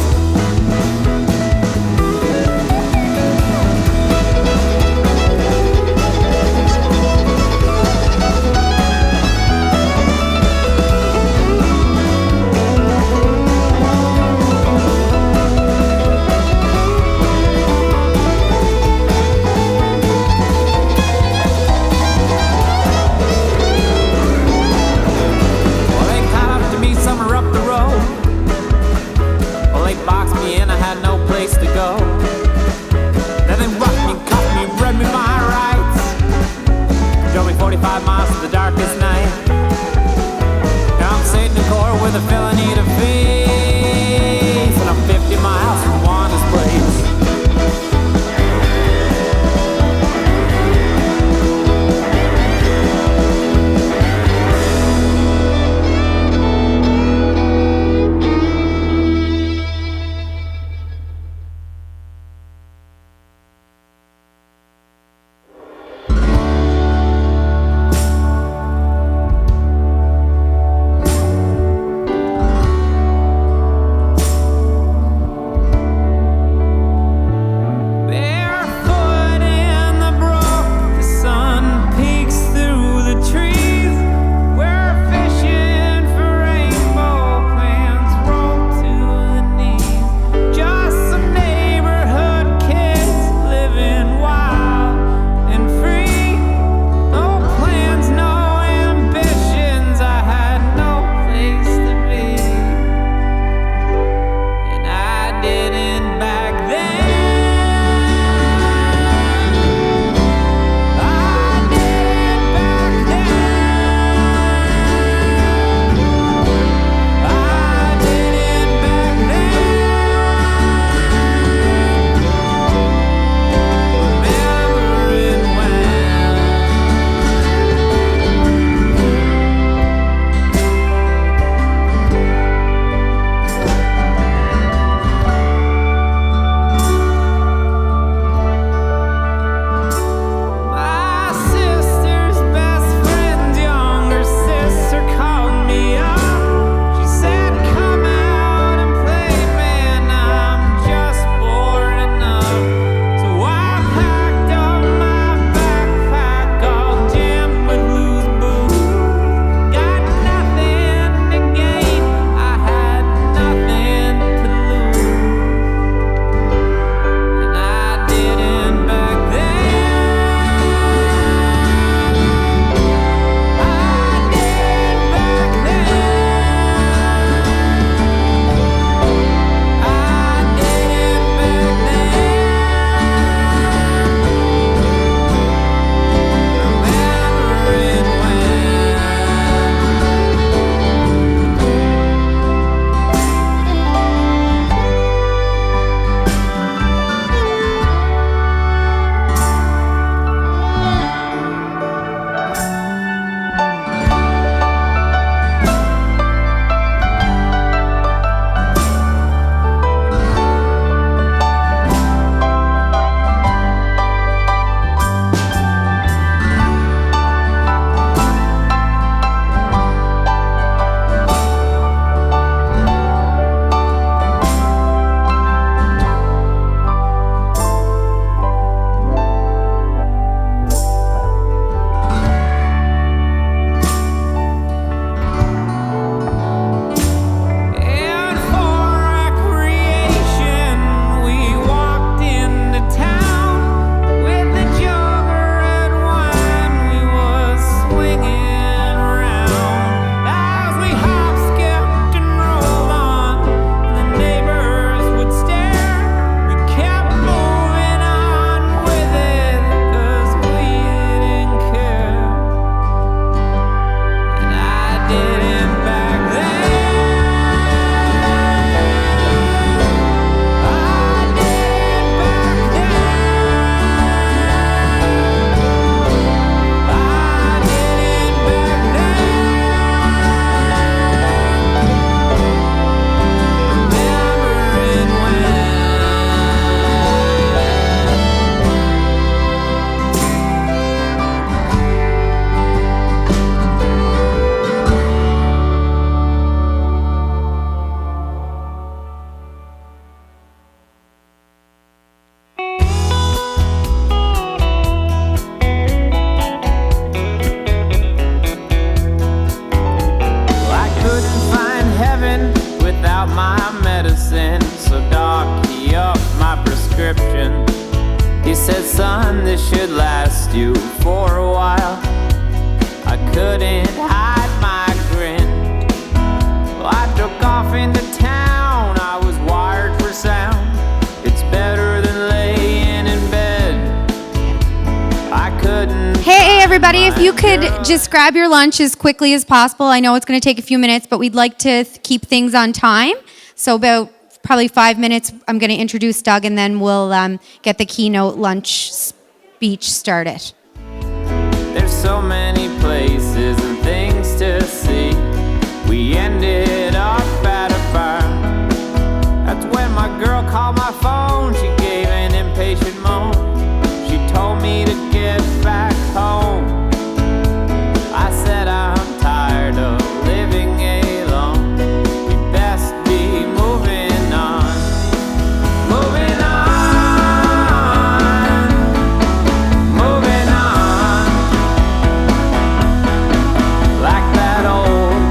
To go. Then they roughed me, cuffed me, read me my rights. Drove me 45 miles to the darkest night. Now I'm sitting in court with a felony to face, and I'm 50 miles from Wanda's place. out my medicine, so doc, he upped my prescription. He said, son, this should last you for a while. I couldn't hide my grin. Well, I took off into town, I was wired for sound. It's better than laying in bed. I couldn't. Hey, everybody, if you could just grab your lunch as quickly as possible. I know it's going to take a few minutes, but we'd like to keep things on time. So about probably 5 minutes, I'm going to introduce Doug, and then we'll get the keynote lunch speech started. There's so many places and things to see. We ended up at a bar. That's when my girl called my phone. She gave an impatient moan. She told me to get back home. I said I'm tired of living alone. We best be moving on. Moving on. Moving on. Like that old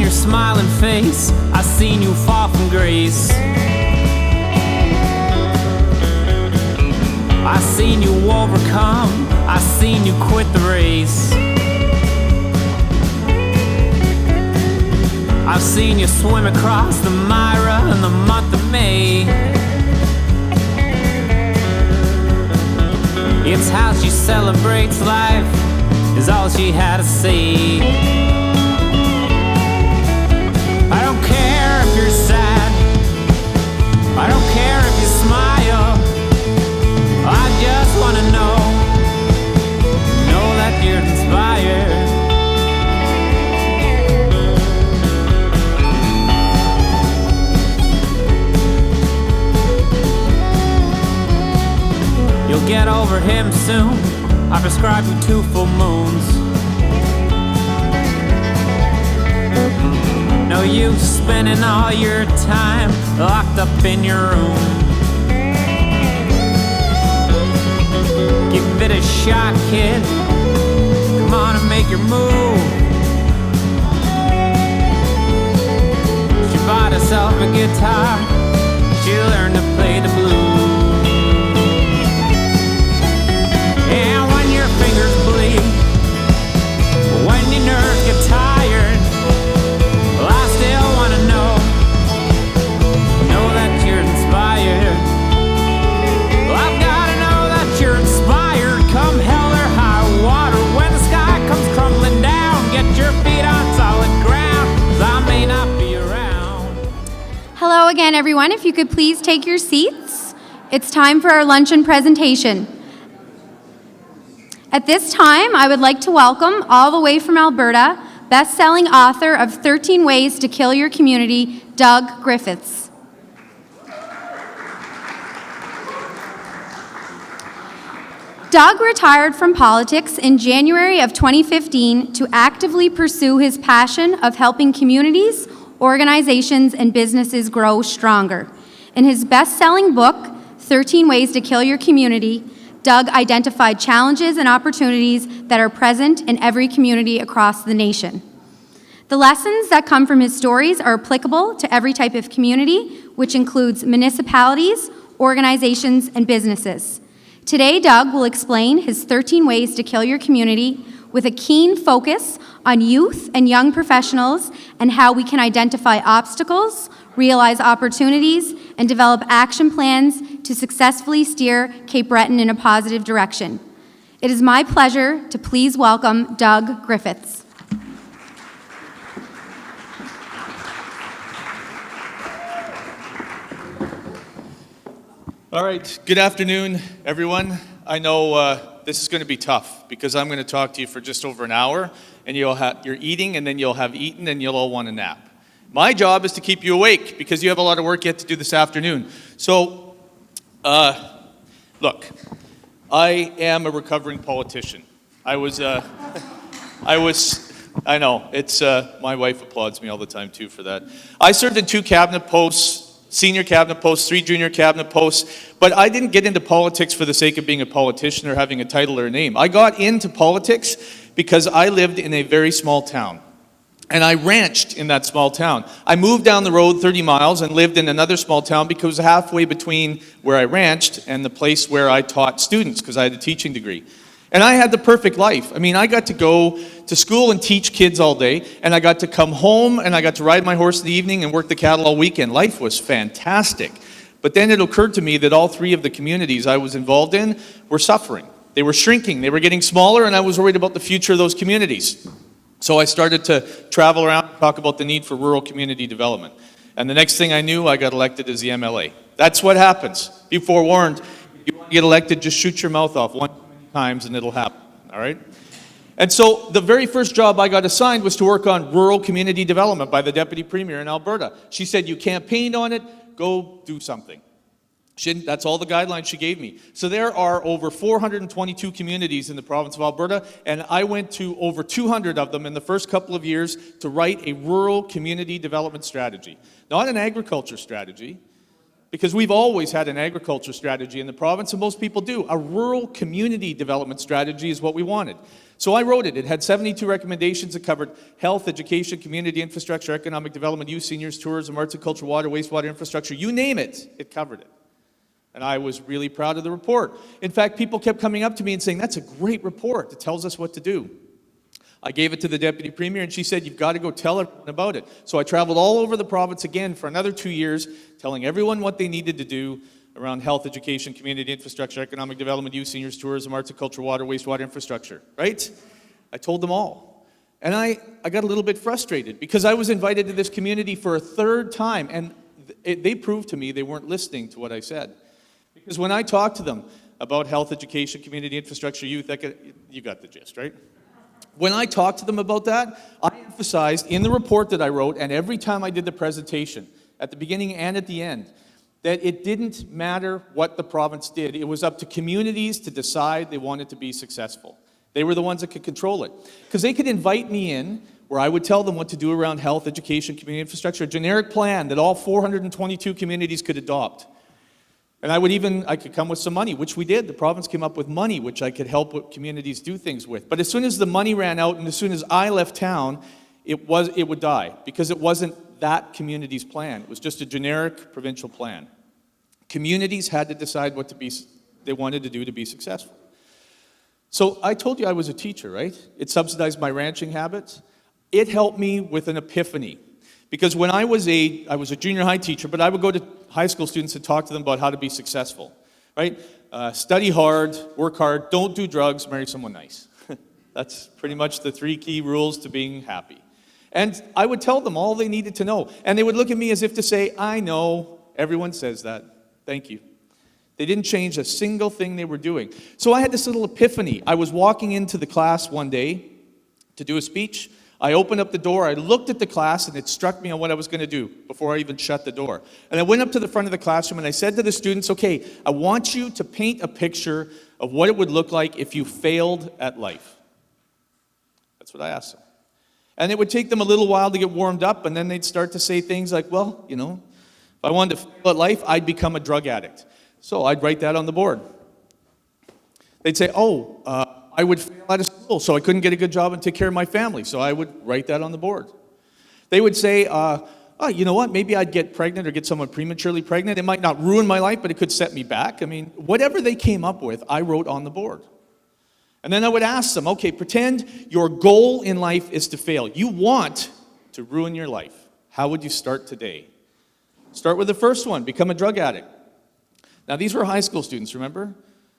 your smiling face. I seen you fall from grace. I seen you overcome. I seen you quit the race. I've seen you swim across the Myra in the month of May. It's how she celebrates life, is all she had to say. I don't care if you're sad, I don't care if you smile. I just wanna know that you're inspired. You'll get over him soon. I prescribe you 2 full moons. No use spending all your time locked up in your room. Give it a shot, kid. Come on and make your move. She bought herself a guitar. She learned to play the blues. And when your fingers bleed, when your nerves get tired, well, I still wanna know that you're inspired. Well, I've gotta know that you're inspired. Come hell or high water, when the sky comes crumbling down, get your feet on solid ground, 'cause I may not be around. Hello again, everyone. If you could please take your seats. It's time for our luncheon presentation. At this time, I would like to welcome, all the way from Alberta, best-selling author of 13 Ways to Kill Your Community, Doug Griffiths. Doug retired from politics in January of 2015 to actively pursue his passion of helping communities, organizations, and businesses grow stronger. In his best-selling book, 13 Ways to Kill Your Community, Doug identified challenges and opportunities that are present in every community across the nation. The lessons that come from his stories are applicable to every type of community, which includes municipalities, organizations, and businesses. Today, Doug will explain his 13 Ways to Kill Your Community with a keen focus on youth and young professionals and how we can identify obstacles, realize opportunities, and develop action plans to successfully steer Cape Breton in a positive direction. It is my pleasure to please welcome Doug Griffiths. All right, good afternoon, everyone. I know this is going to be tough because I'm going to talk to you for just over an hour, and you're eating, and then you'll have eaten, and you'll all want a nap. My job is to keep you awake because you have a lot of work yet to do this afternoon. So, look, I am a recovering politician. I know, it's, my wife applauds me all the time too for that. I served in 2 cabinet posts, senior cabinet posts, 3 junior cabinet posts, but I didn't get into politics for the sake of being a politician or having a title or a name. I got into politics because I lived in a very small town. And I ranched in that small town. I moved down the road 30 miles and lived in another small town because it was halfway between where I ranched and the place where I taught students because I had a teaching degree. And I had the perfect life. I mean, I got to go to school and teach kids all day, and I got to come home and I got to ride my horse in the evening and work the cattle all weekend. Life was fantastic. But then it occurred to me that all 3 of the communities I was involved in were suffering. They were shrinking, they were getting smaller, and I was worried about the future of those communities. So I started to travel around and talk about the need for rural community development. And the next thing I knew, I got elected as the MLA. That's what happens. Be forewarned, if you want to get elected, just shoot your mouth off 1 times and it'll happen, all right? And so the very first job I got assigned was to work on rural community development by the Deputy Premier in Alberta. She said, you campaigned on it, go do something. That's all the guidelines she gave me. So there are over 422 communities in the province of Alberta, and I went to over 200 of them in the first couple of years to write a rural community development strategy. Not an agriculture strategy, because we've always had an agriculture strategy in the province, and most people do. A rural community development strategy is what we wanted. So I wrote it. It had 72 recommendations that covered health, education, community infrastructure, economic development, youth, seniors, tourism, arts and culture, water, wastewater infrastructure, you name it, it covered it. And I was really proud of the report. In fact, people kept coming up to me and saying, that's a great report. It tells us what to do. I gave it to the Deputy Premier, and she said, you've got to go tell everyone about it. So I traveled all over the province again for another 2 years, telling everyone what they needed to do around health, education, community infrastructure, economic development, youth, seniors, tourism, arts and culture, water, wastewater infrastructure, right? I told them all. And I got a little bit frustrated because I was invited to this community for a third time, and they proved to me they weren't listening to what I said. Because when I talked to them about health, education, community infrastructure, youth, you got the gist, right? When I talked to them about that, I emphasized in the report that I wrote, and every time I did the presentation, at the beginning and at the end, that it didn't matter what the province did. It was up to communities to decide they wanted to be successful. They were the ones that could control it. Because they could invite me in, where I would tell them what to do around health, education, community infrastructure, a generic plan that all 422 communities could adopt. And I could come with some money, which we did. The province came up with money, which I could help communities do things with. But as soon as the money ran out and as soon as I left town, it would die because it wasn't that community's plan. It was just a generic provincial plan. Communities had to decide what they wanted to do to be successful. So I told you I was a teacher, right? It subsidized my ranching habits. It helped me with an epiphany. Because when I was a junior high teacher, but I would go to high school students and talk to them about how to be successful, right? Study hard, work hard, don't do drugs, marry someone nice. That's pretty much the 3 key rules to being happy. And I would tell them all they needed to know. And they would look at me as if to say, I know, everyone says that, thank you. They didn't change a single thing they were doing. So I had this little epiphany. I was walking into the class one day to do a speech. I opened up the door, I looked at the class, and it struck me on what I was going to do before I even shut the door. And I went up to the front of the classroom and I said to the students, okay, I want you to paint a picture of what it would look like if you failed at life. That's what I asked them. And it would take them a little while to get warmed up, and then they'd start to say things like, well, if I wanted to fail at life, I'd become a drug addict. So I'd write that on the board. They'd say, I would fail out of school, so I couldn't get a good job and take care of my family. So I would write that on the board. They would say, you know what, maybe I'd get pregnant or get someone prematurely pregnant. It might not ruin my life, but it could set me back. I mean, whatever they came up with, I wrote on the board. And then I would ask them, okay, pretend your goal in life is to fail. You want to ruin your life. How would you start today? Start with the first one, become a drug addict. Now, these were high school students, remember?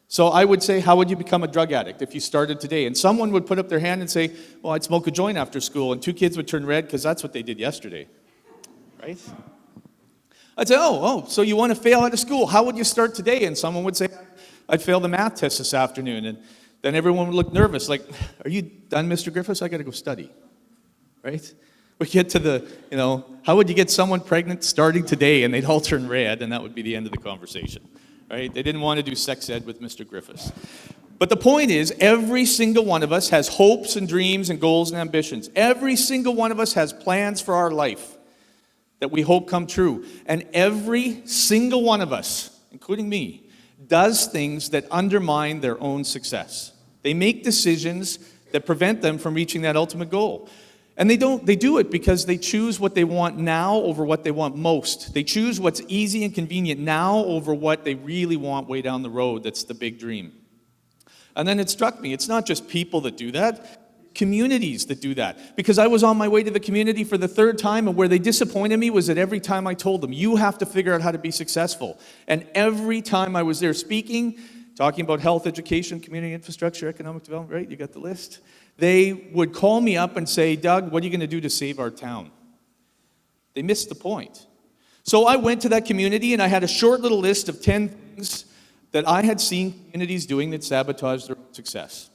So I would say, how would you become a drug addict if you started today? And someone would put up their hand and say, well, I'd smoke a joint after school. And 2 kids would turn red because that's what they did yesterday, right? I'd say, so you want to fail out of school. How would you start today? And someone would say, I'd fail the math test this afternoon. And then everyone would look nervous, like, are you done, Mr. Griffiths? I got to go study, right? We get to how would you get someone pregnant starting today? And they'd all turn red, and that would be the end of the conversation. Right? They didn't want to do sex ed with Mr. Griffiths. But the point is, every single one of us has hopes and dreams and goals and ambitions. Every single one of us has plans for our life that we hope come true. And every single one of us, including me, does things that undermine their own success. They make decisions that prevent them from reaching that ultimate goal. And they do it because they choose what they want now over what they want most. They choose what's easy and convenient now over what they really want way down the road. That's the big dream. And then it struck me, it's not just people that do that, communities that do that. Because I was on my way to the community for the 3rd time, and where they disappointed me was that every time I told them, you have to figure out how to be successful. And every time I was there speaking, talking about health, education, community infrastructure, economic development, right? You got the list. They would call me up and say, Doug, what are you going to do to save our town? They missed the point. So I went to that community and I had a short little list of 10 things that I had seen communities doing that sabotaged their own success.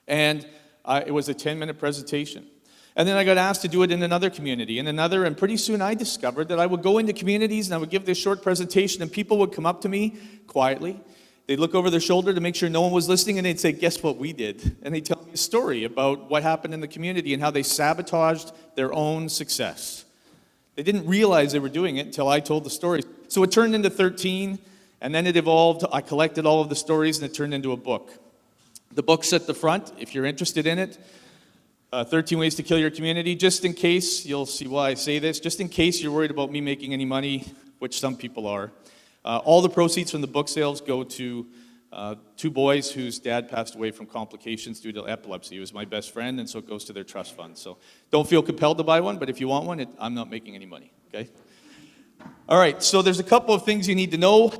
And it was a 10-minute presentation. And then I got asked to do it in another community, and pretty soon I discovered that I would go into communities and I would give this short presentation, and people would come up to me quietly. They'd look over their shoulder to make sure no one was listening, and they'd say, guess what we did? And they'd tell me a story about what happened in the community and how they sabotaged their own success. They didn't realize they were doing it until I told the stories. So it turned into 13, and then it evolved. I collected all of the stories, and it turned into a book. The book's at the front, if you're interested in it. 13 Ways to Kill Your Community. Just in case, you'll see why I say this, just in case you're worried about me making any money, which some people are. All the proceeds from the book sales go to 2 boys whose dad passed away from complications due to epilepsy. He was my best friend, and so it goes to their trust fund. So don't feel compelled to buy one, but if you want one, I'm not making any money, okay? All right, so there's a couple of things you need to know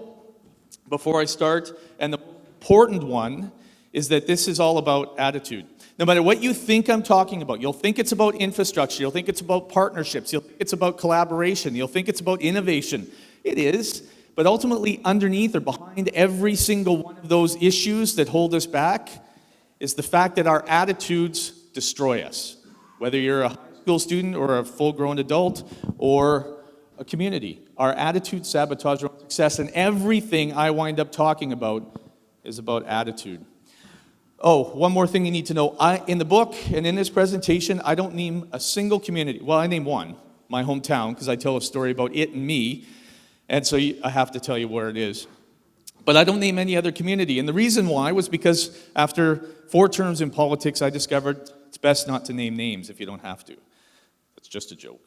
before I start, and the important one is that this is all about attitude. No matter what you think I'm talking about, you'll think it's about infrastructure, you'll think it's about partnerships, you'll think it's about collaboration, you'll think it's about innovation. It is, but ultimately underneath or behind every single one of those issues that hold us back is the fact that our attitudes destroy us. Whether you're a high school student or a full-grown adult or a community, our attitudes sabotage our success, and everything I wind up talking about is about attitude. Oh, one more thing you need to know. In the book and in this presentation, I don't name a single community. Well, I name one, my hometown, because I tell a story about it and me, and so I have to tell you where it is. But I don't name any other community, and the reason why was because after 4 terms in politics, I discovered it's best not to name names if you don't have to. That's just a joke.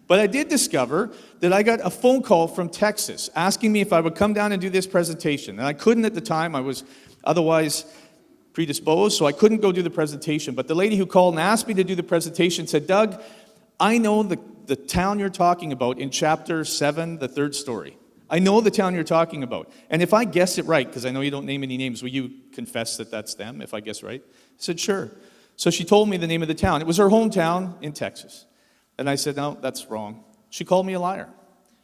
But I did discover that I got a phone call from Texas asking me if I would come down and do this presentation, and I couldn't at the time. I was otherwise predisposed, so I couldn't go do the presentation. But the lady who called and asked me to do the presentation said, Doug, I know the town you're talking about in chapter 7, the 3rd story. I know the town you're talking about. And if I guess it right, because I know you don't name any names, will you confess that that's them if I guess right? I said, sure. So she told me the name of the town. It was her hometown in Texas. And I said, no, that's wrong. She called me a liar.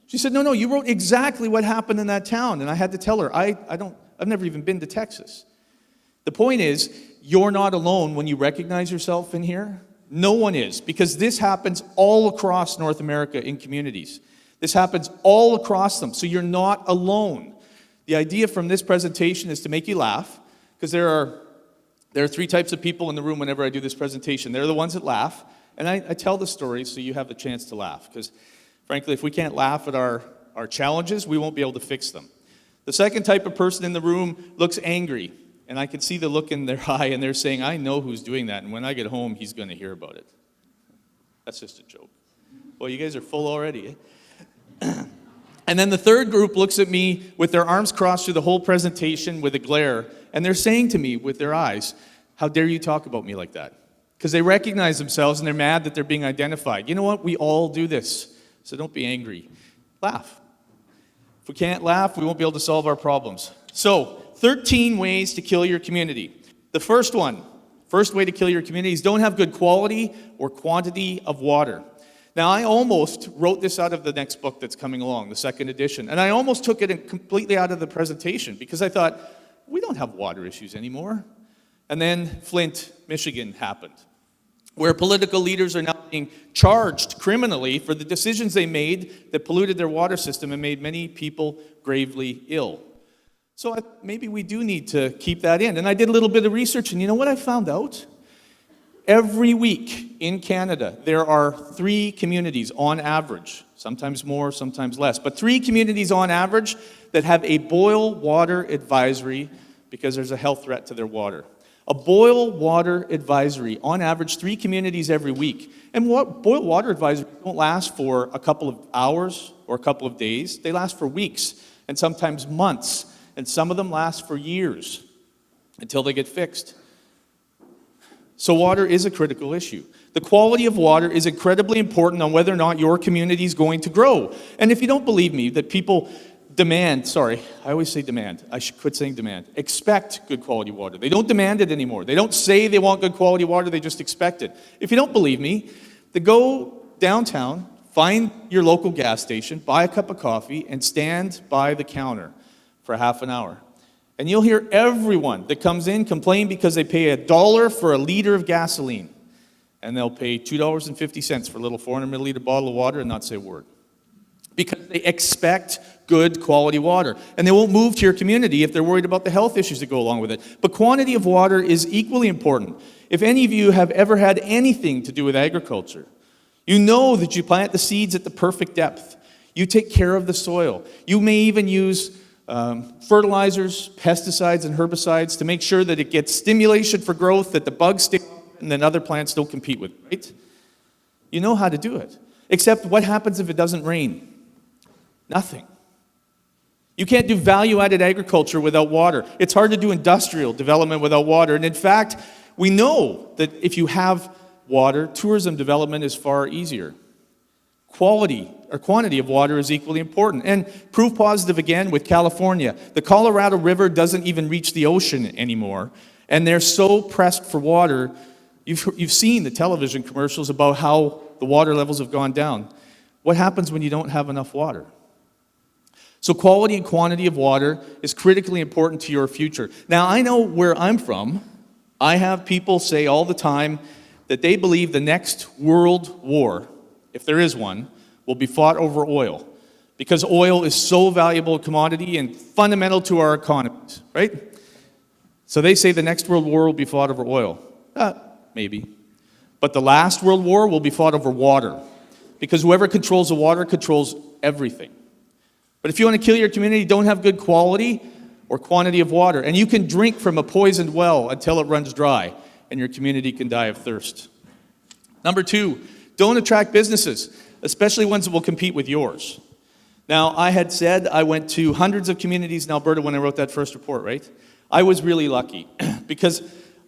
She said, no, you wrote exactly what happened in that town. And I had to tell her, I've never even been to Texas. The point is, you're not alone when you recognize yourself in here. No one is, because this happens all across North America in communities. This happens all across them, so you're not alone. The idea from this presentation is to make you laugh, because there are 3 types of people in the room whenever I do this presentation. They're the ones that laugh, and I tell the stories so you have the chance to laugh, because frankly, if we can't laugh at our challenges, we won't be able to fix them. The second type of person in the room looks angry. And I could see the look in their eye, and they're saying, I know who's doing that, and when I get home, he's going to hear about it. That's just a joke. Well, you guys are full already. And then the third group looks at me with their arms crossed through the whole presentation with a glare, and they're saying to me with their eyes, how dare you talk about me like that? Because they recognize themselves, and they're mad that they're being identified. You know what? We all do this, so don't be angry. Laugh. If we can't laugh, we won't be able to solve our problems. So, 13 ways to kill your community. The first way to kill your community is don't have good quality or quantity of water. Now, I almost wrote this out of the next book that's coming along, the 2nd edition, and I almost took it completely out of the presentation because I thought, we don't have water issues anymore. And then Flint, Michigan happened, where political leaders are now being charged criminally for the decisions they made that polluted their water system and made many people gravely ill. So maybe we do need to keep that in. And I did a little bit of research, and you know what I found out? Every week in Canada, there are 3 communities on average, sometimes more, sometimes less, but 3 communities on average that have a boil water advisory because there's a health threat to their water. A boil water advisory, on average, 3 communities every week. And boil water advisories don't last for a couple of hours or a couple of days. They last for weeks and sometimes months. And some of them last for years until they get fixed. So water is a critical issue. The quality of water is incredibly important on whether or not your community is going to grow. And if you don't believe me, that people I always say demand. I should quit saying demand. Expect good quality water. They don't demand it anymore. They don't say they want good quality water, they just expect it. If you don't believe me, then go downtown, find your local gas station, buy a cup of coffee, and stand by the counter for half an hour. And you'll hear everyone that comes in complain because they pay $1 for a liter of gasoline. And they'll pay $2.50 for a little 400 milliliter bottle of water and not say a word. Because they expect good quality water. And they won't move to your community if they're worried about the health issues that go along with it. But quantity of water is equally important. If any of you have ever had anything to do with agriculture, You know that you plant the seeds at the perfect depth. You take care of the soil. You may even use fertilizers, pesticides, and herbicides to make sure that it gets stimulation for growth, that the bugs stick, and then other plants don't compete with it, right? You know how to do it. Except what happens if it doesn't rain? Nothing. You can't do value-added agriculture without water. It's hard to do industrial development without water. And in fact, we know that if you have water, tourism development is far easier. Quality or quantity of water is equally important. And proof positive again with California. The Colorado River doesn't even reach the ocean anymore. And they're so pressed for water. You've seen the television commercials about how the water levels have gone down. What happens when you don't have enough water? So quality and quantity of water is critically important to your future. Now, I know where I'm from. I have people say all the time that they believe the next world war, if there is one, will be fought over oil, because oil is so valuable a commodity and fundamental to our economies, right? So they say the next world war will be fought over oil. Maybe. But the last world war will be fought over water, because whoever controls the water controls everything. But if you want to kill your community, don't have good quality or quantity of water. And you can drink from a poisoned well until it runs dry, and your community can die of thirst. Number 2, don't attract businesses, especially ones that will compete with yours. Now, I had said I went to hundreds of communities in Alberta when I wrote that first report, right? I was really lucky because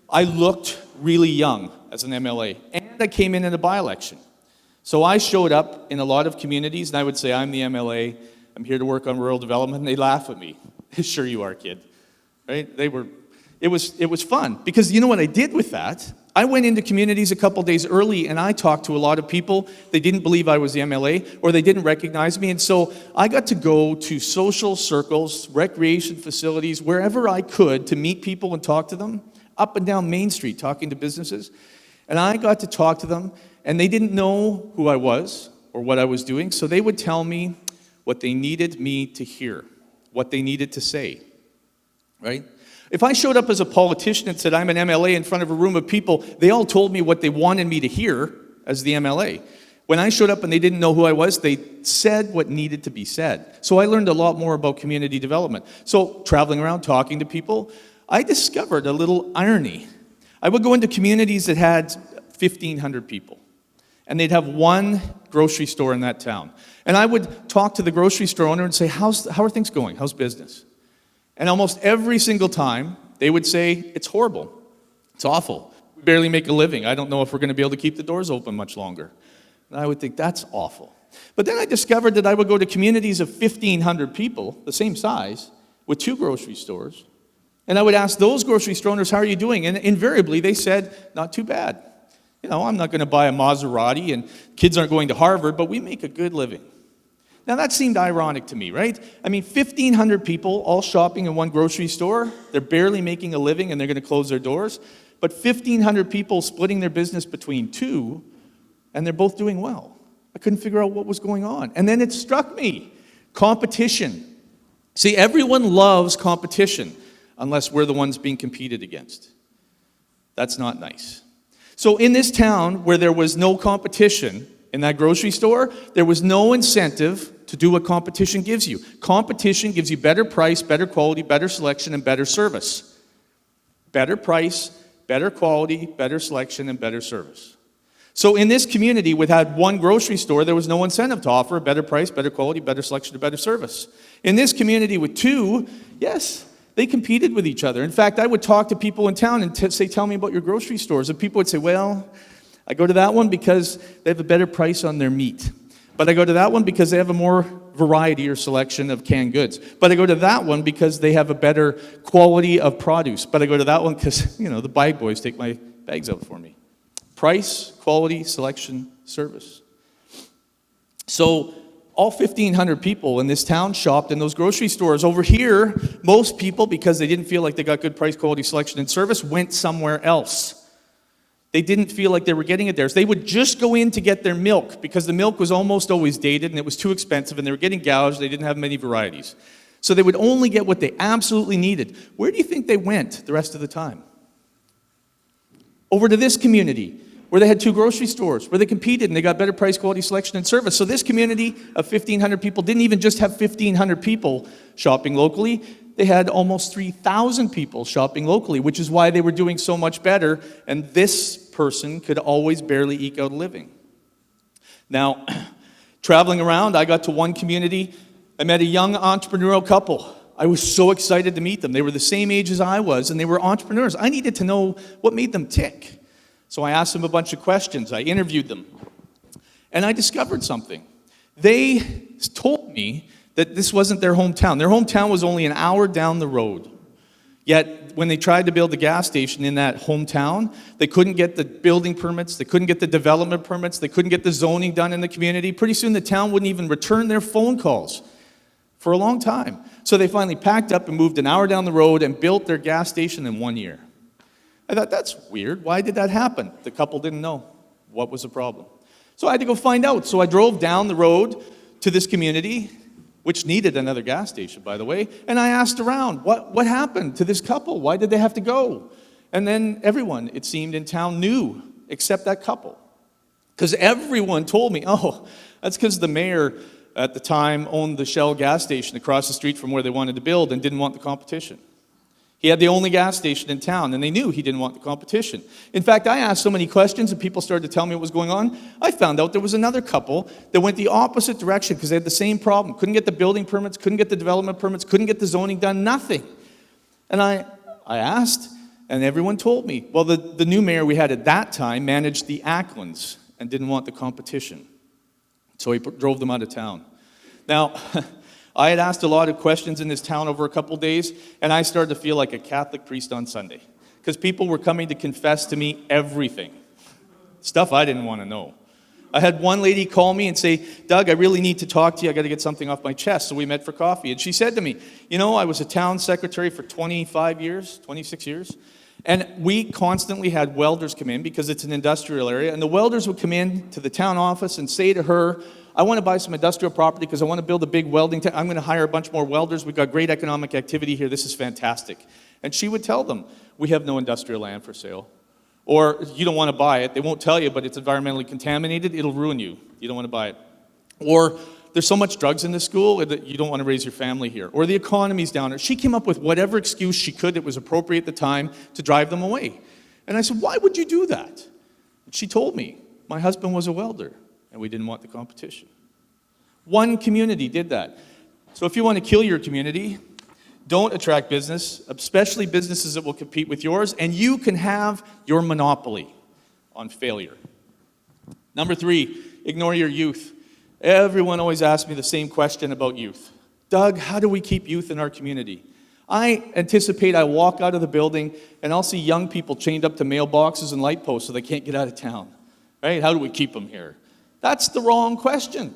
I looked really young as an MLA, and I came in a by-election. So I showed up in a lot of communities, and I would say, I'm the MLA, I'm here to work on rural development, and they laugh at me. Sure you are, kid. Right? It was fun, because you know what I did with that? I went into communities a couple days early, and I talked to a lot of people. They didn't believe I was the MLA, or they didn't recognize me, and so I got to go to social circles, recreation facilities, wherever I could to meet people and talk to them, up and down Main Street talking to businesses. And I got to talk to them, and they didn't know who I was or what I was doing, so they would tell me what they needed me to hear, what they needed to say, right? If I showed up as a politician and said I'm an MLA in front of a room of people, they all told me what they wanted me to hear as the MLA. When I showed up and they didn't know who I was, they said what needed to be said. So I learned a lot more about community development. So traveling around, talking to people, I discovered a little irony. I would go into communities that had 1,500 people, and they'd have one grocery store in that town. And I would talk to the grocery store owner and say, how are things going? How's business? And almost every single time, they would say, it's horrible. It's awful. We barely make a living. I don't know if we're going to be able to keep the doors open much longer. And I would think, that's awful. But then I discovered that I would go to communities of 1,500 people, the same size, with 2 grocery stores. And I would ask those grocery store owners, how are you doing? And invariably, they said, not too bad. You know, I'm not going to buy a Maserati, and kids aren't going to Harvard, but we make a good living. Now, that seemed ironic to me, right? I mean, 1,500 people all shopping in one grocery store. They're barely making a living, and they're going to close their doors. But 1,500 people splitting their business between 2, and they're both doing well. I couldn't figure out what was going on. And then it struck me. Competition. See, everyone loves competition, unless we're the ones being competed against. That's not nice. So in this town where there was no competition in that grocery store, there was no incentive to do what competition gives you. Competition gives you better price, better quality, better selection, and better service. Better price, better quality, better selection, and better service. So in this community, with had one grocery store, there was no incentive to offer a better price, better quality, better selection, and better service. In this community with 2, yes, they competed with each other. In fact, I would talk to people in town and say, tell me about your grocery stores. And people would say, well, I go to that one because they have a better price on their meat. But I go to that one because they have a more variety or selection of canned goods. But I go to that one because they have a better quality of produce. But I go to that one because, the bag boys take my bags out for me. Price, quality, selection, service. So all 1,500 people in this town shopped in those grocery stores. Over here, most people, because they didn't feel like they got good price, quality, selection, and service, went somewhere else. They didn't feel like they were getting it there. So they would just go in to get their milk because the milk was almost always dated and it was too expensive and they were getting gouged. They didn't have many varieties. So they would only get what they absolutely needed. Where do you think they went the rest of the time? Over to this community where they had 2 grocery stores, where they competed and they got better price, quality, selection, and service. So this community of 1,500 people didn't even just have 1,500 people shopping locally. They had almost 3,000 people shopping locally, which is why they were doing so much better, and this person could always barely eke out a living. Now, traveling around, I got to one community. I met a young entrepreneurial couple. I was so excited to meet them. They were the same age as I was, and they were entrepreneurs. I needed to know what made them tick. So I asked them a bunch of questions. I interviewed them. And I discovered something. They told me that this wasn't their hometown. Their hometown was only an hour down the road. Yet, when they tried to build a gas station in that hometown, they couldn't get the building permits, they couldn't get the development permits, they couldn't get the zoning done in the community. Pretty soon, the town wouldn't even return their phone calls for a long time. So they finally packed up and moved an hour down the road and built their gas station in 1 year. I thought, that's weird. Why did that happen? The couple didn't know what was the problem. So I had to go find out. So I drove down the road to this community, which needed another gas station, by the way, and I asked around, what happened to this couple? Why did they have to go? And then everyone, it seemed, in town knew, except that couple. Because everyone told me, oh, that's because the mayor at the time owned the Shell gas station across the street from where they wanted to build and didn't want the competition. He had the only gas station in town, and they knew he didn't want the competition. In fact, I asked so many questions, and people started to tell me what was going on. I found out there was another couple that went the opposite direction because they had the same problem. Couldn't get the building permits, couldn't get the development permits, couldn't get the zoning done, nothing. And I asked, and everyone told me. Well, the new mayor we had at that time managed the Acklands and didn't want the competition. So he drove them out of town. Now, I had asked a lot of questions in this town over a couple days, and I started to feel like a Catholic priest on Sunday because people were coming to confess to me everything, stuff I didn't want to know. I had one lady call me and say, Doug, I really need to talk to you. I got to get something off my chest. So we met for coffee, and she said to me, you know, I was a town secretary for 25 years, 26 years, and we constantly had welders come in because it's an industrial area, and the welders would come in to the town office and say to her, I want to buy some industrial property because I want to build a big welding town. I'm going to hire a bunch more welders. We've got great economic activity here. This is fantastic. And she would tell them, we have no industrial land for sale. Or you don't want to buy it. They won't tell you, but it's environmentally contaminated. It'll ruin you. You don't want to buy it. Or there's so much drugs in the school that you don't want to raise your family here. Or the economy's down. She came up with whatever excuse she could that was appropriate at the time to drive them away. And I said, why would you do that? And she told me, my husband was a welder, and we didn't want the competition. One community did that. So if you want to kill your community, don't attract business, especially businesses that will compete with yours, and you can have your monopoly on failure. Number 3, ignore your youth. Everyone always asks me the same question about youth. Doug, how do we keep youth in our community? I anticipate I walk out of the building and I'll see young people chained up to mailboxes and light posts so they can't get out of town. Right? How do we keep them here? That's the wrong question.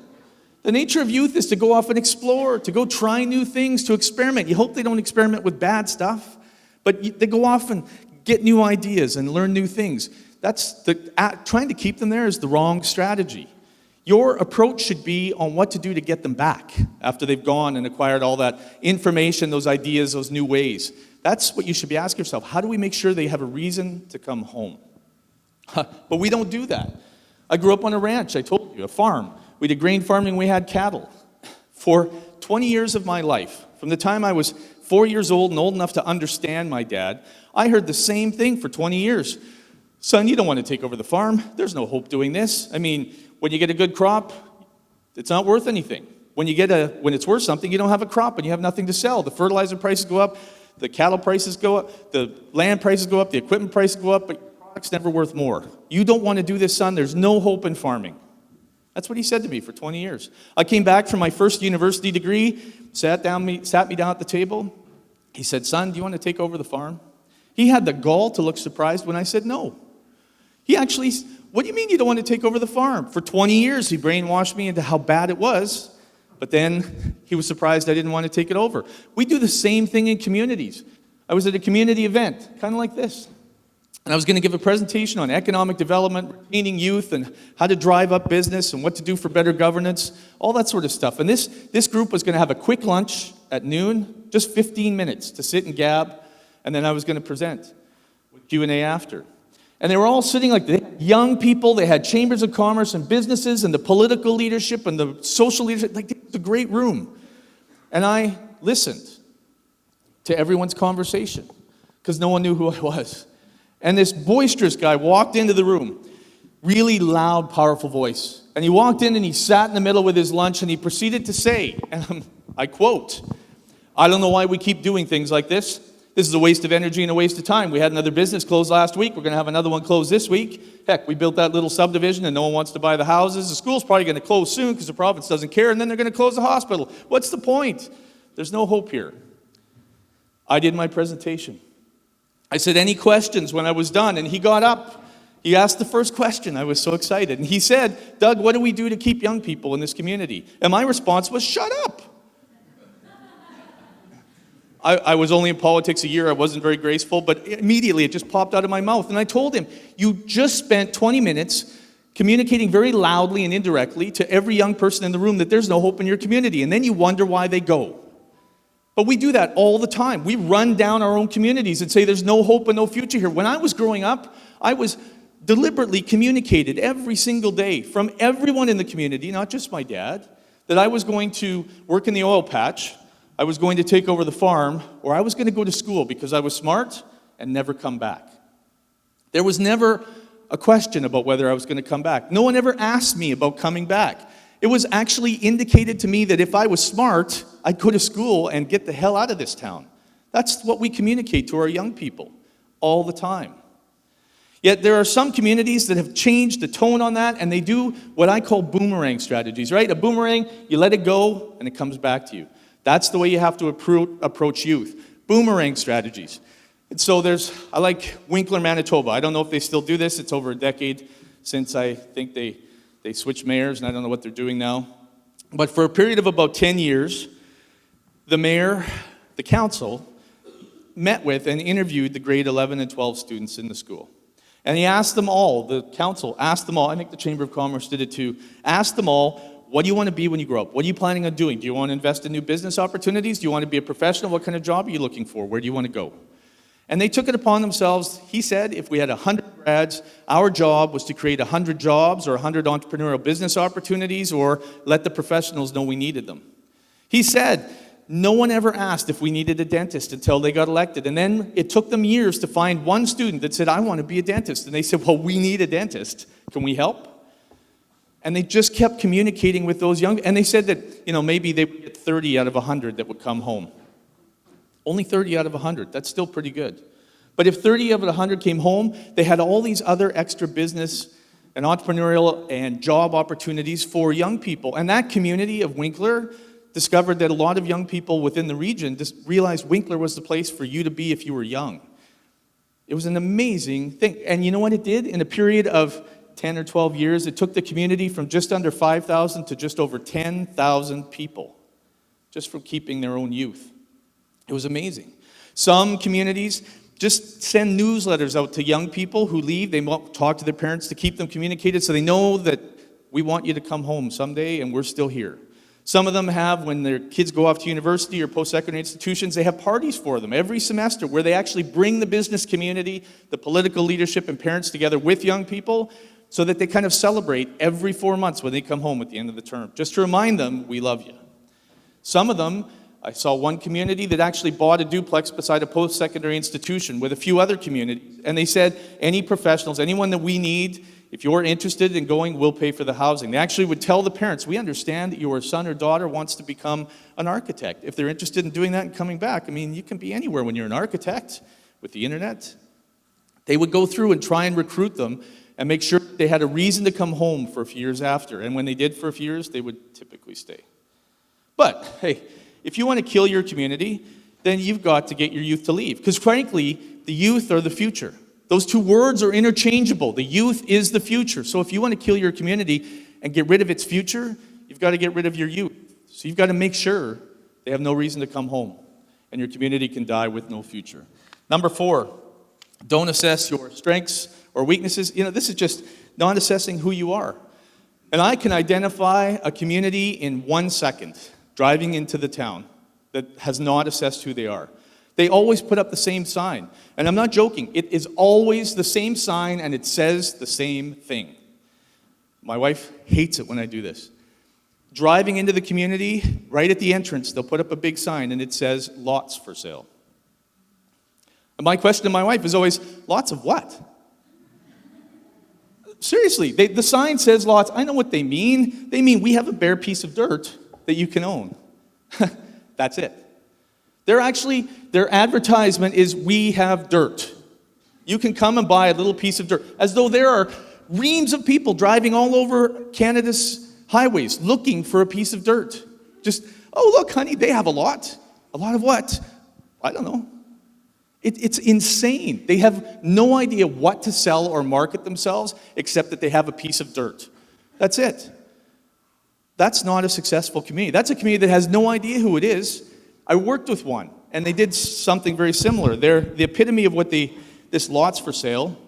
The nature of youth is to go off and explore, to go try new things, to experiment. You hope they don't experiment with bad stuff, but they go off and get new ideas and learn new things. Trying to keep them there is the wrong strategy. Your approach should be on what to do to get them back after they've gone and acquired all that information, those ideas, those new ways. That's what you should be asking yourself. How do we make sure they have a reason to come home? But we don't do that. I grew up on a ranch, I told you, a farm. We did grain farming, we had cattle. For 20 years of my life, from the time I was 4 years old and old enough to understand my dad, I heard the same thing for 20 years. Son, you don't want to take over the farm. There's no hope doing this. I mean, when you get a good crop, it's not worth anything. When it's worth something, you don't have a crop and you have nothing to sell. The fertilizer prices go up, the cattle prices go up, the land prices go up, the equipment prices go up, but your product's never worth more. You don't want to do this, son. There's no hope in farming. That's what he said to me for 20 years. I came back from my first university degree, sat me down at the table. He said, son, do you want to take over the farm? He had the gall to look surprised when I said no. He actually, what do you mean you don't want to take over the farm? For 20 years, he brainwashed me into how bad it was, but then he was surprised I didn't want to take it over. We do the same thing in communities. I was at a community event, kind of like this, and I was going to give a presentation on economic development, retaining youth, and how to drive up business, and what to do for better governance, all that sort of stuff. And this group was going to have a quick lunch at noon, just 15 minutes to sit and gab, and then I was going to present with Q&A after. And they were all sitting like they had young people, they had chambers of commerce and businesses and the political leadership and the social leadership. Like, it was a great room. And I listened to everyone's conversation because no one knew who I was. And this boisterous guy walked into the room, really loud, powerful voice. And he walked in and he sat in the middle with his lunch and he proceeded to say, and I quote, "I don't know why we keep doing things like this. This is a waste of energy and a waste of time. We had another business close last week. We're going to have another one close this week. Heck, we built that little subdivision and no one wants to buy the houses. The school's probably going to close soon because the province doesn't care, and then they're going to close the hospital. What's the point? There's no hope here." I did my presentation. I said, "Any questions?" when I was done, and he got up. He asked the first question. I was so excited. And he said, "Doug, what do we do to keep young people in this community?" And my response was, "Shut up." I was only in politics a year. I wasn't very graceful, but immediately it just popped out of my mouth. And I told him, "You just spent 20 minutes communicating very loudly and indirectly to every young person in the room that there's no hope in your community. And then you wonder why they go." But we do that all the time. We run down our own communities and say there's no hope and no future here. When I was growing up, I was deliberately communicated every single day from everyone in the community, not just my dad, that I was going to work in the oil patch, I was going to take over the farm, or I was going to go to school because I was smart and never come back. There was never a question about whether I was going to come back. No one ever asked me about coming back. It was actually indicated to me that if I was smart, I'd go to school and get the hell out of this town. That's what we communicate to our young people all the time. Yet there are some communities that have changed the tone on that, and they do what I call boomerang strategies, right? A boomerang, you let it go, and it comes back to you. That's the way you have to approach youth. Boomerang strategies. And so I like Winkler, Manitoba. I don't know if they still do this. It's over a decade since I think they switched mayors, and I don't know what they're doing now. But for a period of about 10 years, the mayor, the council, met with and interviewed the grade 11 and 12 students in the school. And he asked them all, the council asked them all, I think the Chamber of Commerce did it too, asked them all, what do you want to be when you grow up? What are you planning on doing? Do you want to invest in new business opportunities? Do you want to be a professional? What kind of job are you looking for? Where do you want to go? And they took it upon themselves. He said if we had 100 grads, our job was to create 100 jobs or 100 entrepreneurial business opportunities or let the professionals know we needed them. He said no one ever asked if we needed a dentist until they got elected. And then it took them years to find one student that said, I want to be a dentist. And they said, well, we need a dentist. Can we help? And they just kept communicating with those young, and they said that, maybe they would get 30 out of 100 that would come home. Only 30 out of 100, that's still pretty good. But if 30 out of 100 came home, they had all these other extra business and entrepreneurial and job opportunities for young people. And that community of Winkler discovered that a lot of young people within the region just realized Winkler was the place for you to be if you were young. It was an amazing thing. And you know what it did? In a period of 10 or 12 years, it took the community from just under 5,000 to just over 10,000 people, just from keeping their own youth. It was amazing. Some communities just send newsletters out to young people who leave. They talk to their parents to keep them communicated so they know that we want you to come home someday and we're still here. Some of them have, when their kids go off to university or post-secondary institutions, they have parties for them every semester where they actually bring the business community, the political leadership, and parents together with young people so that they kind of celebrate every 4 months when they come home at the end of the term, just to remind them, we love you. Some of them, I saw one community that actually bought a duplex beside a post-secondary institution with a few other communities, and they said, any professionals, anyone that we need, if you're interested in going, we'll pay for the housing. They actually would tell the parents, we understand that your son or daughter wants to become an architect. If they're interested in doing that and coming back, you can be anywhere when you're an architect with the internet. They would go through and try and recruit them and make sure they had a reason to come home for a few years after. And when they did for a few years, they would typically stay. But, hey, if you want to kill your community, then you've got to get your youth to leave. Because frankly, the youth are the future. Those two words are interchangeable. The youth is the future. So if you want to kill your community and get rid of its future, you've got to get rid of your youth. So you've got to make sure they have no reason to come home and your community can die with no future. Number 4, don't assess your strengths or weaknesses. This is just not assessing who you are. And I can identify a community in 1 second driving into the town that has not assessed who they are. They always put up the same sign. And I'm not joking. It is always the same sign, and it says the same thing. My wife hates it when I do this. Driving into the community, right at the entrance, they'll put up a big sign, and it says, lots for sale. And my question to my wife is always, lots of what? Seriously, the sign says lots. I know what they mean. They mean we have a bare piece of dirt that you can own. That's it. Their advertisement is we have dirt. You can come and buy a little piece of dirt. As though there are reams of people driving all over Canada's highways looking for a piece of dirt. Just, oh, look, honey, they have a lot. A lot of what? I don't know. It's insane. They have no idea what to sell or market themselves except that they have a piece of dirt. That's it. That's not a successful community. That's a community that has no idea who it is. I worked with one, and they did something very similar. They're the epitome of what this lots for sale.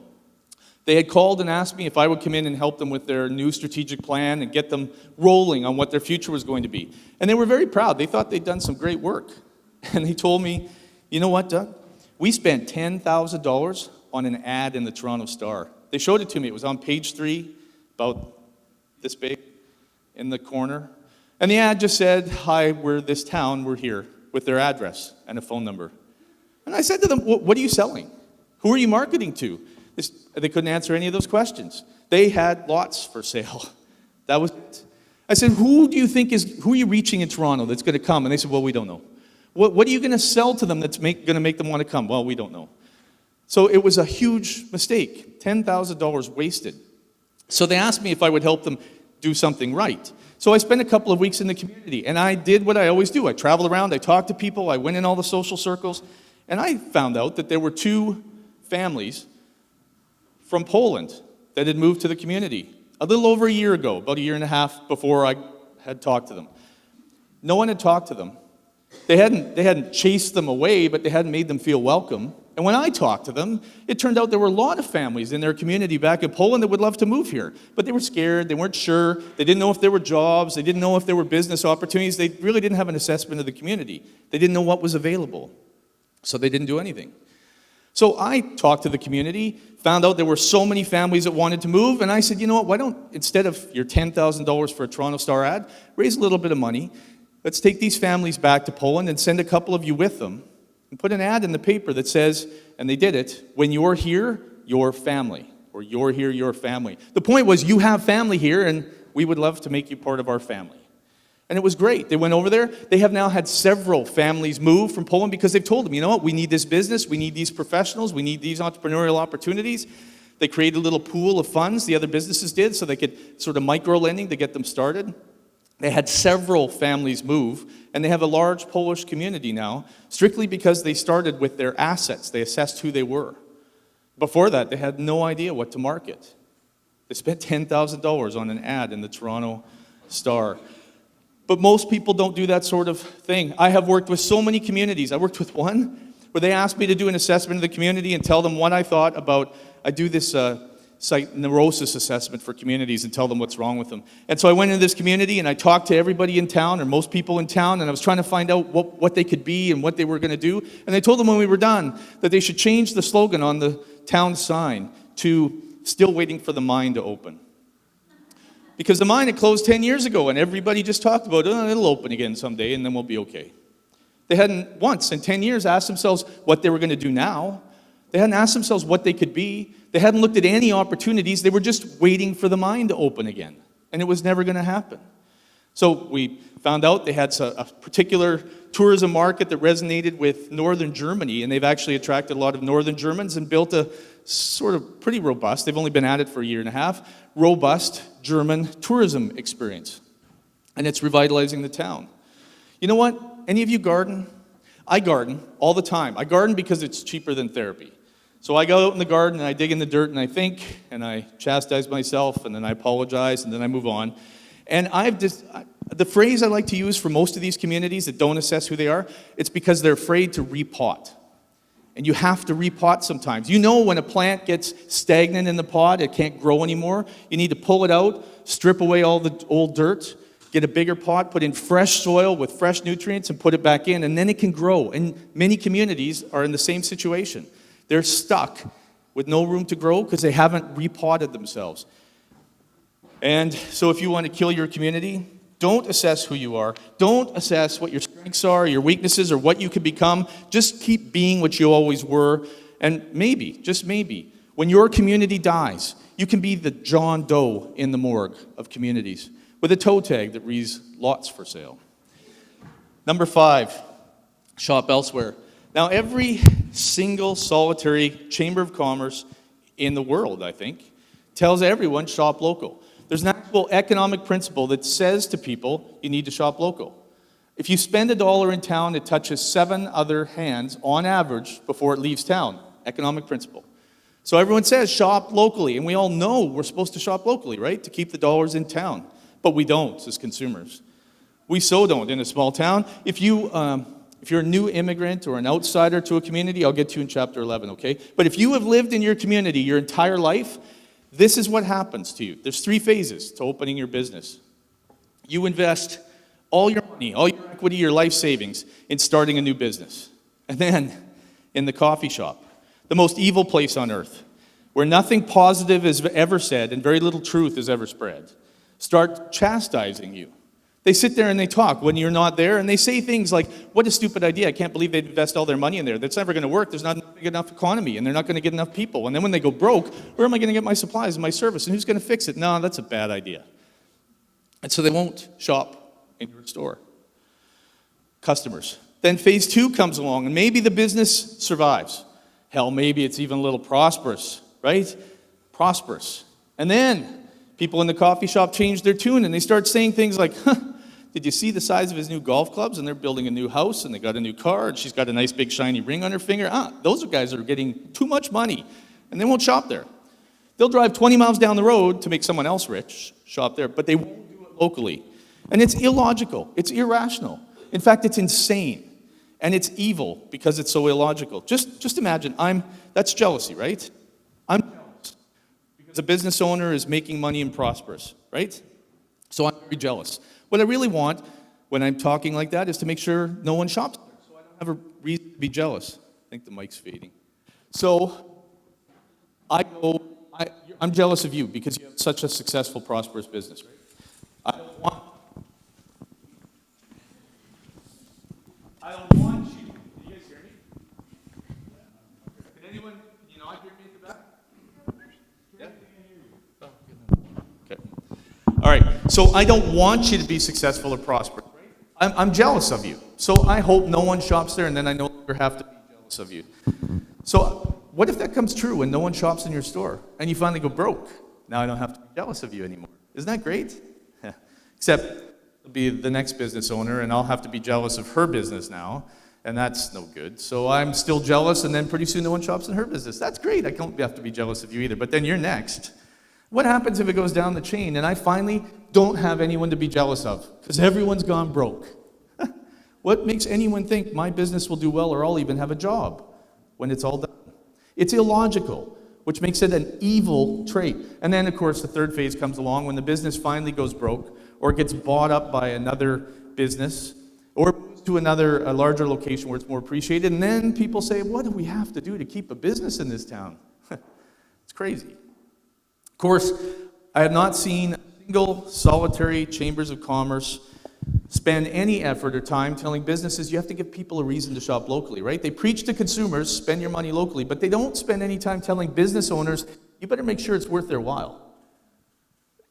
They had called and asked me if I would come in and help them with their new strategic plan and get them rolling on what their future was going to be. And they were very proud. They thought they'd done some great work. And they told me, you know what, Doug? We spent $10,000 on an ad in the Toronto Star. They showed it to me. It was on page 3, about this big, in the corner. And the ad just said, hi, we're this town, we're here, with their address and a phone number. And I said to them, what are you selling? Who are you marketing to? They couldn't answer any of those questions. They had lots for sale. That was it. I said, who are you reaching in Toronto that's going to come? And they said, well, we don't know. What are you going to sell to them that's going to make them want to come? Well, we don't know. So it was a huge mistake, $10,000 wasted. So they asked me if I would help them do something right. So I spent a couple of weeks in the community, and I did what I always do. I traveled around, I talked to people, I went in all the social circles, and I found out that there were 2 families from Poland that had moved to the community a little over a year ago, about a year and a half before I had talked to them. No one had talked to them. They hadn't chased them away, but they hadn't made them feel welcome. And when I talked to them, it turned out there were a lot of families in their community back in Poland that would love to move here. But they were scared, they weren't sure, they didn't know if there were jobs, they didn't know if there were business opportunities, they really didn't have an assessment of the community. They didn't know what was available. So they didn't do anything. So I talked to the community, found out there were so many families that wanted to move, and I said, you know what, why don't, instead of your $10,000 for a Toronto Star ad, raise a little bit of money. Let's take these families back to Poland and send a couple of you with them and put an ad in the paper that says, and they did it, when you're here, your family, or you're here, your family. The point was, you have family here, and we would love to make you part of our family. And it was great. They went over there. They have now had several families move from Poland because they've told them, you know what, we need this business, we need these professionals, we need these entrepreneurial opportunities. They created a little pool of funds, the other businesses did, so they could sort of micro-lending to get them started. They had several families move, and they have a large Polish community now, strictly because they started with their assets. They assessed who they were. Before that, they had no idea what to market. They spent $10,000 on an ad in the Toronto Star. But most people don't do that sort of thing. I have worked with so many communities. I worked with one where they asked me to do an assessment of the community and tell them what I thought about, I do this site neurosis assessment for communities and tell them what's wrong with them. And so I went into this community and I talked to everybody in town, or most people in town, and I was trying to find out what they could be and what they were going to do. And I told them when we were done that they should change the slogan on the town sign to "Still waiting for the mine to open." Because the mine had closed 10 years ago and everybody just talked about, oh, it'll open again someday and then we'll be okay. They hadn't once in 10 years asked themselves what they were going to do now. They hadn't asked themselves what they could be. They hadn't looked at any opportunities. They were just waiting for the mine to open again. And it was never going to happen. So we found out they had a particular tourism market that resonated with northern Germany, and they've actually attracted a lot of northern Germans and built a sort of pretty robust, they've only been at it for a year and a half, robust German tourism experience. And it's revitalizing the town. You know what? Any of you garden? I garden all the time. I garden because it's cheaper than therapy. So I go out in the garden and I dig in the dirt and I think and I chastise myself and then I apologize and then I move on. And the phrase I like to use for most of these communities that don't assess who they are, it's because they're afraid to repot. And you have to repot sometimes. You know when a plant gets stagnant in the pot, it can't grow anymore. You need to pull it out, strip away all the old dirt, get a bigger pot, put in fresh soil with fresh nutrients and put it back in, and then it can grow. And many communities are in the same situation. They're stuck with no room to grow because they haven't repotted themselves. And so if you want to kill your community, don't assess who you are. Don't assess what your strengths are, your weaknesses, or what you could become. Just keep being what you always were. And maybe, just maybe, when your community dies, you can be the John Doe in the morgue of communities with a toe tag that reads lots for sale. Number 5, shop elsewhere. Now, every single solitary chamber of commerce in the world, I think, tells everyone shop local. There's an actual economic principle that says to people, you need to shop local. If you spend $1 in town, it touches 7 other hands on average before it leaves town. Economic principle. So everyone says shop locally, and we all know we're supposed to shop locally, right? To keep the dollars in town. But we don't as consumers. We so don't in a small town. If you're a new immigrant or an outsider to a community, I'll get to you in chapter 11, okay? But if you have lived in your community your entire life, this is what happens to you. There's 3 phases to opening your business. You invest all your money, all your equity, your life savings in starting a new business. And then in the coffee shop, the most evil place on earth, where nothing positive is ever said and very little truth is ever spread, start chastising you. They sit there and they talk when you're not there, and they say things like, what a stupid idea, I can't believe they'd invest all their money in there. That's never going to work. There's not a big enough economy, and they're not going to get enough people. And then when they go broke, where am I going to get my supplies and my service, and who's going to fix it? No, that's a bad idea. And so they won't shop in your store. Customers. Then phase 2 comes along, and maybe the business survives. Hell, maybe it's even a little prosperous, right? Prosperous. And then people in the coffee shop change their tune, and they start saying things like, did you see the size of his new golf clubs? And they're building a new house, and they got a new car, and she's got a nice big shiny ring on her finger. Those guys are getting too much money, and they won't shop there. They'll drive 20 miles down the road to make someone else rich, shop there, but they won't do it locally. And it's illogical. It's irrational. In fact, it's insane. And it's evil because it's so illogical. Just imagine, that's jealousy, right? I'm jealous because a business owner is making money and prosperous, right? So I'm very jealous. What I really want when I'm talking like that is to make sure no one shops there, so I don't have a reason to be jealous. I think the mic's fading. So I'm jealous of you because you have such a successful, prosperous business, right? I don't want you. Can you guys hear me? Can anyone, not hear me at the back? Yeah? Okay. All right. So I don't want you to be successful or prosperous. I'm jealous of you. So I hope no one shops there, and then I no longer have to be jealous of you. So what if that comes true and no one shops in your store, and you finally go broke? Now I don't have to be jealous of you anymore. Isn't that great? Except it'll be the next business owner, and I'll have to be jealous of her business now, and that's no good. So I'm still jealous, and then pretty soon no one shops in her business. That's great. I don't have to be jealous of you either, but then you're next. What happens if it goes down the chain, and I finally don't have anyone to be jealous of, because everyone's gone broke? What makes anyone think my business will do well, or I'll even have a job when it's all done? It's illogical, which makes it an evil trait. And then, of course, the third phase comes along when the business finally goes broke, or gets bought up by another business, or moves to a larger location where it's more appreciated, and then people say, what do we have to do to keep a business in this town? It's crazy. Of course, I have not seen a single solitary chambers of commerce spend any effort or time telling businesses you have to give people a reason to shop locally, right? They preach to consumers, spend your money locally, but they don't spend any time telling business owners, you better make sure it's worth their while.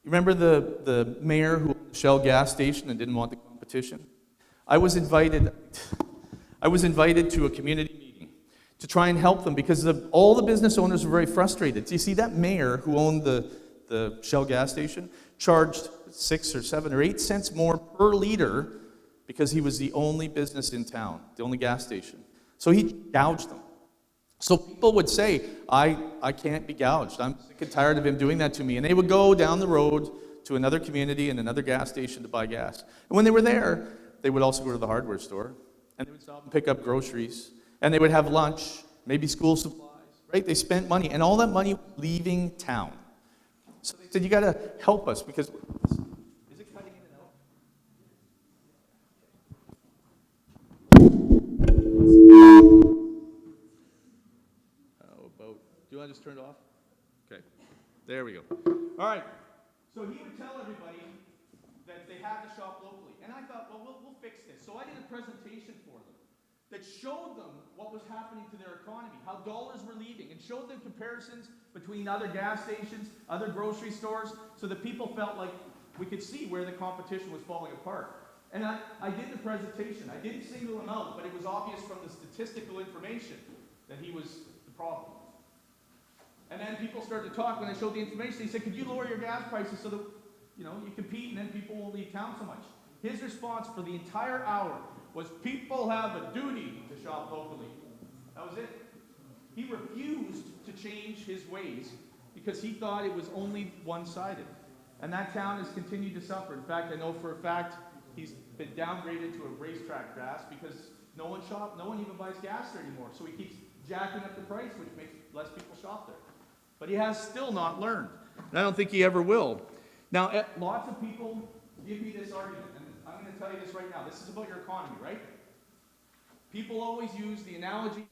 You remember the mayor who owned the Shell gas station and didn't want the competition? I was invited to a community meeting to try and help them because all the business owners were very frustrated. So you see, that mayor who owned the Shell gas station charged 6 or 7 or 8 cents more per liter because he was the only business in town, the only gas station. So he gouged them. So people would say, I can't be gouged. I'm sick and tired of him doing that to me. And they would go down the road to another community and another gas station to buy gas. And when they were there, they would also go to the hardware store. And they would stop and pick up groceries. And they would have lunch, maybe school supplies, right? They spent money. And all that money was leaving town. So they said, you got to help us because, is it cutting in and out? you want to just turn it off? Okay, there we go. All right, so he would tell everybody that they had to shop locally. And I thought, well, we'll fix this. So I did a presentation for them that showed them what was happening to their economy, how dollars were leaving, and showed them comparisons between other gas stations, other grocery stores, so that people felt like we could see where the competition was falling apart. And I did the presentation. I didn't single him out, but it was obvious from the statistical information that he was the problem. And then people started to talk when I showed the information. They said, could you lower your gas prices so that you compete and then people won't leave town so much? His response for the entire hour was, people have a duty to shop locally. That was it. He refused to change his ways because he thought it was only one-sided. And that town has continued to suffer. In fact, I know for a fact he's been downgraded to a racetrack grass because no one even buys gas there anymore. So he keeps jacking up the price, which makes less people shop there. But he has still not learned. And I don't think he ever will. Now, lots of people give me this argument, and I'm going to tell you this right now. This is about your economy, right? People always use the analogy.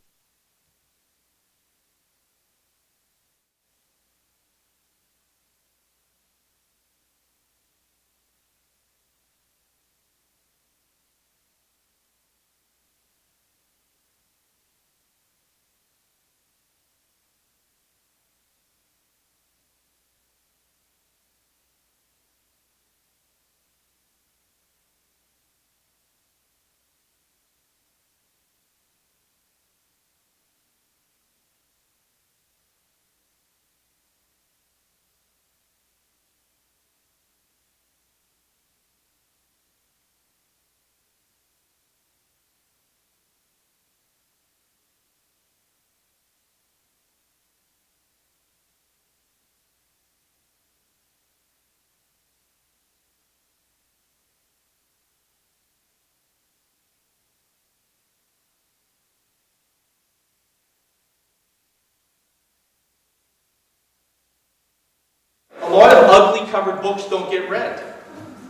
A lot of ugly covered books don't get read.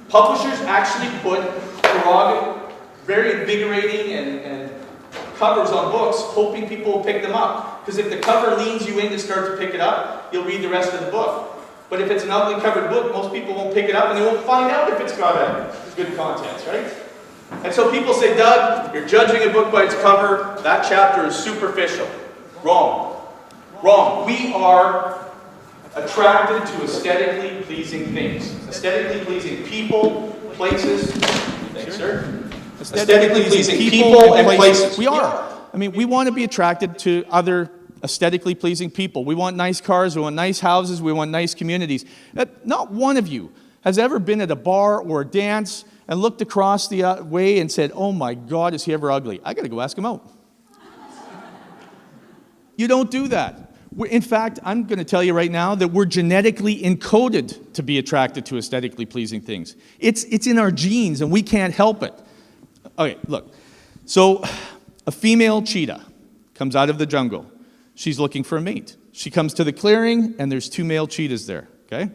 Publishers actually put very invigorating and covers on books, hoping people will pick them up. Because if the cover leans you in to start to pick it up, you'll read the rest of the book. But if it's an ugly covered book, most people won't pick it up and they won't find out if it's got good contents, right? And so people say, Doug, you're judging a book by its cover. That chapter is superficial. Wrong. Wrong. We are attracted to aesthetically pleasing things. Aesthetically pleasing people, places. Thanks, sir. Aesthetically pleasing people and places. We are. I mean, we want to be attracted to other aesthetically pleasing people. We want nice cars, we want nice houses, we want nice communities. Not one of you has ever been at a bar or a dance and looked across the way and said, oh my God, is he ever ugly? I got to go ask him out. You don't do that. In fact, I'm going to tell you right now that we're genetically encoded to be attracted to aesthetically pleasing things. It's in our genes and we can't help it. Okay, look. So a female cheetah comes out of the jungle. She's looking for a mate. She comes to the clearing and there's 2 male cheetahs there, okay?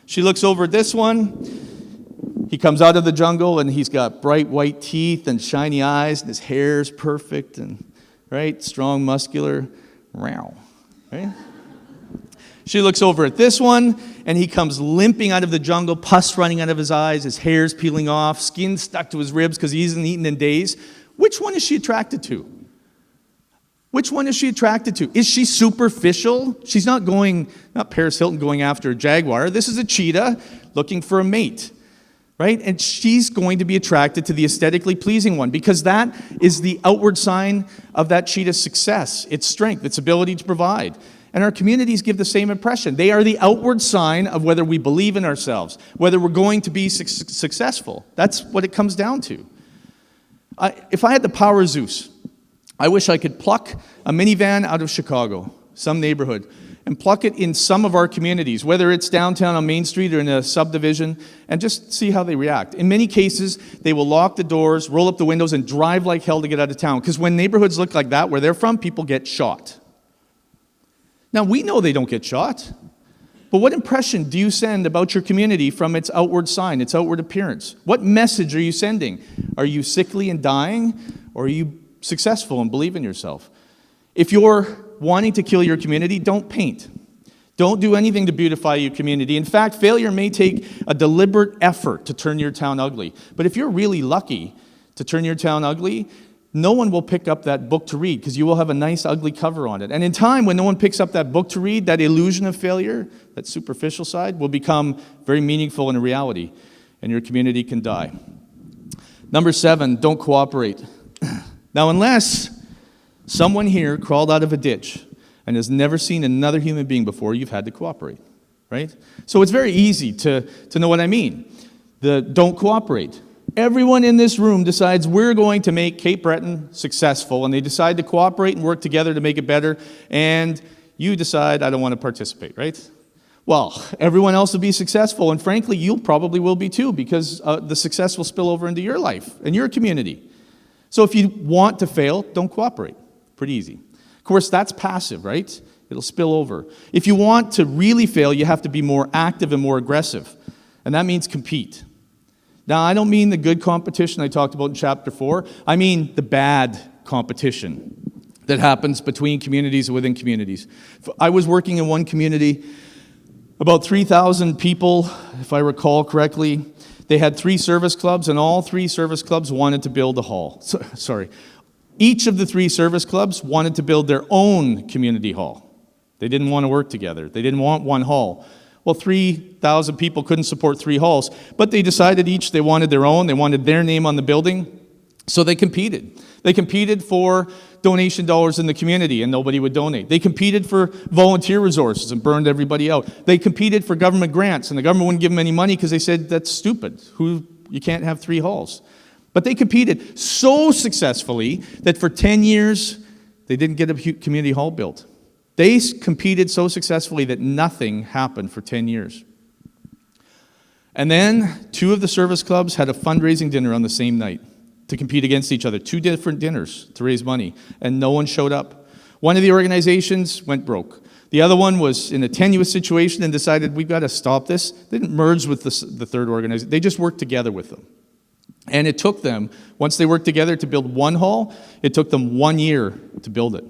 She looks over at this one. He comes out of the jungle and he's got bright white teeth and shiny eyes and his hair's perfect and, right, strong, muscular. Right? She looks over at this one, and he comes limping out of the jungle, pus running out of his eyes, his hair's peeling off, skin stuck to his ribs because he hasn't eaten in days. Which one is she attracted to? Which one is she attracted to? Is she superficial? She's not Paris Hilton going after a jaguar. This is a cheetah looking for a mate, right? And she's going to be attracted to the aesthetically pleasing one because that is the outward sign of that cheetah's success, its strength, its ability to provide. And our communities give the same impression. They are the outward sign of whether we believe in ourselves, whether we're going to be successful. That's what it comes down to. If I had the power of Zeus, I wish I could pluck a minivan out of Chicago, some neighborhood, and pluck it in some of our communities, whether it's downtown on Main Street or in a subdivision, and just see how they react. In many cases, they will lock the doors, roll up the windows, and drive like hell to get out of town. Because when neighborhoods look like that, where they're from, people get shot. Now, we know they don't get shot. But what impression do you send about your community from its outward sign, its outward appearance? What message are you sending? Are you sickly and dying, or are you successful and believe in yourself? If your wanting to kill your community, don't paint. Don't do anything to beautify your community. In fact, failure may take a deliberate effort to turn your town ugly. But if you're really lucky to turn your town ugly, no one will pick up that book to read because you will have a nice ugly cover on it. And in time, when no one picks up that book to read, that illusion of failure, that superficial side, will become very meaningful in a reality, and your community can die. Number 7, don't cooperate. Now, unless someone here crawled out of a ditch and has never seen another human being before, you've had to cooperate, right? So it's very easy to know what I mean. The don't cooperate. Everyone in this room decides we're going to make Cape Breton successful, and they decide to cooperate and work together to make it better, and you decide, I don't want to participate, right? Well, everyone else will be successful, and frankly, you probably will be too, because the success will spill over into your life and your community. So if you want to fail, don't cooperate. Pretty easy. Of course, that's passive, right? It'll spill over. If you want to really fail, you have to be more active and more aggressive, and that means compete. Now, I don't mean the good competition I talked about in Chapter 4. I mean the bad competition that happens between communities and within communities. I was working in one community, about 3,000 people, if I recall correctly. They had 3 service clubs, and all 3 service clubs wanted to build a hall. Each of the 3 service clubs wanted to build their own community hall. They didn't want to work together. They didn't want one hall. Well, 3,000 people couldn't support 3 halls, but they decided each they wanted their own. They wanted their name on the building, so they competed. They competed for donation dollars in the community, and nobody would donate. They competed for volunteer resources and burned everybody out. They competed for government grants, and the government wouldn't give them any money because they said, that's stupid. You can't have 3 halls. But they competed so successfully that for 10 years, they didn't get a community hall built. They competed so successfully that nothing happened for 10 years. And then 2 of the service clubs had a fundraising dinner on the same night to compete against each other. 2 different dinners to raise money, and no one showed up. One of the organizations went broke. The other one was in a tenuous situation and decided, we've got to stop this. They didn't merge with the third organization. They just worked together with them. And it took them, once they worked together to build one hall, it took them 1 year to build it.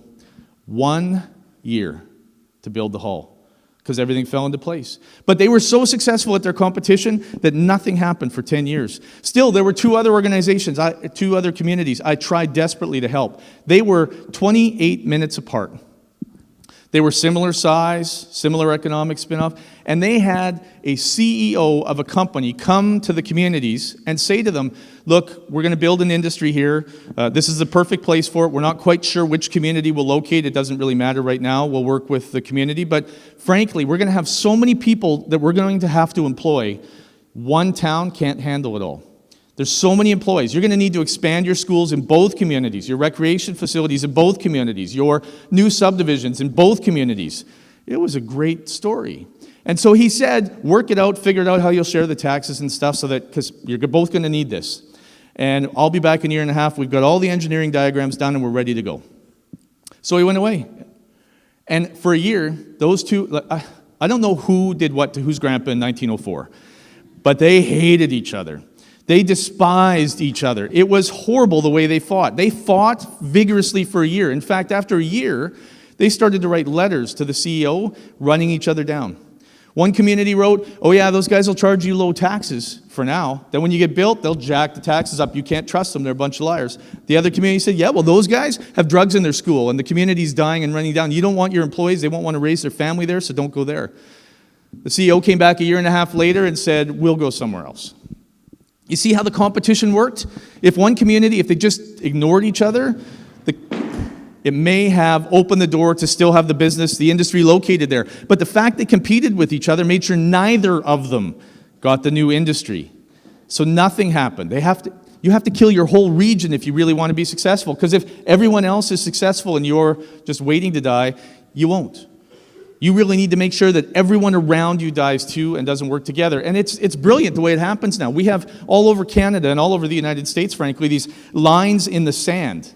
1 year to build the hall, because everything fell into place. But they were so successful at their competition that nothing happened for 10 years. Still, there were 2 other organizations, 2 other communities I tried desperately to help. They were 28 minutes apart. They were similar size, similar economic spin-off, and they had a CEO of a company come to the communities and say to them, look, we're going to build an industry here. This is the perfect place for it. We're not quite sure which community we'll locate. It doesn't really matter right now. We'll work with the community. But frankly, we're going to have so many people that we're going to have to employ. One town can't handle it all. There's so many employees. You're going to need to expand your schools in both communities, your recreation facilities in both communities, your new subdivisions in both communities. It was a great story. And so he said, work it out, figure it out how you'll share the taxes and stuff, so that, because you're both going to need this. And I'll be back in a year and a half. We've got all the engineering diagrams done, and we're ready to go. So he went away. And for a year, those 2, I don't know who did what to whose grandpa in 1904, but they hated each other. They despised each other. It was horrible the way they fought. They fought vigorously for a year. In fact, after a year, they started to write letters to the CEO running each other down. One community wrote, oh yeah, those guys will charge you low taxes for now. Then when you get built, they'll jack the taxes up. You can't trust them. They're a bunch of liars. The other community said, yeah, well, those guys have drugs in their school, and the community's dying and running down. You don't want your employees. They won't want to raise their family there, so don't go there. The CEO came back a year and a half later and said, we'll go somewhere else. You see how the competition worked? If one community, if they just ignored each other, it may have opened the door to still have the business, the industry located there. But the fact they competed with each other made sure neither of them got the new industry. So nothing happened. You have to kill your whole region if you really want to be successful. Because if everyone else is successful and you're just waiting to die, you won't. You really need to make sure that everyone around you dies too and doesn't work together. And it's brilliant the way it happens now. We have all over Canada and all over the United States, frankly, these lines in the sand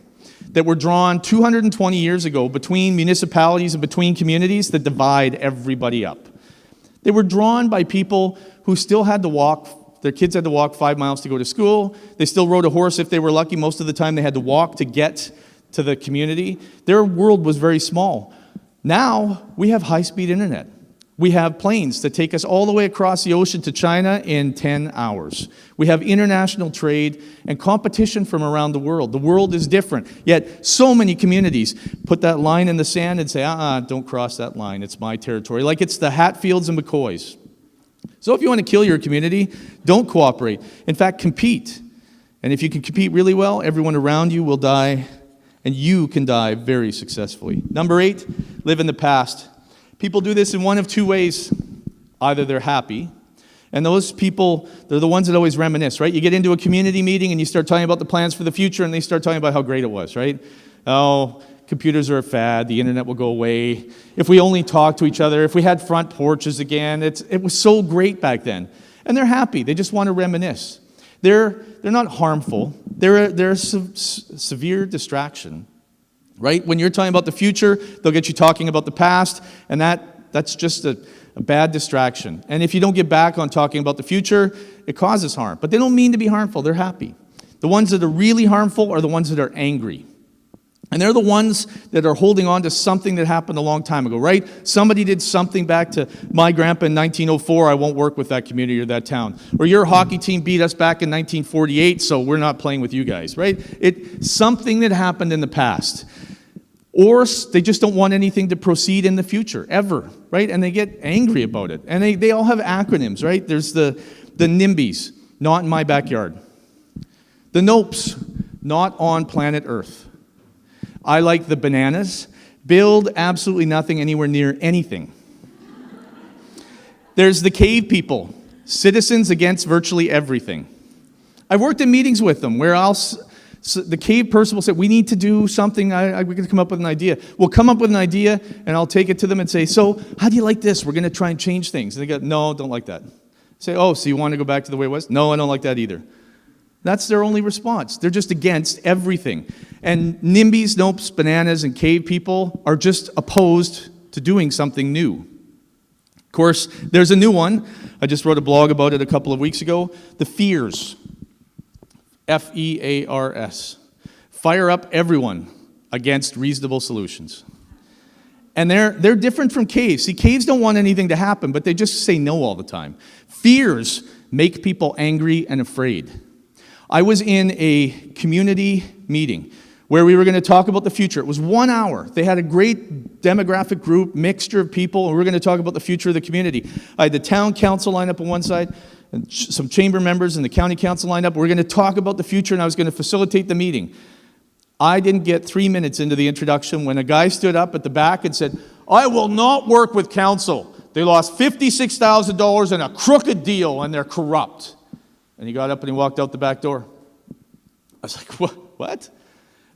that were drawn 220 years ago between municipalities and between communities that divide everybody up. They were drawn by people who still had to walk. Their kids had to walk 5 miles to go to school. They still rode a horse if they were lucky. Most of the time they had to walk to get to the community. Their world was very small. Now we have high-speed internet. We have planes that take us all the way across the ocean to China in 10 hours. We have international trade and competition from around the world. The world is different, yet so many communities put that line in the sand and say, don't cross that line, it's my territory, like it's the Hatfields and McCoys. So if you want to kill your community, don't cooperate. In fact, compete. And if you can compete really well, everyone around you will die, and you can die very successfully. Number 8, live in the past. People do this in one of two ways. Either they're happy, and those people, they're the ones that always reminisce, right? You get into a community meeting and you start talking about the plans for the future, and they start talking about how great it was, right? Oh, computers are a fad, the internet will go away. If we only talked to each other, if we had front porches again, it was so great back then. And they're happy, they just want to reminisce. They're not harmful, they're a severe distraction. Right? When you're talking about the future, they'll get you talking about the past, and that's just a bad distraction. And if you don't get back on talking about the future, it causes harm. But they don't mean to be harmful, they're happy. The ones that are really harmful are the ones that are angry. And they're the ones that are holding on to something that happened a long time ago, right? Somebody did something back to my grandpa in 1904, I won't work with that community or that town. Or your hockey team beat us back in 1948, so we're not playing with you guys, right? It's something that happened in the past. Or they just don't want anything to proceed in the future, ever, right? And they get angry about it. And they all have acronyms, right? There's the NIMBYs, not in my backyard. The NOPEs, not on planet Earth. I like the bananas, build absolutely nothing anywhere near anything. There's the cave people, citizens against virtually everything. I've worked in meetings with them where so the cave person will say, we need to do something, we're going to come up with an idea. We'll come up with an idea, and I'll take it to them and say, so how do you like this? We're going to try and change things. And they go, no, don't like that. Say, oh, so you want to go back to the way it was? No, I don't like that either. That's their only response. They're just against everything. And NIMBYs, NOPEs, bananas, and cave people are just opposed to doing something new. Of course, there's a new one. I just wrote a blog about it a couple of weeks ago. The FEARS. FEARS. Fire up everyone against reasonable solutions. And they're different from caves. See, caves don't want anything to happen, but they just say no all the time. Fears make people angry and afraid. I was in a community meeting where we were going to talk about the future. It was 1 hour. They had a great demographic group, mixture of people, and we were going to talk about the future of the community. I had the town council lined up on one side, and some chamber members and the county council lined up. We were going to talk about the future, and I was going to facilitate the meeting. I didn't get 3 minutes into the introduction when a guy stood up at the back and said, I will not work with council. They lost $56,000 in a crooked deal, and they're corrupt. And he got up and he walked out the back door. I was like, what?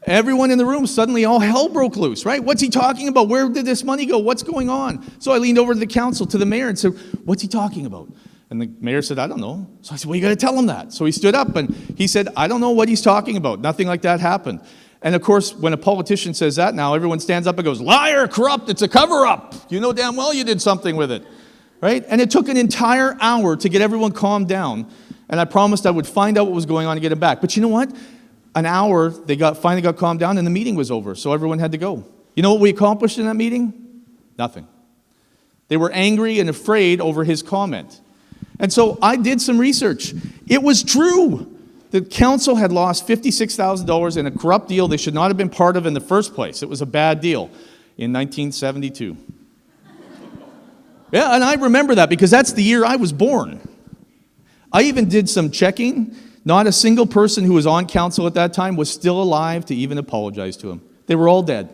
Everyone in the room, suddenly all hell broke loose, right? What's he talking about? Where did this money go? What's going on? So I leaned over to the council, to the mayor, and said, what's he talking about? And the mayor said, I don't know. So I said, well, you got to tell him that. So he stood up and he said, I don't know what he's talking about. Nothing like that happened. And of course, when a politician says that now, everyone stands up and goes, liar, corrupt, it's a cover-up. You know damn well you did something with it, right? And it took an entire hour to get everyone calmed down. And I promised I would find out what was going on and get him back. But you know what? An hour, they finally got calmed down and the meeting was over. So everyone had to go. You know what we accomplished in that meeting? Nothing. They were angry and afraid over his comment. And so I did some research. It was true. The council had lost $56,000 in a corrupt deal they should not have been part of in the first place. It was a bad deal in 1972. Yeah, and I remember that because that's the year I was born. I even did some checking. Not a single person who was on council at that time was still alive to even apologize to him. They were all dead.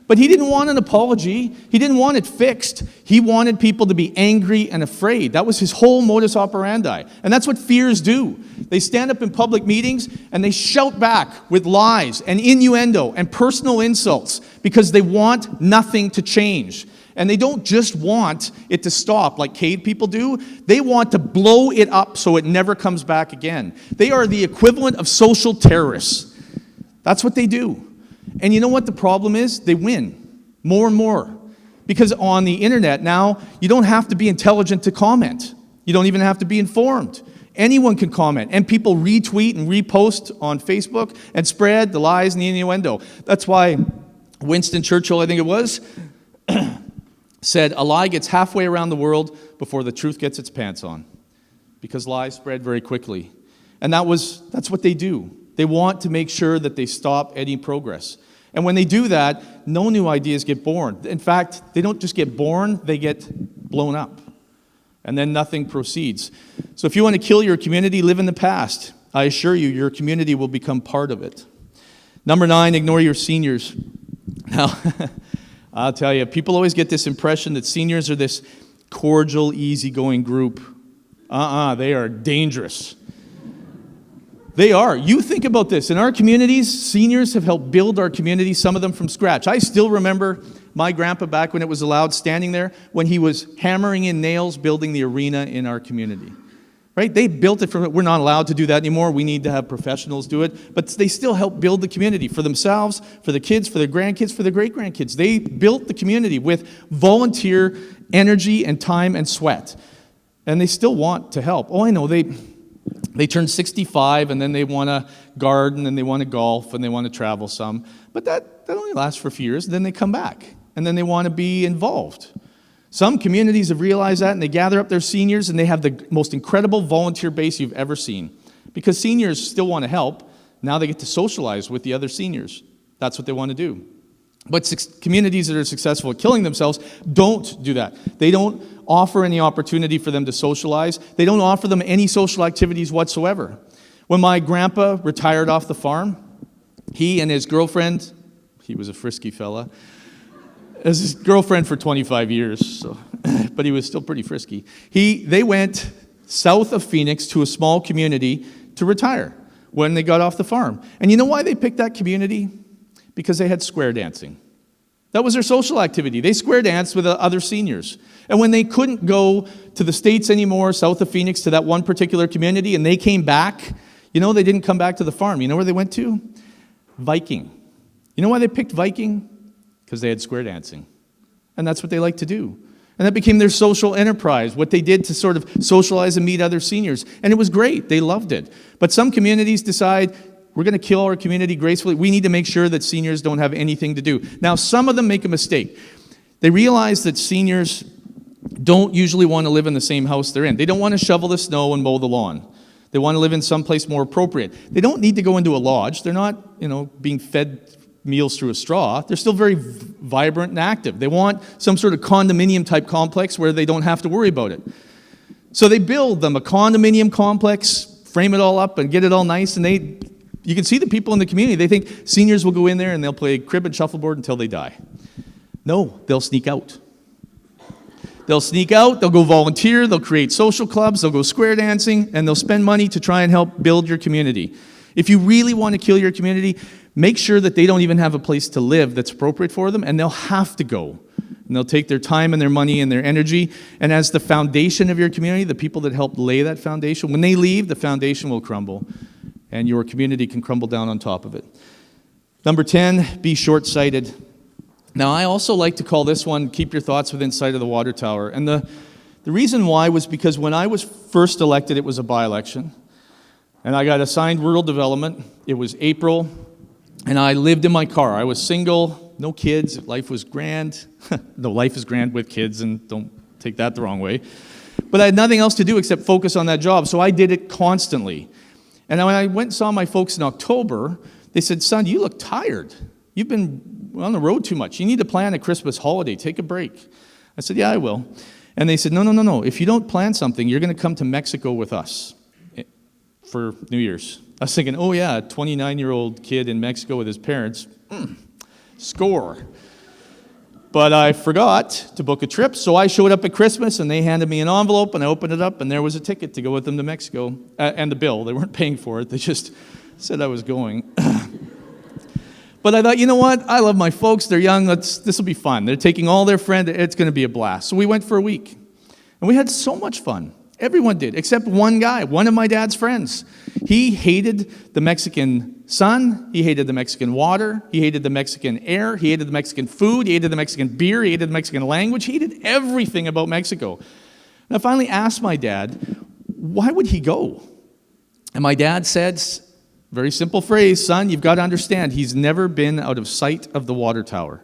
But he didn't want an apology. He didn't want it fixed. He wanted people to be angry and afraid. That was his whole modus operandi. And that's what fears do. They stand up in public meetings and they shout back with lies and innuendo and personal insults because they want nothing to change. And they don't just want it to stop like cave people do. They want to blow it up so it never comes back again. They are the equivalent of social terrorists. That's what they do. And you know what the problem is? They win more and more. Because on the internet now, you don't have to be intelligent to comment. You don't even have to be informed. Anyone can comment. And people retweet and repost on Facebook and spread the lies and the innuendo. That's why Winston Churchill, I think it was, said, "A lie gets halfway around the world before the truth gets its pants on," because lies spread very quickly. And that's what they do. They want to make sure that they stop any progress. And when they do that, no new ideas get born. In fact, they don't just get born, they get blown up. And then nothing proceeds. So if you want to kill your community, live in the past. I assure you, your community will become part of it. Number 9, ignore your seniors. Now, I'll tell you, people always get this impression that seniors are this cordial, easygoing group. They are dangerous. They are. You think about this. In our communities, seniors have helped build our community, some of them from scratch. I still remember my grandpa back when it was allowed standing there when he was hammering in nails building the arena in our community. Right? They built it from it. We're not allowed to do that anymore. We need to have professionals do it. But they still help build the community for themselves, for the kids, for their grandkids, for their great-grandkids. They built the community with volunteer energy and time and sweat. And they still want to help. Oh, I know. They turn 65 and then they want to garden and they want to golf and they want to travel some. But that only lasts for a few years. Then they come back and then they want to be involved. Some communities have realized that and they gather up their seniors and they have the most incredible volunteer base you've ever seen. Because seniors still want to help. Now they get to socialize with the other seniors. That's what they want to do. But communities that are successful at killing themselves don't do that. They don't offer any opportunity for them to socialize. They don't offer them any social activities whatsoever. When my grandpa retired off the farm, he and his girlfriend, he was a frisky fella, as his girlfriend for 25 years, but he was still pretty frisky. They went south of Phoenix to a small community to retire when they got off the farm. And you know why they picked that community? Because they had square dancing. That was their social activity. They square danced with other seniors. And when they couldn't go to the States anymore, south of Phoenix, to that one particular community, and they came back, they didn't come back to the farm. You know where they went to? Viking. You know why they picked Viking? Because they had square dancing. And that's what they like to do. And that became their social enterprise, what they did to sort of socialize and meet other seniors. And it was great. They loved it. But some communities decide, we're going to kill our community gracefully. We need to make sure that seniors don't have anything to do. Now, some of them make a mistake. They realize that seniors don't usually want to live in the same house they're in. They don't want to shovel the snow and mow the lawn. They want to live in someplace more appropriate. They don't need to go into a lodge. They're not, being fed meals through a straw. They're still very vibrant and active. They want some sort of condominium-type complex where they don't have to worry about it. So they build them a condominium complex, frame it all up, and get it all nice, and you can see the people in the community. They think seniors will go in there and they'll play crib and shuffleboard until they die. No, they'll sneak out. They'll sneak out, they'll go volunteer, they'll create social clubs, they'll go square dancing, and they'll spend money to try and help build your community. If you really want to kill your community, make sure that they don't even have a place to live that's appropriate for them, and they'll have to go. And they'll take their time and their money and their energy, and as the foundation of your community, the people that helped lay that foundation, when they leave, the foundation will crumble. And your community can crumble down on top of it. Number 10, be short-sighted. Now, I also like to call this one, keep your thoughts within sight of the water tower. And the reason why was because when I was first elected, it was a by-election. And I got assigned rural development. It was April, and I lived in my car. I was single, no kids, life was grand. No, life is grand with kids, and don't take that the wrong way. But I had nothing else to do except focus on that job, so I did it constantly. And when I went and saw my folks in October, they said, "Son, you look tired. You've been on the road too much. You need to plan a Christmas holiday. Take a break." I said, "Yeah, I will." And they said, No. If you don't plan something, you're going to come to Mexico with us for New Year's." I was thinking, oh yeah, a 29-year-old kid in Mexico with his parents. Score. But I forgot to book a trip, so I showed up at Christmas, and they handed me an envelope, and I opened it up, and there was a ticket to go with them to Mexico, and the bill. They weren't paying for it. They just said I was going. But I thought, you know what? I love my folks. They're young. This will be fun. They're taking all their friends. It's going to be a blast. So we went for a week, and we had so much fun. Everyone did, except one guy, one of my dad's friends. He hated the Mexican sun. He hated the Mexican water. He hated the Mexican air. He hated the Mexican food. He hated the Mexican beer. He hated the Mexican language. He hated everything about Mexico. And I finally asked my dad, why would he go? And my dad said, very simple phrase, "Son, you've got to understand, he's never been out of sight of the water tower."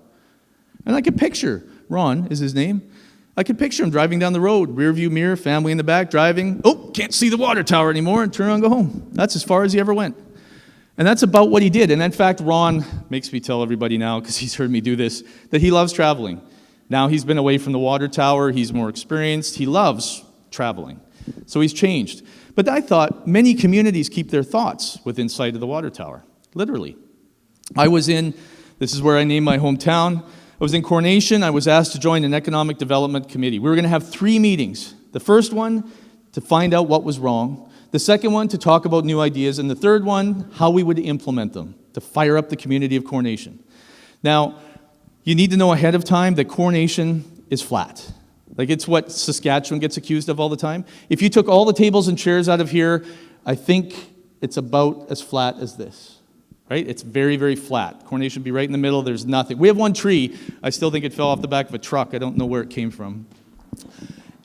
And I could picture Ron is his name. I could picture him driving down the road, rear view mirror, family in the back, driving. Oh, can't see the water tower anymore, and turn around and go home. That's as far as he ever went. And that's about what he did. And in fact, Ron makes me tell everybody now, because he's heard me do this, that he loves traveling. Now he's been away from the water tower. He's more experienced. He loves traveling. So he's changed. But I thought many communities keep their thoughts within sight of the water tower, literally. This is where I named my hometown. I was in Coronation. I was asked to join an economic development committee. We were going to have 3 meetings. The first one, to find out what was wrong. The second one, to talk about new ideas. And the third one, how we would implement them to fire up the community of Coronation. Now, you need to know ahead of time that Coronation is flat. Like, it's what Saskatchewan gets accused of all the time. If you took all the tables and chairs out of here, I think it's about as flat as this. Right? It's very, very flat. Coronation would be right in the middle. There's nothing. We have one tree. I still think it fell off the back of a truck. I don't know where it came from.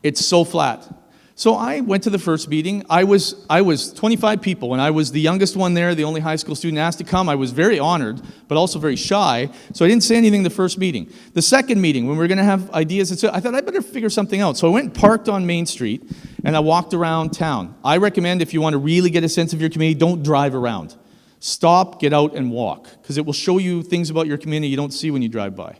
It's so flat. So I went to the first meeting. I was 25 people, and I was the youngest one there, the only high school student asked to come. I was very honored, but also very shy, so I didn't say anything the first meeting. The second meeting, when we were going to have ideas, I thought I better figure something out. So I went and parked on Main Street, and I walked around town. I recommend, if you want to really get a sense of your community, don't drive around. Stop, get out, and walk, because it will show you things about your community you don't see when you drive by.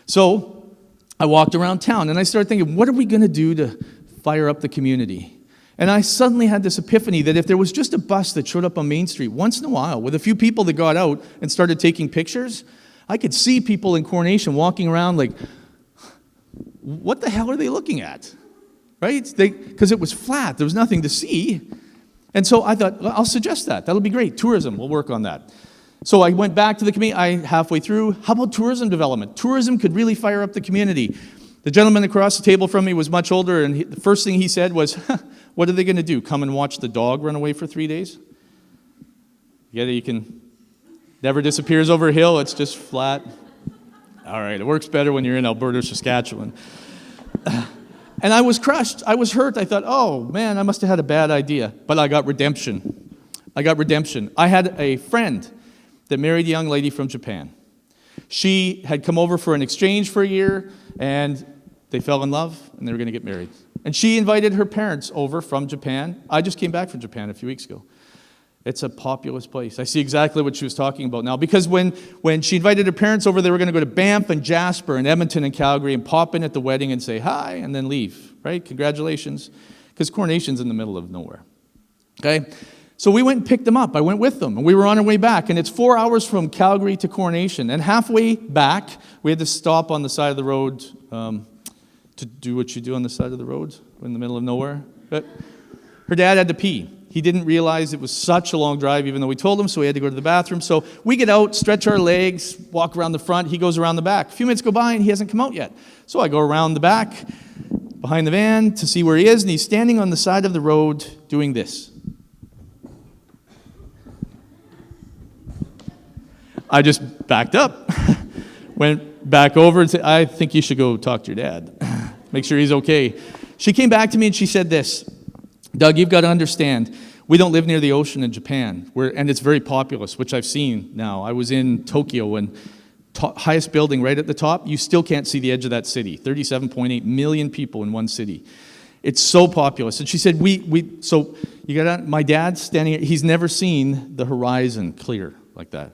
So I walked around town, and I started thinking, what are we going to do to fire up the community? And I suddenly had this epiphany that if there was just a bus that showed up on Main Street once in a while with a few people that got out and started taking pictures, I could see people in Coronation walking around like, what the hell are they looking at? Right? Because it was flat. There was nothing to see. And so I thought, well, I'll suggest that. That'll be great. Tourism, we'll work on that. So I went back to the committee. Halfway through, how about tourism development? Tourism could really fire up the community. The gentleman across the table from me was much older, and the first thing he said was, what are they going to do, come and watch the dog run away for 3 days? Yeah, you can, never disappears over a hill, it's just flat. All right, it works better when you're in Alberta or Saskatchewan. And I was crushed, I was hurt. I thought, oh man, I must have had a bad idea. But I got redemption. I had a friend that married a young lady from Japan. She had come over for an exchange for a year, and they fell in love, and they were going to get married. And she invited her parents over from Japan. I just came back from Japan a few weeks ago. It's a populous place. I see exactly what she was talking about now. Because when she invited her parents over, they were going to go to Banff and Jasper and Edmonton and Calgary and pop in at the wedding and say hi and then leave. Right? Congratulations. Because Coronation's in the middle of nowhere. Okay? So we went and picked them up. I went with them. And we were on our way back. And it's 4 hours from Calgary to Coronation. And halfway back, we had to stop on the side of the road to do what you do on the side of the road in the middle of nowhere. But her dad had to pee. He didn't realize it was such a long drive, even though we told him, so he had to go to the bathroom. So we get out, stretch our legs, walk around the front. He goes around the back. A few minutes go by, and he hasn't come out yet. So I go around the back, behind the van, to see where he is, and he's standing on the side of the road doing this. I just backed up, went back over and said, I think you should go talk to your dad. Make sure he's okay. She came back to me and she said this, Doug, you've got to understand, we don't live near the ocean in Japan, and it's very populous, which I've seen now. I was in Tokyo, and highest building right at the top, you still can't see the edge of that city. 37.8 million people in one city. It's so populous. And she said, so you got my dad's standing here, he's never seen the horizon clear like that.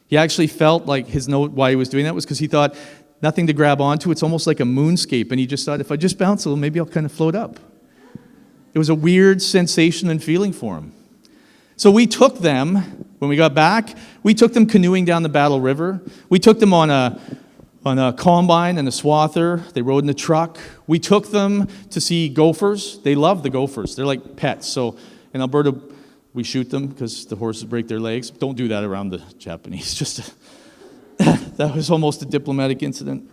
He actually felt like his note, why he was doing that was because he thought, nothing to grab onto, it's almost like a moonscape, and he just thought, if I just bounce a little, maybe I'll kind of float up. It was a weird sensation and feeling for him. So we took them, when we got back, we took them canoeing down the Battle River. We took them on a combine and a swather. They rode in the truck. We took them to see gophers. They love the gophers. They're like pets. So in Alberta, we shoot them because the horses break their legs. Don't do that around the Japanese. That was almost a diplomatic incident.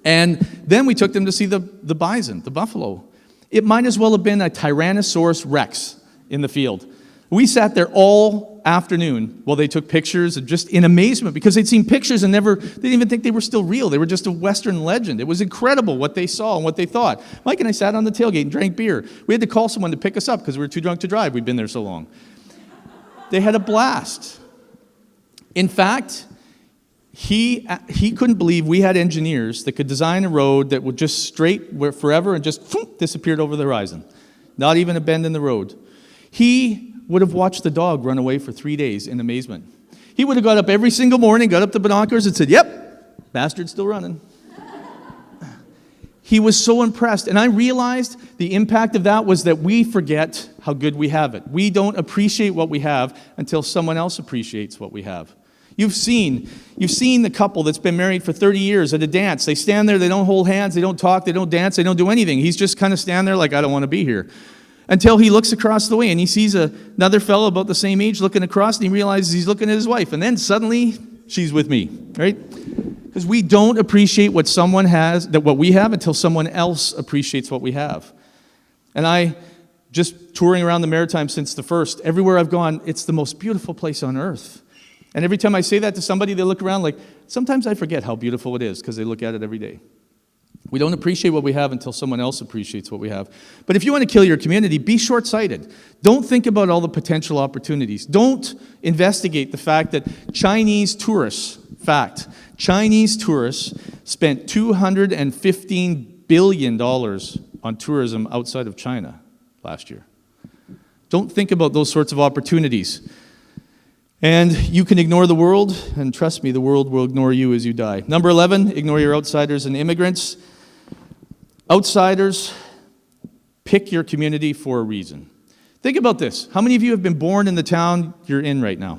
And then we took them to see the bison, the buffalo. It might as well have been a Tyrannosaurus Rex in the field. We sat there all afternoon while they took pictures, and just in amazement, because they'd seen pictures and they didn't even think they were still real. They were just a Western legend. It was incredible what they saw and what they thought. Mike and I sat on the tailgate and drank beer. We had to call someone to pick us up because we were too drunk to drive. We'd been there so long. They had a blast. In fact, he couldn't believe we had engineers that could design a road that would just straight forever and just disappeared over the horizon. Not even a bend in the road. He would have watched the dog run away for 3 days in amazement. He would have got up every single morning, got up the binoculars and said, "Yep, bastard's still running." He was so impressed, and I realized the impact of that was that we forget how good we have it. We don't appreciate what we have until someone else appreciates what we have. You've seen the couple that's been married for 30 years at a dance. They stand there, they don't hold hands, they don't talk, they don't dance, they don't do anything. He's just kind of standing there like, "I don't want to be here." Until he looks across the way and he sees another fellow about the same age looking across, and he realizes he's looking at his wife. And then suddenly, she's with me, right? Because we don't appreciate what someone has, what we have, until someone else appreciates what we have. And I, just touring around the Maritimes since the first, everywhere I've gone, it's the most beautiful place on earth. And every time I say that to somebody, they look around like, sometimes I forget how beautiful it is because they look at it every day. We don't appreciate what we have until someone else appreciates what we have. But if you want to kill your community, be short-sighted. Don't think about all the potential opportunities. Don't investigate the fact that Chinese tourists spent $215 billion on tourism outside of China last year. Don't think about those sorts of opportunities. And you can ignore the world, and trust me, the world will ignore you as you die. Number 11, ignore your outsiders and immigrants. Outsiders, pick your community for a reason. Think about this. How many of you have been born in the town you're in right now?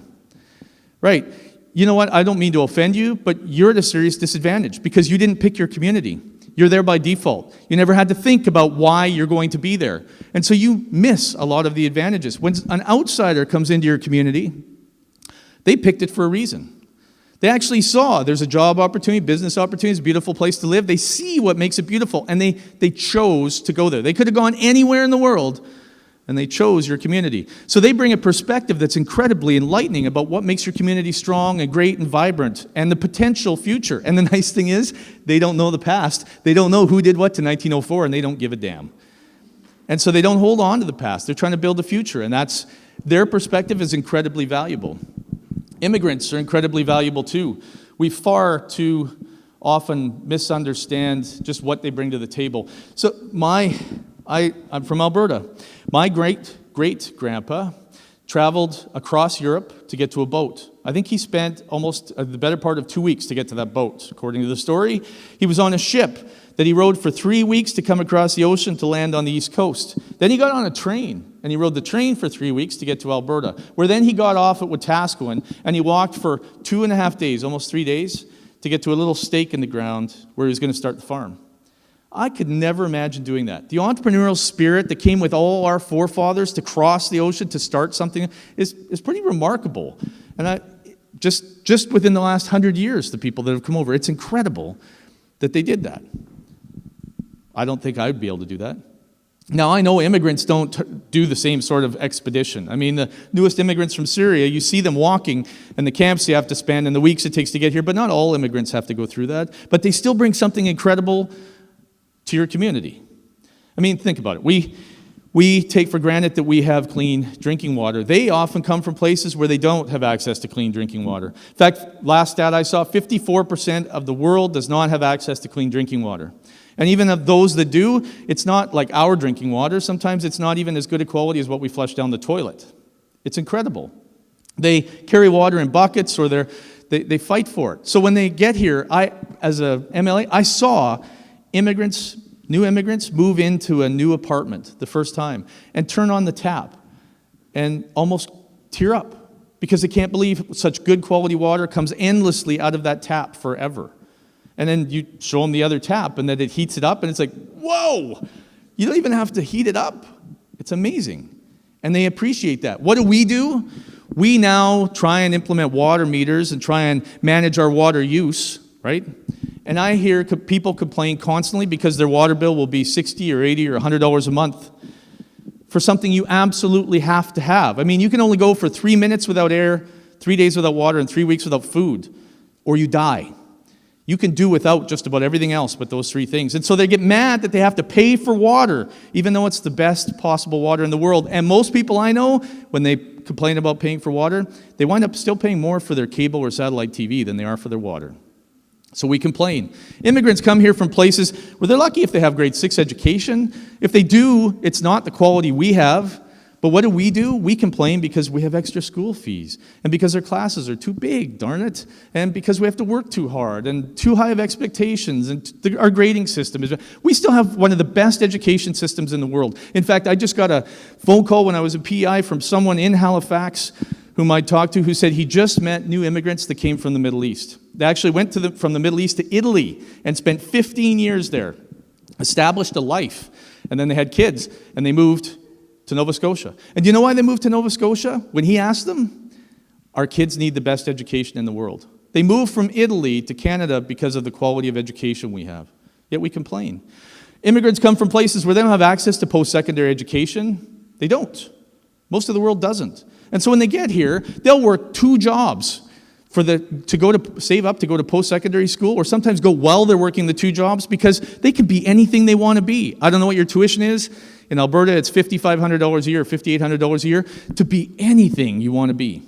Right. You know what? I don't mean to offend you, but you're at a serious disadvantage because you didn't pick your community. You're there by default. You never had to think about why you're going to be there. And so you miss a lot of the advantages. When an outsider comes into your community, they picked it for a reason. They actually saw there's a job opportunity, business opportunity, it's a beautiful place to live. They see what makes it beautiful, and they chose to go there. They could have gone anywhere in the world, and they chose your community. So they bring a perspective that's incredibly enlightening about what makes your community strong and great and vibrant and the potential future. And the nice thing is, they don't know the past. They don't know who did what to 1904, and they don't give a damn. And so they don't hold on to the past. They're trying to build a future, and their perspective is incredibly valuable. Immigrants are incredibly valuable too. We far too often misunderstand just what they bring to the table. So I'm from Alberta. My great-great-grandpa traveled across Europe to get to a boat. I think he spent almost the better part of 2 weeks to get to that boat. According to the story, he was on a ship that he rode for 3 weeks to come across the ocean to land on the East Coast. Then he got on a train, and he rode the train for 3 weeks to get to Alberta, where then he got off at Wetaskiwin, and he walked for 2.5 days, almost 3 days, to get to a little stake in the ground where he was going to start the farm. I could never imagine doing that. The entrepreneurial spirit that came with all our forefathers to cross the ocean to start something is pretty remarkable. And just within the last 100 years, the people that have come over, it's incredible that they did that. I don't think I'd be able to do that. Now, I know immigrants don't do the same sort of expedition. I mean, the newest immigrants from Syria, you see them walking, and the camps you have to spend, and the weeks it takes to get here, but not all immigrants have to go through that. But they still bring something incredible to your community. I mean, think about it. We take for granted that we have clean drinking water. They often come from places where they don't have access to clean drinking water. In fact, last stat I saw, 54% of the world does not have access to clean drinking water. And even of those that do, it's not like our drinking water. Sometimes it's not even as good a quality as what we flush down the toilet. It's incredible. They carry water in buckets, or they fight for it. So when they get here, as a MLA, I saw new immigrants move into a new apartment the first time and turn on the tap and almost tear up because they can't believe such good quality water comes endlessly out of that tap forever. And then you show them the other tap, and then it heats it up, and it's like, whoa! You don't even have to heat it up. It's amazing. And they appreciate that. What do? We now try and implement water meters and try and manage our water use, right? And I hear people complain constantly because their water bill will be $60 or $80 or $100 a month for something you absolutely have to have. I mean, you can only go for 3 minutes without air, 3 days without water, and 3 weeks without food, or you die. You can do without just about everything else but those three things. And so they get mad that they have to pay for water, even though it's the best possible water in the world. And most people I know, when they complain about paying for water, they wind up still paying more for their cable or satellite TV than they are for their water. So we complain. Immigrants come here from places where they're lucky if they have grade 6 education. If they do, it's not the quality we have. But what do? We complain because we have extra school fees, and because our classes are too big, darn it, and because we have to work too hard, and too high of expectations, and our grading system is... We still have one of the best education systems in the world. In fact, I just got a phone call when I was a PI from someone in Halifax whom I talked to who said he just met new immigrants that came from the Middle East. They actually went from the Middle East to Italy and spent 15 years there, established a life, and then they had kids, and they moved to Nova Scotia. And do you know why they moved to Nova Scotia? When he asked them, our kids need the best education in the world. They moved from Italy to Canada because of the quality of education we have. Yet we complain. Immigrants come from places where they don't have access to post-secondary education. They don't. Most of the world doesn't. And so when they get here, they'll work 2 jobs to save up to go to post-secondary school, or sometimes go while they're working the 2 jobs, because they could be anything they want to be. I don't know what your tuition is. In Alberta, it's $5,500 a year, $5,800 a year, to be anything you want to be.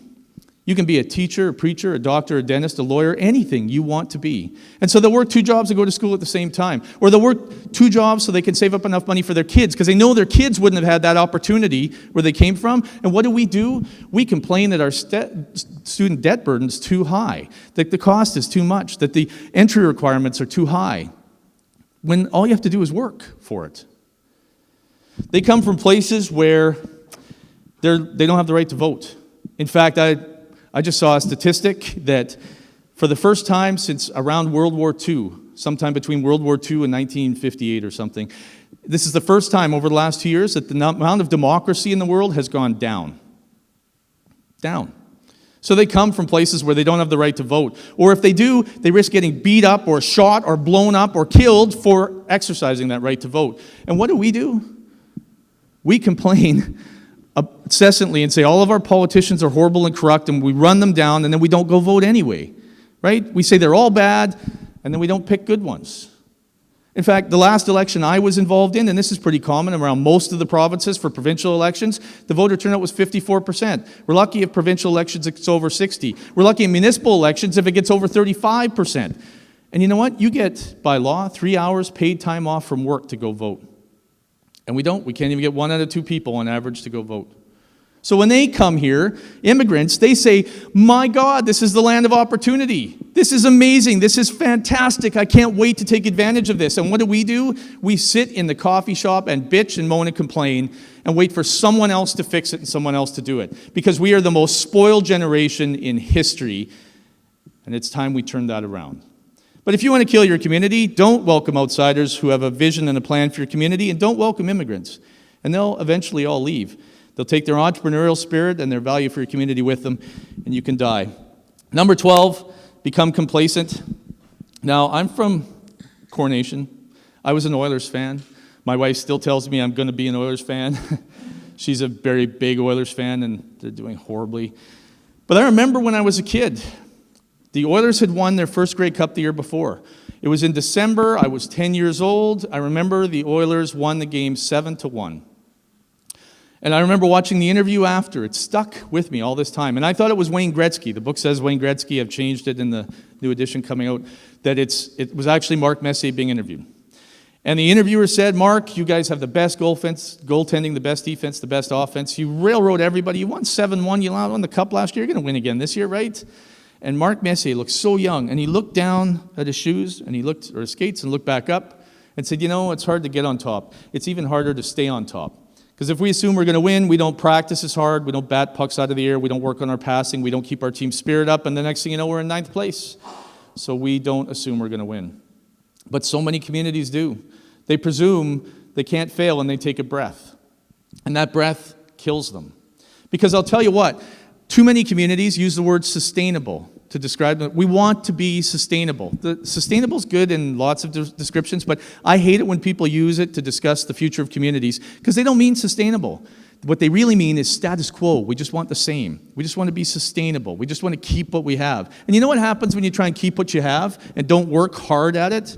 You can be a teacher, a preacher, a doctor, a dentist, a lawyer, anything you want to be. And so they'll work 2 jobs and go to school at the same time. Or they'll work 2 jobs so they can save up enough money for their kids, because they know their kids wouldn't have had that opportunity where they came from. And what do? We complain that our student debt burden is too high, that the cost is too much, that the entry requirements are too high, when all you have to do is work for it. They come from places where they don't have the right to vote. In fact, I just saw a statistic that for the first time since around World War II, sometime between World War II and 1958 or something, this is the first time over the last 2 years that the amount of democracy in the world has gone down. Down. So they come from places where they don't have the right to vote. Or if they do, they risk getting beat up or shot or blown up or killed for exercising that right to vote. And what do? We complain incessantly and say all of our politicians are horrible and corrupt, and we run them down, and then we don't go vote anyway, right? We say they're all bad, and then we don't pick good ones. In fact, the last election I was involved in, and this is pretty common around most of the provinces for provincial elections, the voter turnout was 54%. We're lucky if provincial elections it's over 60%. We're lucky in municipal elections if it gets over 35%. And you know what? You get, by law, 3 hours paid time off from work to go vote. And we don't. We can't even get 1 out of 2 people on average to go vote. So when they come here, immigrants, they say, my God, this is the land of opportunity. This is amazing. This is fantastic. I can't wait to take advantage of this. And what do? We sit in the coffee shop and bitch and moan and complain and wait for someone else to fix it and someone else to do it. Because we are the most spoiled generation in history, and it's time we turn that around. But if you want to kill your community, don't welcome outsiders who have a vision and a plan for your community, and don't welcome immigrants. And they'll eventually all leave. They'll take their entrepreneurial spirit and their value for your community with them, and you can die. Number 12, become complacent. Now, I'm from Coronation. I was an Oilers fan. My wife still tells me I'm going to be an Oilers fan. She's a very big Oilers fan, and they're doing horribly. But I remember when I was a kid, the Oilers had won their first Grey Cup the year before. It was in December. I was 10 years old. I remember the Oilers won the game 7-1. And I remember watching the interview after. It stuck with me all this time. And I thought it was Wayne Gretzky. The book says Wayne Gretzky. I've changed it in the new edition coming out, that it was actually Mark Messier being interviewed. And the interviewer said, Mark, you guys have the best goaltending, the best defense, the best offense. You railroad everybody. You won 7-1. You won the Cup last year. You're going to win again this year, right? And Mark Messier looked so young, and he looked down at his shoes, and or his skates, and looked back up, and said, it's hard to get on top. It's even harder to stay on top. Because if we assume we're going to win, we don't practice as hard, we don't bat pucks out of the air, we don't work on our passing, we don't keep our team spirit up, and the next thing you know, we're in 9th place. So we don't assume we're going to win. But so many communities do. They presume they can't fail, and they take a breath. And that breath kills them. Because I'll tell you what, too many communities use the word sustainable to describe them. We want to be sustainable. Sustainable is good in lots of descriptions, but I hate it when people use it to discuss the future of communities, because they don't mean sustainable. What they really mean is status quo. We just want the same. We just want to be sustainable. We just want to keep what we have. And you know what happens when you try and keep what you have and don't work hard at it?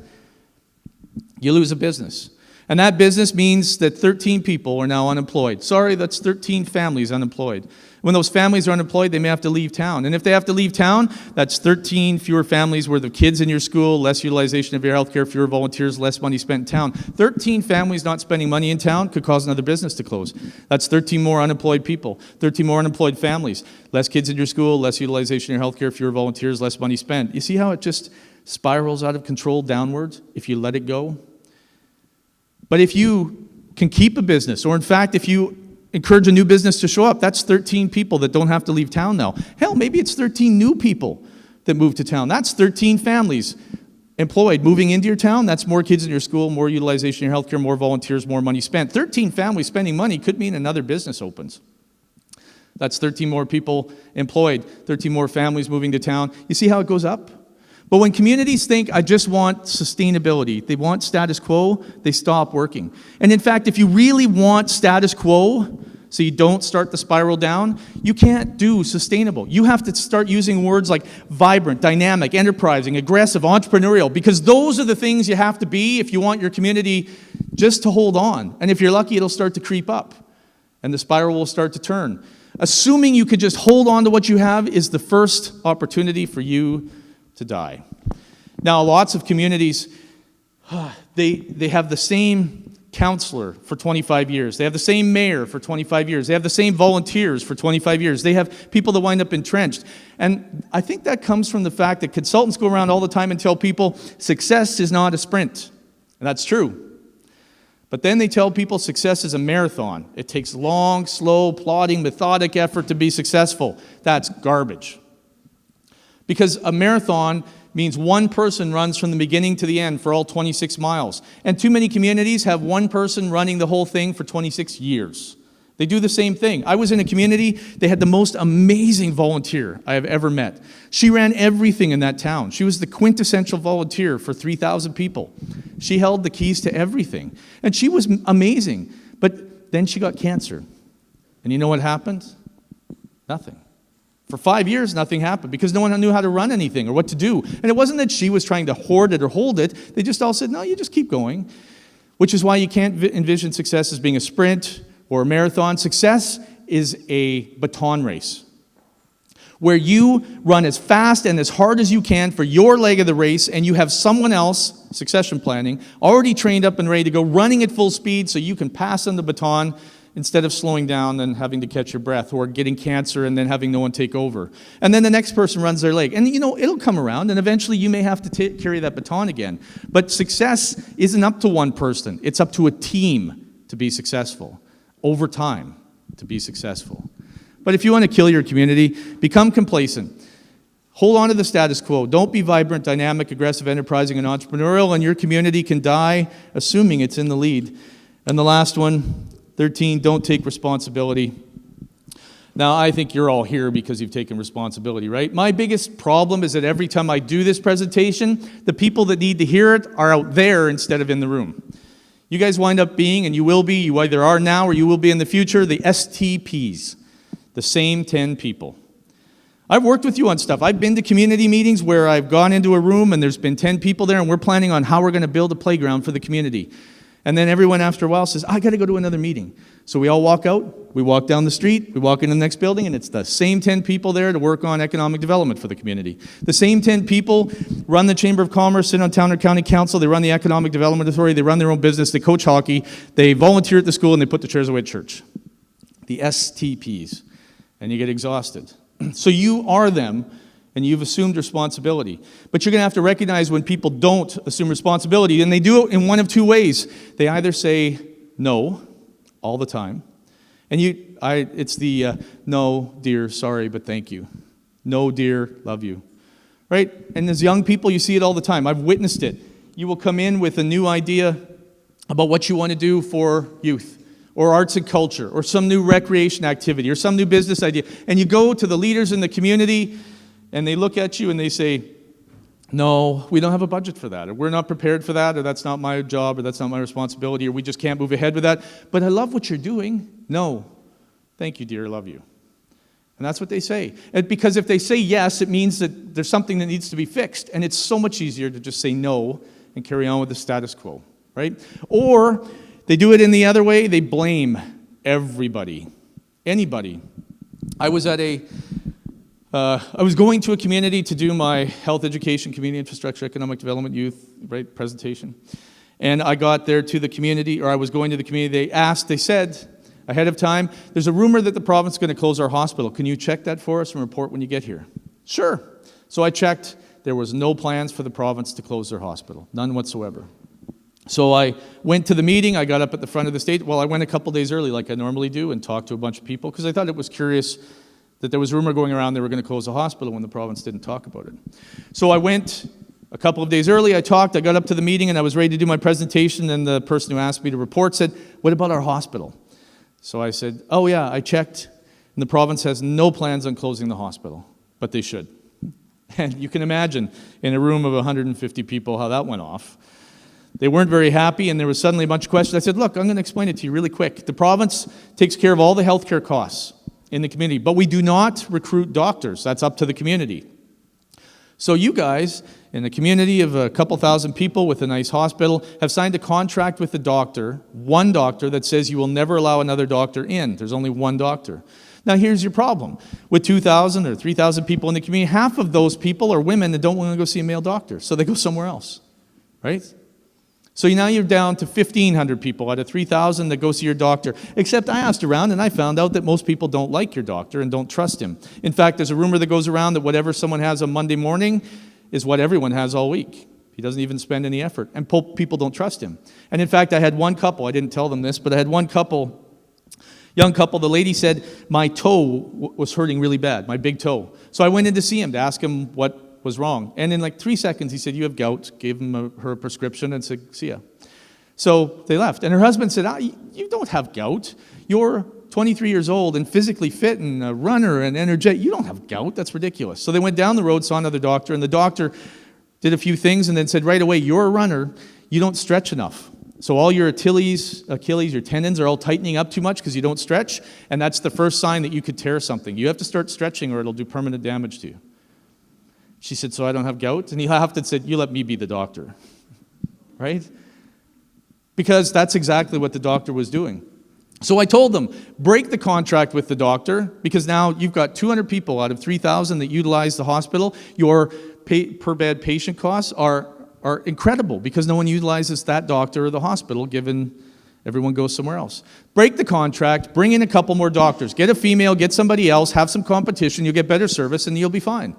You lose a business. And that business means that 13 people are now unemployed. Sorry, that's 13 families unemployed. When those families are unemployed, they may have to leave town. And if they have to leave town, that's 13 fewer families worth of kids in your school, less utilization of your health care, fewer volunteers, less money spent in town. 13 families not spending money in town could cause another business to close. That's 13 more unemployed people, 13 more unemployed families, less kids in your school, less utilization of your health care, fewer volunteers, less money spent. You see how it just spirals out of control downwards if you let it go? But if you can keep a business, or in fact, if you encourage a new business to show up, that's 13 people that don't have to leave town now. Hell, maybe it's 13 new people that move to town. That's 13 families employed moving into your town. That's more kids in your school, more utilization in your healthcare, more volunteers, more money spent. 13 families spending money could mean another business opens. That's 13 more people employed, 13 more families moving to town. You see how it goes up? But when communities think, I just want sustainability, they want status quo, they stop working. And in fact, if you really want status quo, so you don't start the spiral down, you can't do sustainable. You have to start using words like vibrant, dynamic, enterprising, aggressive, entrepreneurial, because those are the things you have to be if you want your community just to hold on. And if you're lucky, it'll start to creep up, and the spiral will start to turn. Assuming you could just hold on to what you have is the first opportunity for you to die. Now, lots of communities, they have the same counselor for 25 years. They have the same mayor for 25 years. They have the same volunteers for 25 years. They have people that wind up entrenched. And I think that comes from the fact that consultants go around all the time and tell people success is not a sprint. And that's true. But then they tell people success is a marathon. It takes long, slow, plodding, methodic effort to be successful. That's garbage. Because a marathon means one person runs from the beginning to the end for all 26 miles. And too many communities have one person running the whole thing for 26 years. They do the same thing. I was in a community, they had the most amazing volunteer I have ever met. She ran everything in that town. She was the quintessential volunteer for 3,000 people. She held the keys to everything. And she was amazing. But then she got cancer. And you know what happened? Nothing. For 5 years, nothing happened because no one knew how to run anything or what to do. And it wasn't that she was trying to hoard it or hold it. They just all said, no, you just keep going. Which is why you can't envision success as being a sprint or a marathon. Success is a baton race where you run as fast and as hard as you can for your leg of the race, and you have someone else, succession planning, already trained up and ready to go, running at full speed so you can pass on the baton instead of slowing down and having to catch your breath or getting cancer and then having no one take over. And then the next person runs their leg. And it'll come around, and eventually you may have to carry that baton again. But success isn't up to one person. It's up to a team to be successful, over time to be successful. But if you want to kill your community, become complacent. Hold on to the status quo. Don't be vibrant, dynamic, aggressive, enterprising, and entrepreneurial, and your community can die assuming it's in the lead. And the last one, 13, don't take responsibility. Now, I think you're all here because you've taken responsibility, right? My biggest problem is that every time I do this presentation, the people that need to hear it are out there instead of in the room. You guys wind up being, and you will be, you either are now or you will be in the future, the STPs, the same 10 people. I've worked with you on stuff. I've been to community meetings where I've gone into a room and there's been 10 people there and we're planning on how we're going to build a playground for the community. And then everyone after a while says, I got to go to another meeting. So we all walk out, we walk down the street, we walk into the next building, and it's the same 10 people there to work on economic development for the community. The same 10 people run the Chamber of Commerce, sit on Town or County Council, they run the Economic Development Authority, they run their own business, they coach hockey, they volunteer at the school, and they put the chairs away at church. The STPs. And you get exhausted. So you are them, and you've assumed responsibility. But you're going to have to recognize when people don't assume responsibility, and they do it in one of two ways. They either say no all the time, and it's the no, dear, sorry, but thank you. No, dear, love you. Right? And as young people, you see it all the time. I've witnessed it. You will come in with a new idea about what you want to do for youth, or arts and culture, or some new recreation activity, or some new business idea. And you go to the leaders in the community, and they look at you and they say, no, we don't have a budget for that, or we're not prepared for that, or that's not my job, or that's not my responsibility, or we just can't move ahead with that. But I love what you're doing. No. Thank you, dear, love you. And that's what they say. And because if they say yes, it means that there's something that needs to be fixed. And it's so much easier to just say no and carry on with the status quo, right? Or they do it in the other way. They blame everybody, anybody. I was going to a community to do my health education, community infrastructure, economic development, youth, right, presentation. And I got there to the community, or I was going to the community. They said ahead of time, there's a rumor that the province is going to close our hospital. Can you check that for us and report when you get here? Sure. So I checked. There was no plans for the province to close their hospital, none whatsoever. So I went to the meeting. I got up at the front of the stage. Well, I went a couple days early like I normally do and talked to a bunch of people because I thought it was curious that there was rumor going around they were going to close the hospital when the province didn't talk about it. So I went a couple of days early. I talked. I got up to the meeting and I was ready to do my presentation, and the person who asked me to report said, "What about our hospital?" So I said, "Oh yeah, I checked, and the province has no plans on closing the hospital, but they should." And you can imagine in a room of 150 people how that went off. They weren't very happy, and there was suddenly a bunch of questions. I said, "Look, I'm going to explain it to you really quick. The province takes care of all the healthcare costs in the community, but we do not recruit doctors. That's up to the community. So you guys, in a community of a couple thousand people with a nice hospital, have signed a contract with the doctor, one doctor, that says you will never allow another doctor in. There's only one doctor. Now here's your problem. With 2,000 or 3,000 people in the community, half of those people are women that don't want to go see a male doctor, so they go somewhere else, right? So now you're down to 1,500 people out of 3,000 that go see your doctor. Except I asked around and I found out that most people don't like your doctor and don't trust him. In fact, there's a rumor that goes around that whatever someone has on Monday morning is what everyone has all week. He doesn't even spend any effort. And people don't trust him. And in fact, I had one couple, I didn't tell them this, but I had one couple, young couple, the lady said, my toe was hurting really bad, my big toe. So I went in to see him to ask him what was wrong. And in like 3 seconds, he said, "You have gout," gave her a prescription and said, "See ya." So they left. And her husband said, "You don't have gout. You're 23 years old and physically fit and a runner and energetic. You don't have gout. That's ridiculous." So they went down the road, saw another doctor, and the doctor did a few things and then said, "Right away, you're a runner. You don't stretch enough. So all your Achilles, your tendons are all tightening up too much because you don't stretch, and that's the first sign that you could tear something. You have to start stretching or it'll do permanent damage to you." She said, "So I don't have gout?" And he laughed and said, "You let me be the doctor." Right? Because that's exactly what the doctor was doing. So I told them, break the contract with the doctor, because now you've got 200 people out of 3,000 that utilize the hospital. Your per bed patient costs are incredible because no one utilizes that doctor or the hospital, given everyone goes somewhere else. Break the contract, bring in a couple more doctors. Get a female, get somebody else, have some competition, you'll get better service, and you'll be fine.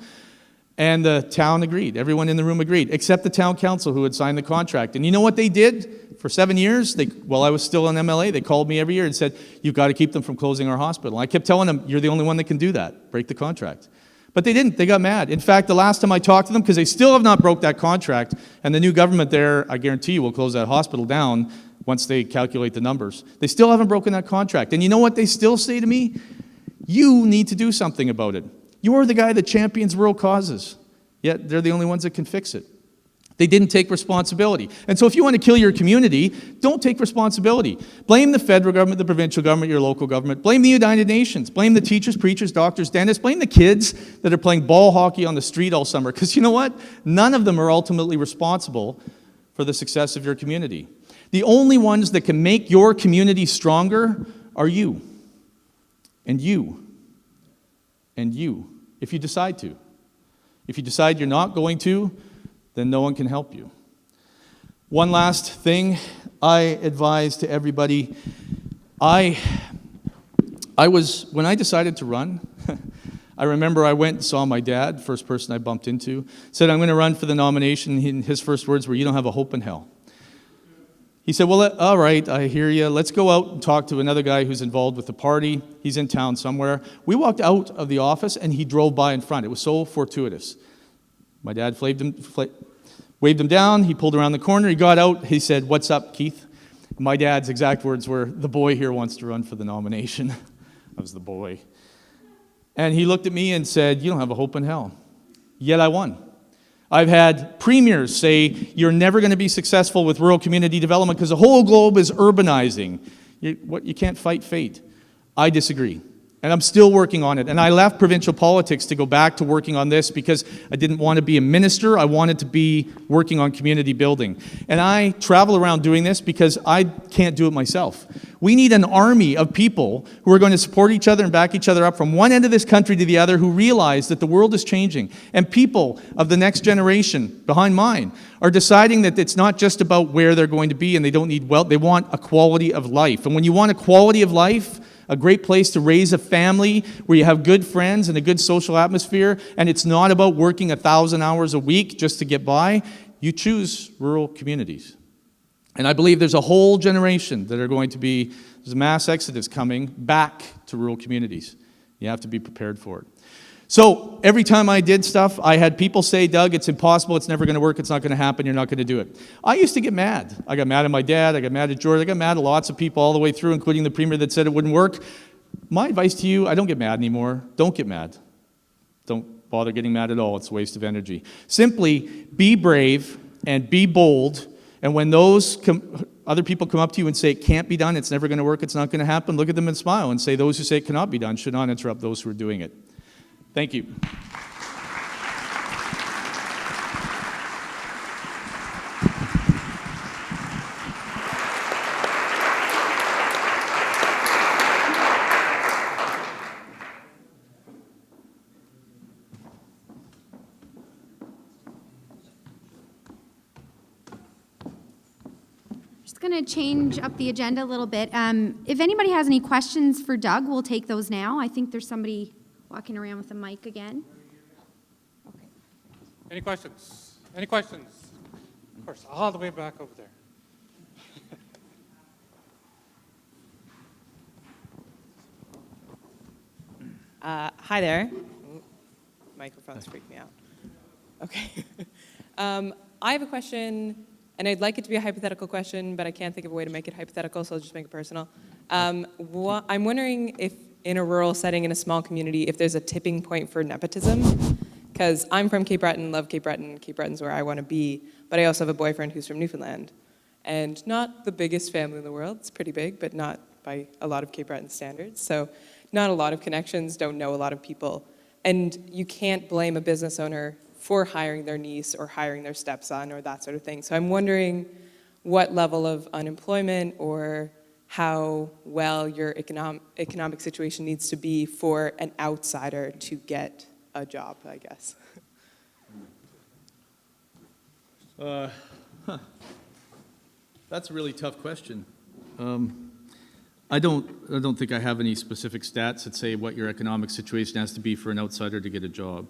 And the town agreed. Everyone in the room agreed, except the town council who had signed the contract. And you know what they did? For 7 years, while I was still in MLA, they called me every year and said, "You've got to keep them from closing our hospital." And I kept telling them, "You're the only one that can do that. Break the contract." But they didn't. They got mad. In fact, the last time I talked to them, because they still have not broke that contract, and the new government there, I guarantee you, will close that hospital down once they calculate the numbers. They still haven't broken that contract. And you know what they still say to me? "You need to do something about it. You're the guy that champions rural causes." Yet they're the only ones that can fix it. They didn't take responsibility. And so if you want to kill your community, don't take responsibility. Blame the federal government, the provincial government, your local government. Blame the United Nations. Blame the teachers, preachers, doctors, dentists. Blame the kids that are playing ball hockey on the street all summer. Because you know what? None of them are ultimately responsible for the success of your community. The only ones that can make your community stronger are you. And you. And you. If you decide to. If you decide you're not going to, then no one can help you. One last thing I advise to everybody. When I decided to run, I remember I went and saw my dad, first person I bumped into, said, "I'm going to run for the nomination." His first words were, "You don't have a hope in hell." He said, "Well, all right, I hear you. Let's go out and talk to another guy who's involved with the party. He's in town somewhere." We walked out of the office, and he drove by in front. It was so fortuitous. My dad waved him down. He pulled around the corner. He got out. He said, "What's up, Keith?" My dad's exact words were, "The boy here wants to run for the nomination." I was the boy. And he looked at me and said, "You don't have a hope in hell." Yet I won. I've had premiers say, "You're never going to be successful with rural community development because the whole globe is urbanizing. You can't fight fate." I disagree. And I'm still working on it. And I left provincial politics to go back to working on this because I didn't want to be a minister. I wanted to be working on community building. And I travel around doing this because I can't do it myself. We need an army of people who are going to support each other and back each other up from one end of this country to the other, who realize that the world is changing. And people of the next generation, behind mine, are deciding that it's not just about where they're going to be, and they don't need wealth. They want a quality of life. And when you want a quality of life, a great place to raise a family where you have good friends and a good social atmosphere, and it's not about working 1,000 hours a week just to get by, you choose rural communities. And I believe there's a whole generation that are going to be, there's a mass exodus coming back to rural communities. You have to be prepared for it. So every time I did stuff, I had people say, Doug, it's impossible, it's never going to work, it's not going to happen, you're not going to do it. I used to get mad. I got mad at my dad, I got mad at George, I got mad at lots of people all the way through, including the premier that said it wouldn't work. My advice to you, I don't get mad anymore. Don't get mad. Don't bother getting mad at all. It's a waste of energy. Simply be brave and be bold, and when those other people come up to you and say it can't be done, it's never going to work, it's not going to happen, look at them and smile and say those who say it cannot be done should not interrupt those who are doing it. Thank you. Just going to change up the agenda a little bit. If anybody has any questions for Doug, we'll take those now. I think there's somebody walking around with a mic again. Okay. Any questions? Any questions? Of course, all the way back over there. Hi there. Microphones freak me out. Okay. I have a question, and I'd like it to be a hypothetical question, but I can't think of a way to make it hypothetical, so I'll just make it personal. I'm wondering if, in a rural setting, in a small community, if there's a tipping point for nepotism. Because I'm from Cape Breton, love Cape Breton. Cape Breton's where I want to be, but I also have a boyfriend who's from Newfoundland. And not the biggest family in the world. It's pretty big, but not by a lot of Cape Breton standards. So not a lot of connections, don't know a lot of people. And you can't blame a business owner for hiring their niece or hiring their stepson or that sort of thing. So I'm wondering what level of unemployment or how well your economic situation needs to be for an outsider to get a job, I guess. That's a really tough question. I don't think I have any specific stats that say what your economic situation has to be for an outsider to get a job.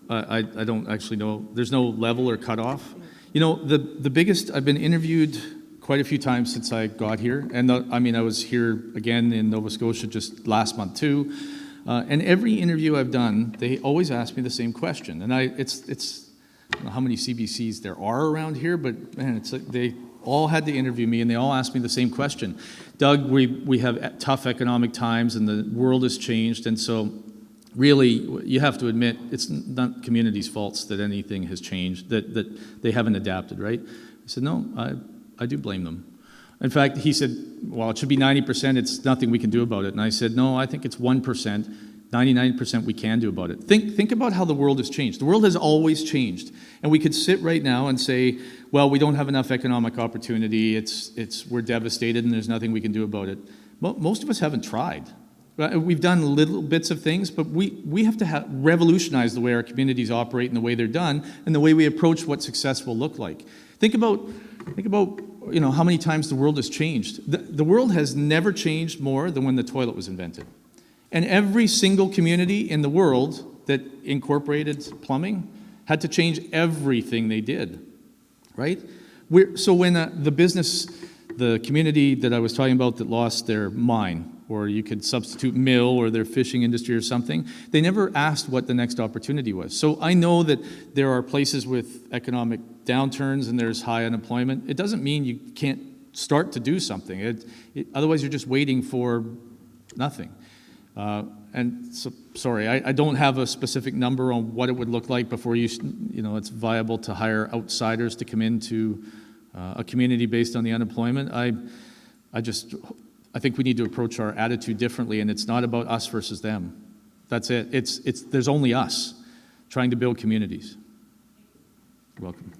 I don't actually know. There's no level or cutoff. You know, the biggest, I've been interviewed quite a few times since I got here, and I was here again in Nova Scotia just last month too, and every interview I've done, they always ask me the same question, and it's I don't know how many CBCs there are around here, but man, it's like they all had to interview me, and they all asked me the same question. Doug, we have tough economic times, and the world has changed, and so really, you have to admit, it's not community's faults that anything has changed, that they haven't adapted, right? I said, no, I do blame them. In fact, he said, well, it should be 90%, it's nothing we can do about it. And I said, no, I think it's 1%, 99% we can do about it. Think about how the world has changed. The world has always changed. And we could sit right now and say, well, we don't have enough economic opportunity, we're devastated and there's nothing we can do about it. Most of us haven't tried. We've done little bits of things, but we have to revolutionize the way our communities operate and the way they're done and the way we approach what success will look like. Think about how many times the world has changed. The world has never changed more than when the toilet was invented. And every single community in the world that incorporated plumbing had to change everything they did, right? So when the community that I was talking about that lost their mine, or you could substitute mill or their fishing industry or something, they never asked what the next opportunity was. So I know that there are places with economic downturns and there's high unemployment. It doesn't mean you can't start to do something. Otherwise, you're just waiting for nothing. And so, sorry, I don't have a specific number on what it would look like before it's viable to hire outsiders to come into a community based on the unemployment. I think we need to approach our attitude differently, and it's not about us versus them. That's it. There's only us trying to build communities. You're welcome.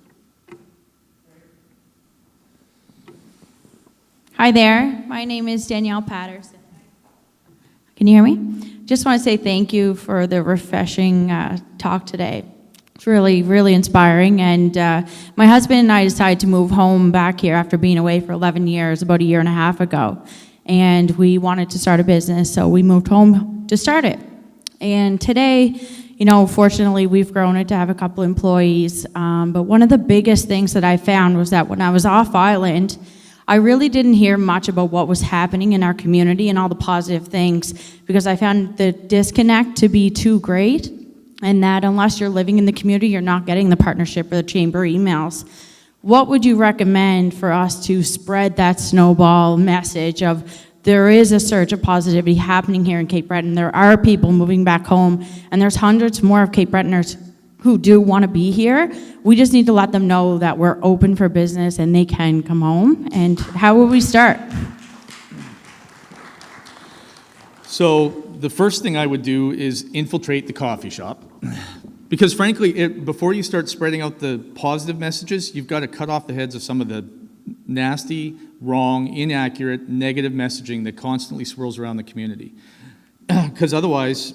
Hi there. My name is Danielle Patterson. Can you hear me? Just want to say thank you for the refreshing talk today. It's really, really inspiring. And my husband and I decided to move home back here after being away for 11 years, about a year and a half ago. And we wanted to start a business, so we moved home to start it. And today, you know, fortunately, we've grown it to have a couple employees. But one of the biggest things that I found was that when I was off island, I really didn't hear much about what was happening in our community and all the positive things, because I found the disconnect to be too great, and that unless you're living in the community, you're not getting the partnership or the chamber emails. What would you recommend for us to spread that snowball message of there is a surge of positivity happening here in Cape Breton? There are people moving back home, and there's hundreds more of Cape Bretoners who do want to be here. We just need to let them know that we're open for business and they can come home. And how will we start? So the first thing I would do is infiltrate the coffee shop. Because frankly, before you start spreading out the positive messages, you've got to cut off the heads of some of the nasty, wrong, inaccurate, negative messaging that constantly swirls around the community. Because otherwise,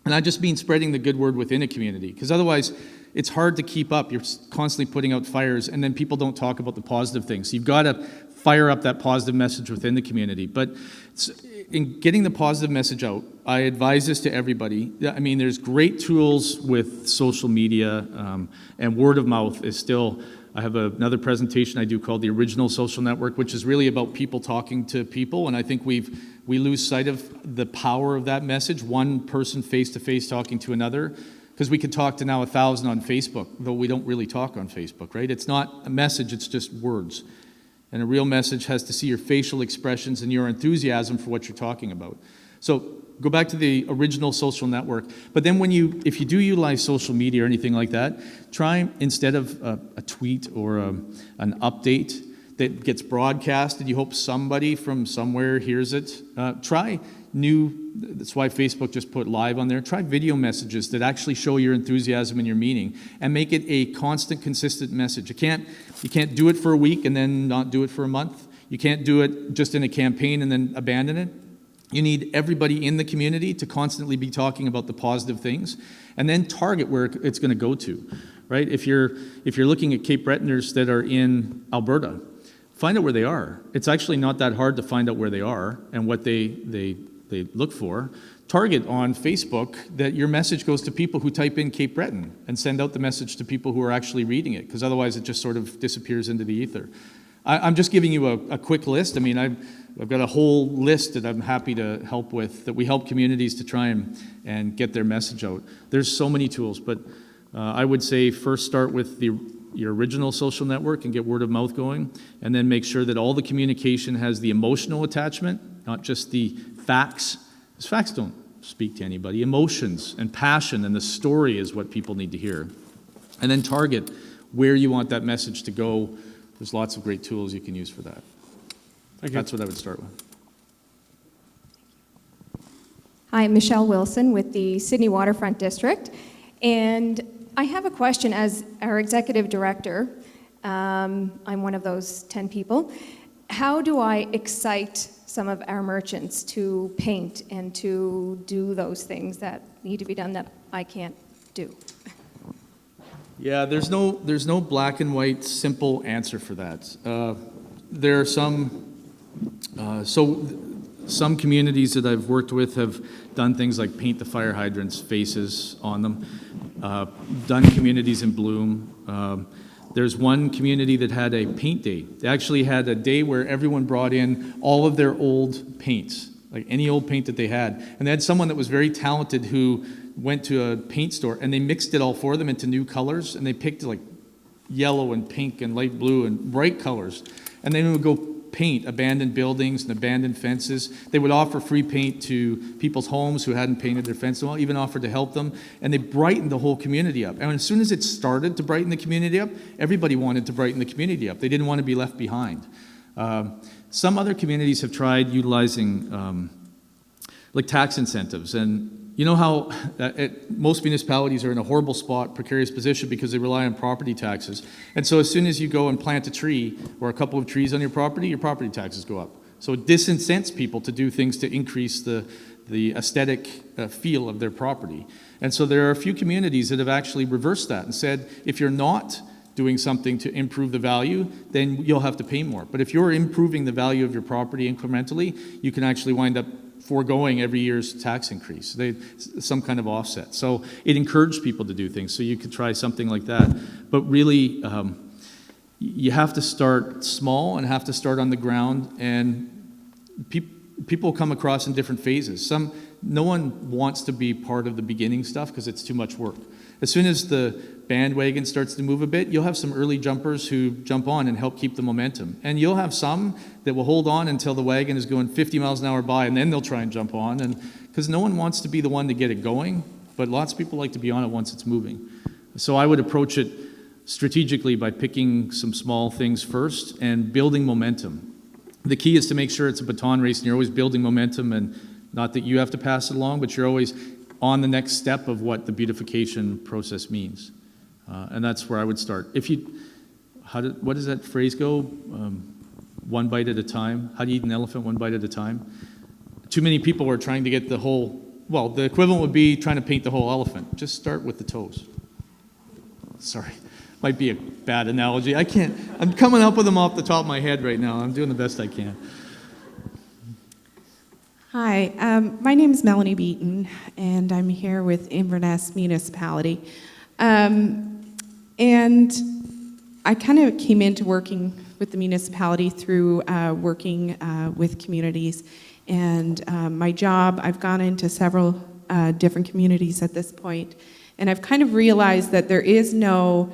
and I just mean spreading the good word within a community, because otherwise it's hard to keep up. You're constantly putting out fires, and then people don't talk about the positive things. So you've got to fire up that positive message within the community. But in getting the positive message out, I advise this to everybody. I mean, there's great tools with social media, and word of mouth is still. I have another presentation I do called the Original Social Network, which is really about people talking to people, and I think we lose sight of the power of that message, one person face-to-face talking to another, because we could talk to now 1,000 on Facebook, though we don't really talk on Facebook, right? It's not a message, it's just words. And a real message has to see your facial expressions and your enthusiasm for what you're talking about. So go back to the original social network. But then if you do utilize social media or anything like that, try, instead of a tweet or an update that gets broadcast and you hope somebody from somewhere hears it, try that's why Facebook just put live on there. Try video messages that actually show your enthusiasm and your meaning, and make it a constant, consistent message. You can't do it for a week and then not do it for a month. You can't do it just in a campaign and then abandon it. You need everybody in the community to constantly be talking about the positive things, and then target where it's going to go to, right? If you're looking at Cape Bretoners that are in Alberta, find out where they are. It's actually not that hard to find out where they are and what they look for. Target on Facebook that your message goes to people who type in Cape Breton, and send out the message to people who are actually reading it, because otherwise it just sort of disappears into the ether. I'm just giving you a quick list. I mean, I've got a whole list that I'm happy to help with, that we help communities to try and get their message out. There's so many tools, but I would say first start with your original social network and get word of mouth going, and then make sure that all the communication has the emotional attachment, not just the facts, because facts don't speak to anybody. Emotions and passion and the story is what people need to hear. And then target where you want that message to go. There's lots of great tools you can use for that. That's what I would start with. Hi, I'm Michelle Wilson with the Sydney Waterfront District, and I have a question as our executive director. I'm one of those 10 people. How do I excite some of our merchants to paint and to do those things that need to be done that I can't do? Yeah, there's no black and white simple answer for that. There are some communities that I've worked with have done things like paint the fire hydrants' faces on them, done communities in bloom. There's one community that had a paint day. They actually had a day where everyone brought in all of their old paints, like any old paint that they had. And they had someone that was very talented who went to a paint store, and they mixed it all for them into new colors, and they picked like yellow and pink and light blue and bright colors. And then they would go paint abandoned buildings and abandoned fences. They would offer free paint to people's homes who hadn't painted their fence, well, even offered to help them, and they brightened the whole community up. And as soon as it started to brighten the community up, everybody wanted to brighten the community up. They didn't want to be left behind. Some other communities have tried utilizing like tax incentives, and you know how most municipalities are in a horrible spot, precarious position, because they rely on property taxes. And so as soon as you go and plant a tree or a couple of trees on your property taxes go up. So it disincents people to do things to increase the aesthetic feel of their property. And so there are a few communities that have actually reversed that and said, if you're not doing something to improve the value, then you'll have to pay more. But if you're improving the value of your property incrementally, you can actually wind up foregoing every year's tax increase, some kind of offset. So it encouraged people to do things. So you could try something like that. But really, you have to start small and have to start on the ground. And people come across in different phases. No one wants to be part of the beginning stuff because it's too much work. As soon as the bandwagon starts to move a bit, you'll have some early jumpers who jump on and help keep the momentum. And you'll have some that will hold on until the wagon is going 50 miles an hour by, and then they'll try and jump on. And because no one wants to be the one to get it going, but lots of people like to be on it once it's moving. So I would approach it strategically by picking some small things first and building momentum. The key is to make sure it's a baton race and you're always building momentum, and not that you have to pass it along, but you're always on the next step of what the beautification process means. And that's where I would start. What does that phrase go? One bite at a time. How do you eat an elephant? One bite at a time. Too many people are trying to get the equivalent would be trying to paint the whole elephant. Just start with the toes. Sorry. Might be a bad analogy. I'm coming up with them off the top of my head right now. I'm doing the best I can. Hi, my name is Melanie Beaton, and I'm here with Inverness Municipality. And I kind of came into working with the municipality through working with communities. And my job, I've gone into several different communities at this point, and I've kind of realized that there is no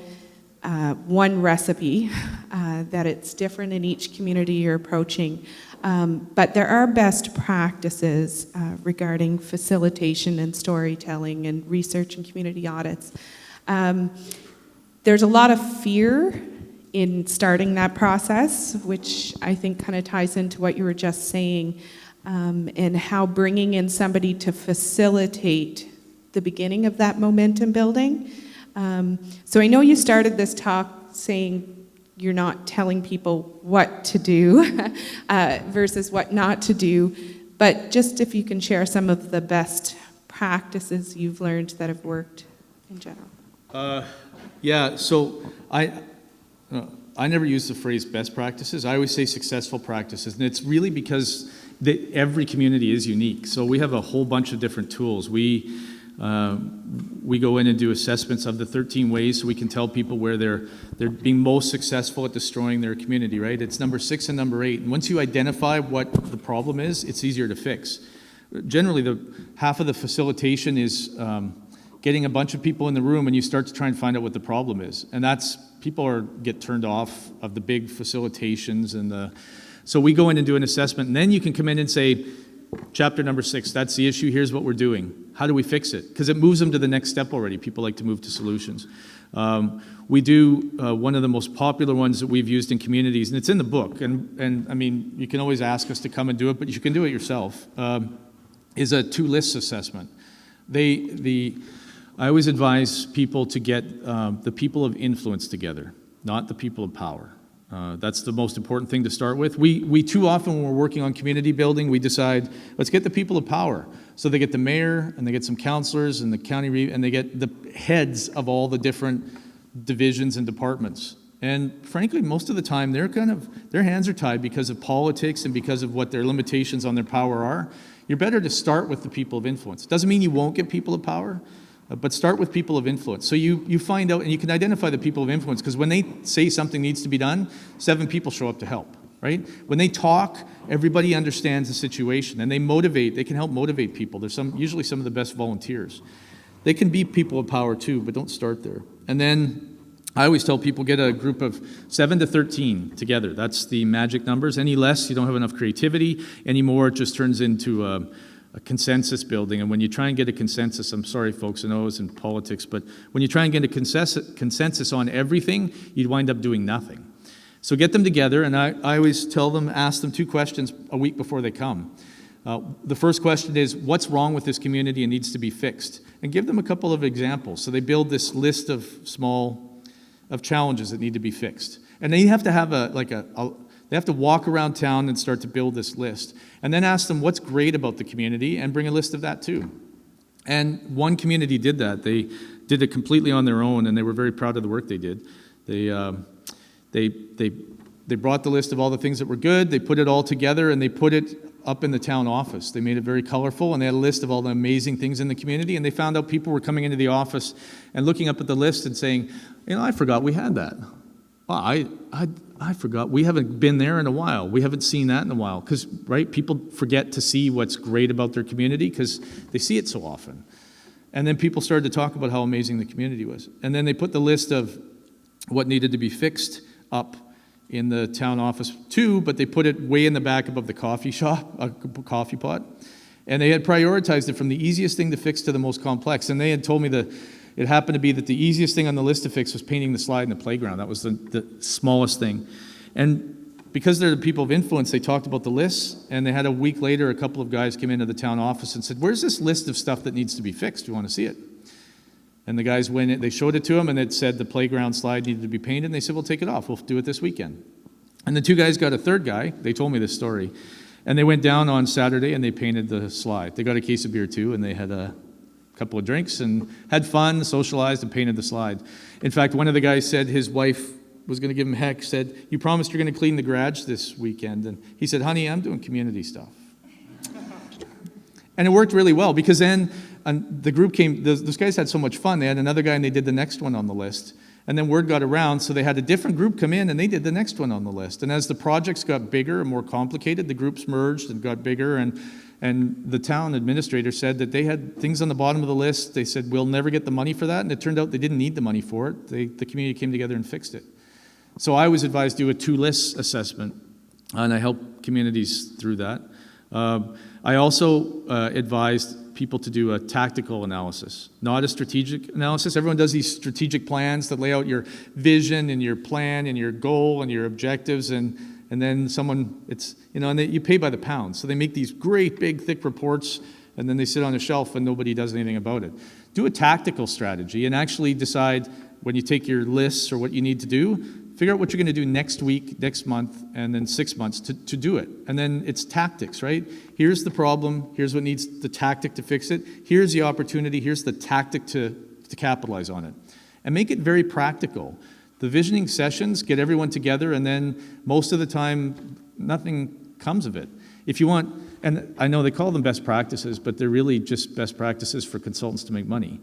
one recipe, that it's different in each community you're approaching. But there are best practices regarding facilitation and storytelling and research and community audits. There's a lot of fear in starting that process, which I think kind of ties into what you were just saying, and how bringing in somebody to facilitate the beginning of that momentum building. So I know you started this talk saying you're not telling people what to do versus what not to do, but just if you can share some of the best practices you've learned that have worked in general. Yeah, so I never use the phrase best practices. I always say successful practices, and it's really because every community is unique. So we have a whole bunch of different tools. We go in and do assessments of the 13 ways so we can tell people where they're being most successful at destroying their community, right? It's number 6 and number 8. And once you identify what the problem is, it's easier to fix. Generally, half of the facilitation is getting a bunch of people in the room and you start to try and find out what the problem is. And people get turned off of the big facilitations. So we go in and do an assessment, and then you can come in and say, chapter number 6, that's the issue, here's what we're doing. How do we fix it? Because it moves them to the next step already. People like to move to solutions. We do one of the most popular ones that we've used in communities, and it's in the book, and I mean, you can always ask us to come and do it, but you can do it yourself, is a 2 lists assessment. I always advise people to get the people of influence together, not the people of power. That's the most important thing to start with. We too often, when we're working on community building, we decide, let's get the people of power. So they get the mayor, and they get some councillors, and the county, and they get the heads of all the different divisions and departments. And frankly, most of the time, their hands are tied because of politics and because of what their limitations on their power are. You're better to start with the people of influence. Doesn't mean you won't get people of power, but start with people of influence. So you find out, and you can identify the people of influence, because when they say something needs to be done, 7 people show up to help, right? When they talk, everybody understands the situation, and they can help motivate people. There's usually some of the best volunteers. They can be people of power too, but don't start there. And then I always tell people, get a group of 7 to 13 together. That's the magic numbers. Any less, you don't have enough creativity. Any more, it just turns into a consensus building. And when you try and get a consensus, I'm sorry folks, I know it's in politics, but when you try and get a consensus on everything, you'd wind up doing nothing. So get them together, and I always tell them, ask them 2 questions a week before they come. The first question is, what's wrong with this community and needs to be fixed? And give them a couple of examples. So they build this list of challenges that need to be fixed. And they have to have they have to walk around town and start to build this list. And then ask them what's great about the community and bring a list of that too. And one community did that. They did it completely on their own, and they were very proud of the work they did. They brought the list of all the things that were good, they put it all together, and they put it up in the town office. They made it very colorful, and they had a list of all the amazing things in the community, and they found out people were coming into the office and looking up at the list and saying, I forgot we had that. Well, I forgot. We haven't been there in a while. We haven't seen that in a while. Because, right, people forget to see what's great about their community because they see it so often. And then people started to talk about how amazing the community was. And then they put the list of what needed to be fixed up in the town office too, but they put it way in the back above the coffee shop, a coffee pot. And they had prioritized it from the easiest thing to fix to the most complex. And they had told me that it happened to be that the easiest thing on the list to fix was painting the slide in the playground. That was the smallest thing. And because they're the people of influence, they talked about the lists, and they had a week later, a couple of guys came into the town office and said, where's this list of stuff that needs to be fixed? Do you want to see it? And the guys went in, they showed it to them, and it said the playground slide needed to be painted, and they said, well, take it off. We'll do it this weekend. And the 2 guys got a 3rd guy. They told me this story. And they went down on Saturday, and they painted the slide. They got a case of beer, too, and they had a couple of drinks and had fun, socialized, and painted the slide. In fact, one of the guys said his wife was going to give him heck, said, you promised you're going to clean the garage this weekend. And he said, honey, I'm doing community stuff. And it worked really well because then the group came, those guys had so much fun. They had another guy and they did the next one on the list. And then word got around, so they had a different group come in and they did the next one on the list. And as the projects got bigger and more complicated, the groups merged and got bigger. And the town administrator said that they had things on the bottom of the list. They said, we'll never get the money for that. And it turned out they didn't need the money for it. The community came together and fixed it. So I was advised to do a 2-list assessment, and I help communities through that. I also advised people to do a tactical analysis, not a strategic analysis. Everyone does these strategic plans that lay out your vision and your plan and your goal and your objectives, and then someone, and you pay by the pound. So they make these great, big, thick reports, and then they sit on a shelf and nobody does anything about it. Do a tactical strategy and actually decide when you take your lists or what you need to do, figure out what you're going to do next week, next month, and then 6 months to do it. And then it's tactics, right? Here's the problem. Here's what needs the tactic to fix it. Here's the opportunity. Here's the tactic to capitalize on it. And make it very practical. The visioning sessions get everyone together, and then most of the time, nothing comes of it. If you want, and I know they call them best practices, but they're really just best practices for consultants to make money.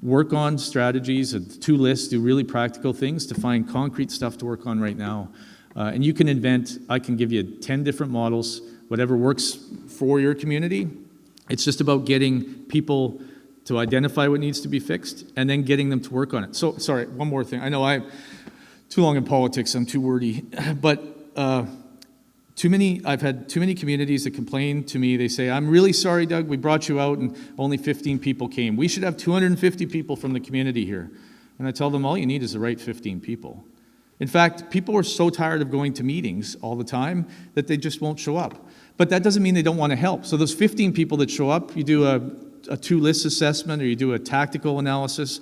Work on strategies, 2 lists, do really practical things to find concrete stuff to work on right now. And you can I can give you 10 different models, whatever works for your community. It's just about getting people to identify what needs to be fixed and then getting them to work on it. So, sorry, one more thing. I know I'm too long in politics, I'm too wordy, but I've had too many communities that complain to me. They say, I'm really sorry, Doug, we brought you out and only 15 people came. We should have 250 people from the community here. And I tell them, all you need is the right 15 people. In fact, people are so tired of going to meetings all the time that they just won't show up. But that doesn't mean they don't want to help. So those 15 people that show up, you do a 2-list assessment or you do a tactical analysis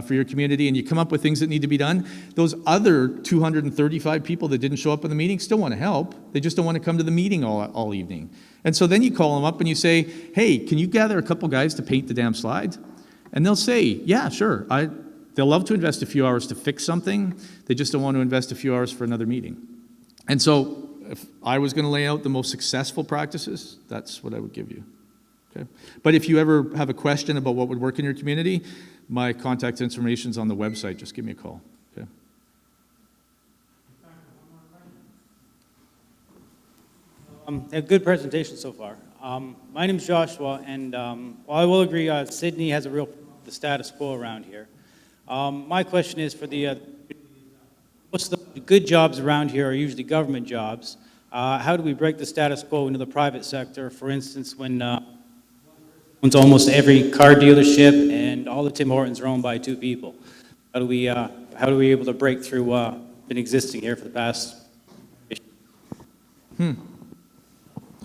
for your community and you come up with things that need to be done. Those other 235 people that didn't show up in the meeting still want to help. They just don't want to come to the meeting all evening. And so then you call them up and you say, hey, can you gather a couple guys to paint the damn slide? And they'll say, yeah, sure. They'll love to invest a few hours to fix something. They just don't want to invest a few hours for another meeting. And so if I was going to lay out the most successful practices, that's what I would give you. Okay. But if you ever have a question about what would work in your community, my contact information is on the website. Just give me a call. Okay. A good presentation so far. My name is Joshua, and while I will agree, Sydney has the status quo around here. My question is for most of the good jobs around here are usually government jobs. How do we break the status quo into the private sector? For instance, when owns almost every car dealership and all the Tim Hortons are owned by 2 people. How do we able to break through been existing here for the past.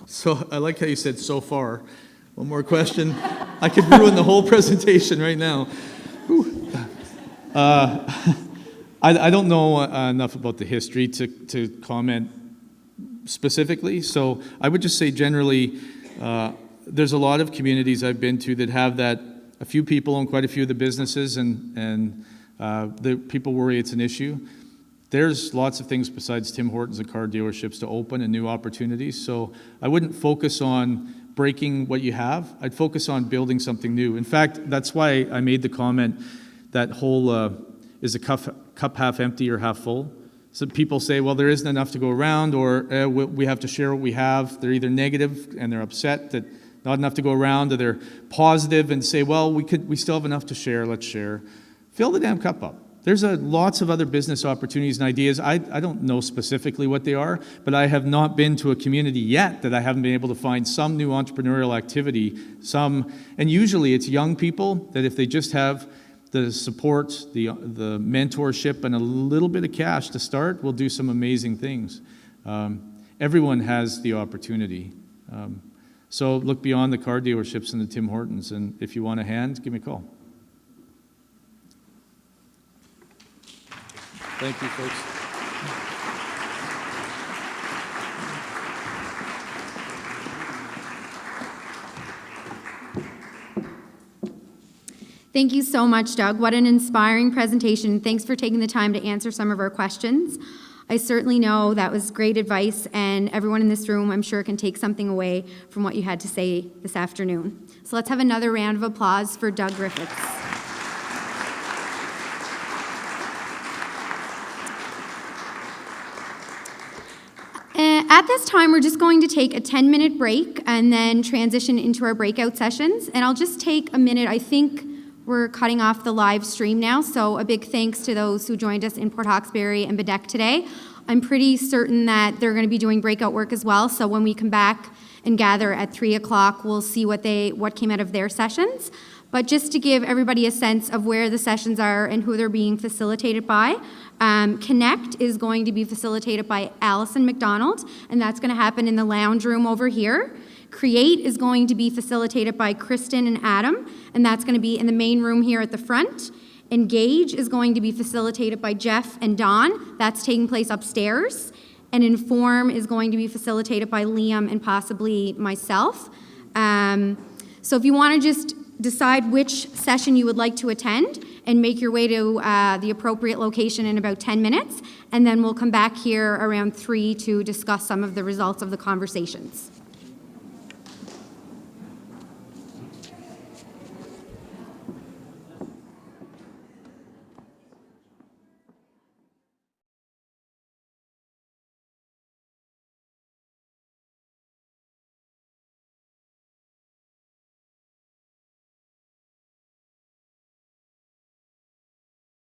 So I like how you said "so far." One more question. I could ruin the whole presentation right now. I don't know enough about the history to comment specifically, so I would just say generally, there's a lot of communities I've been to that have that a few people own quite a few of the businesses, and the people worry it's an issue. There's lots of things besides Tim Hortons and car dealerships to open and new opportunities, so I wouldn't focus on breaking what you have. I'd focus on building something new. In fact, that's why I made the comment that whole, is the cup half empty or half full? So people say, well, there isn't enough to go around, or we have to share what we have. They're either negative and they're upset that not enough to go around, or they're positive and say, well, we still have enough to share, let's share. Fill the damn cup up. There's lots of other business opportunities and ideas. I don't know specifically what they are, but I have not been to a community yet that I haven't been able to find some new entrepreneurial activity, and usually it's young people that if they just have the support, the mentorship, and a little bit of cash to start, will do some amazing things. Everyone has the opportunity. So look beyond the car dealerships and the Tim Hortons, and if you want a hand, give me a call. Thank you, folks. Thank you so much, Doug. What an inspiring presentation. Thanks for taking the time to answer some of our questions. I certainly know that was great advice, and everyone in this room, I'm sure, can take something away from what you had to say this afternoon. So let's have another round of applause for Doug Griffiths. At this time, we're just going to take a 10-minute break and then transition into our breakout sessions. And I'll just take a minute. I think we're cutting off the live stream now, so a big thanks to those who joined us in Port Hawkesbury and Bedeque today. I'm pretty certain that they're going to be doing breakout work as well, so when we come back and gather at 3 o'clock, we'll see what came out of their sessions. But just to give everybody a sense of where the sessions are and who they're being facilitated by, Connect is going to be facilitated by Allison McDonald, and that's going to happen in the lounge room over here. Create is going to be facilitated by Kristen and Adam, and that's going to be in the main room here at the front. Engage is going to be facilitated by Jeff and Dawn. That's taking place upstairs. And Inform is going to be facilitated by Liam and possibly myself. So if you want to just decide which session you would like to attend and make your way to the appropriate location in about 10 minutes, and then we'll come back here around 3 to discuss some of the results of the conversations.